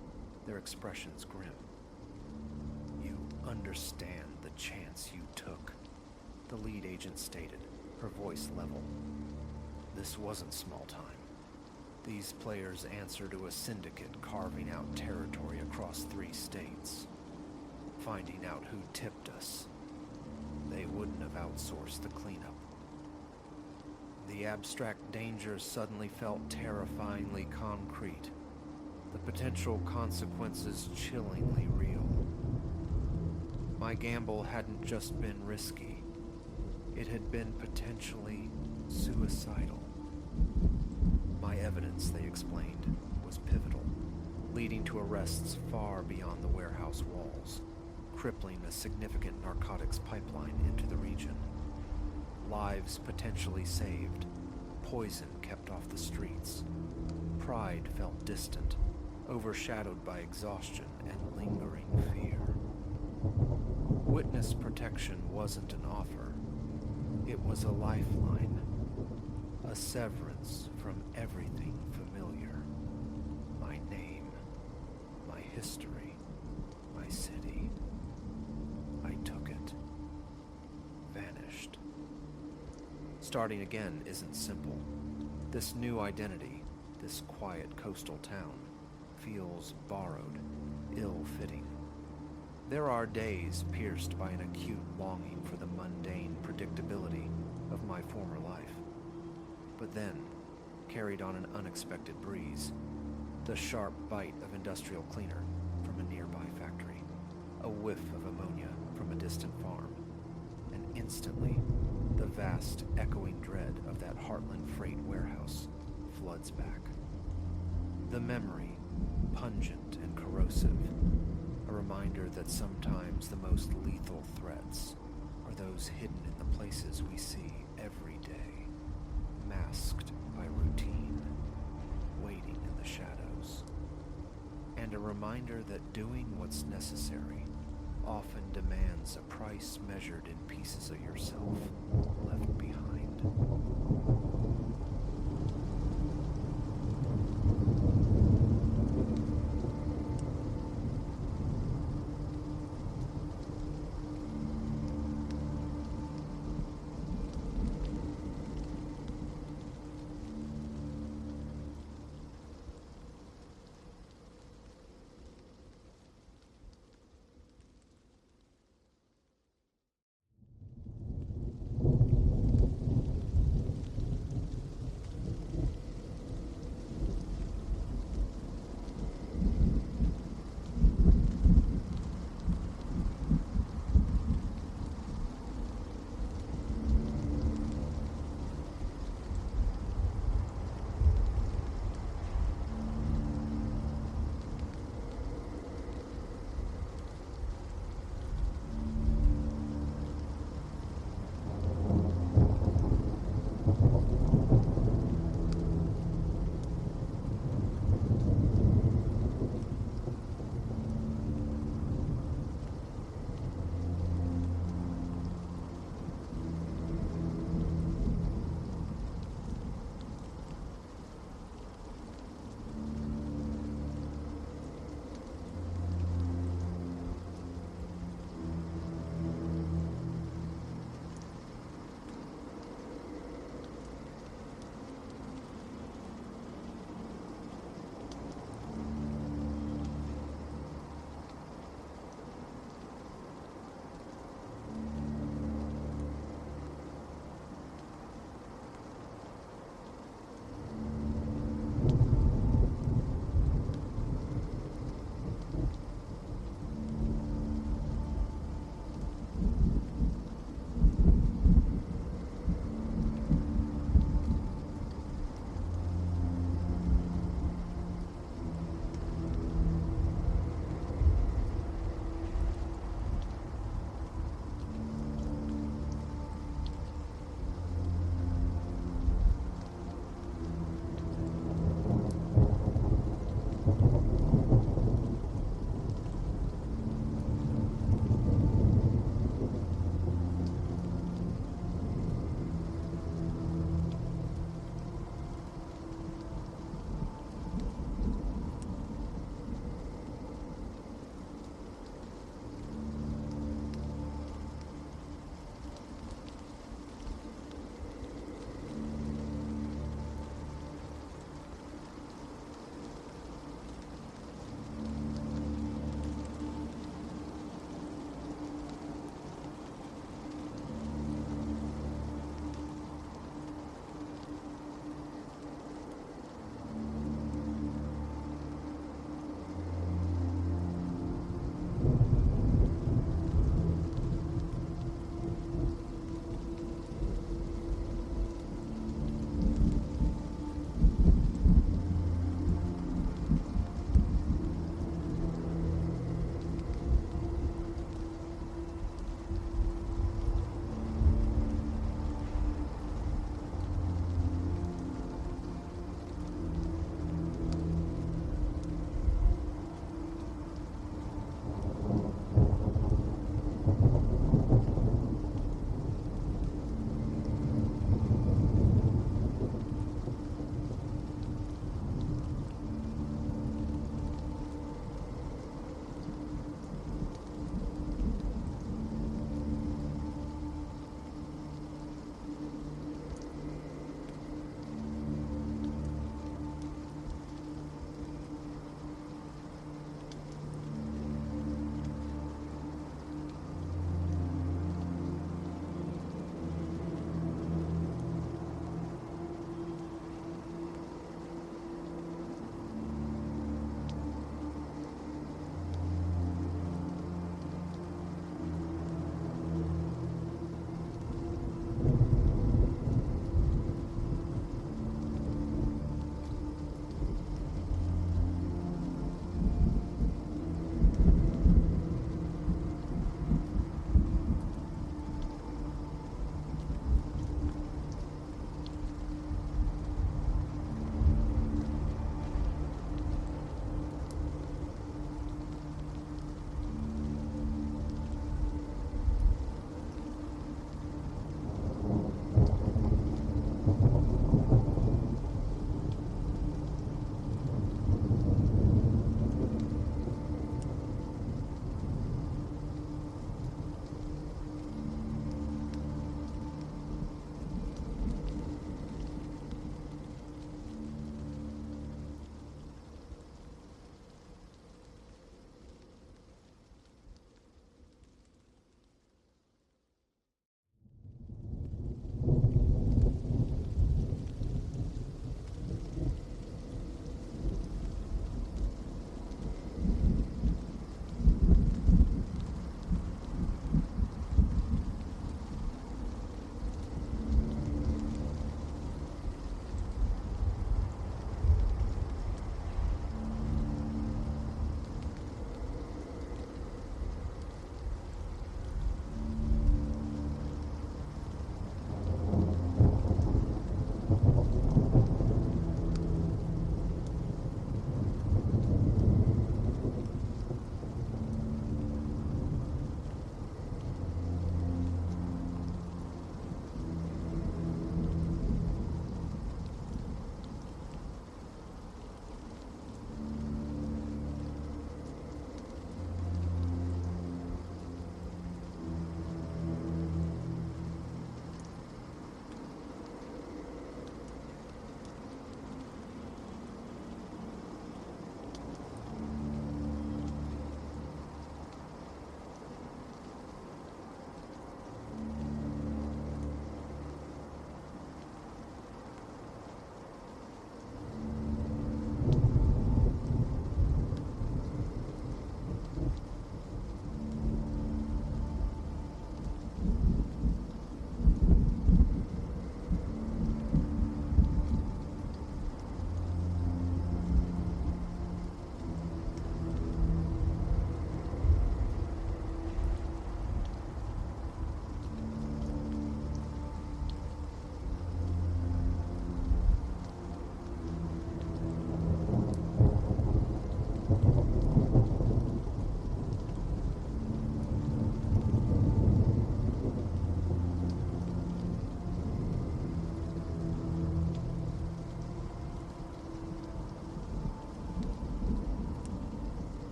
their expressions grim. "You understand the chance you took," the lead agent stated, her voice level. "This wasn't small time. These players answer to a syndicate carving out territory across 3 states. Finding out who tipped us, they wouldn't have outsourced the cleanup." The abstract danger suddenly felt terrifyingly concrete, the potential consequences chillingly real. My gamble hadn't just been risky, it had been potentially suicidal. My evidence, they explained, was pivotal, leading to arrests far beyond the warehouse walls, crippling a significant narcotics pipeline into the region. Lives potentially saved, poison kept off the streets. Pride felt distant, overshadowed by exhaustion and lingering fear. Witness protection wasn't an offer. It was a lifeline, a severance from everything familiar. My name, my history, my city. I took it. Vanished. Starting again isn't simple. This new identity, this quiet coastal town, feels borrowed, ill-fitting. There are days pierced by an acute longing for the mundane predictability of my former life. But then, carried on an unexpected breeze, the sharp bite of industrial cleaner from a nearby factory, a whiff of ammonia from a distant farm, and instantly, the vast, echoing dread of that Heartland freight warehouse floods back. The memory, pungent and corrosive, a reminder that sometimes the most lethal threats are those hidden in the places we see every day, masked by routine, waiting in the shadows. And a reminder that doing what's necessary often demands a price measured in pieces of yourself left behind.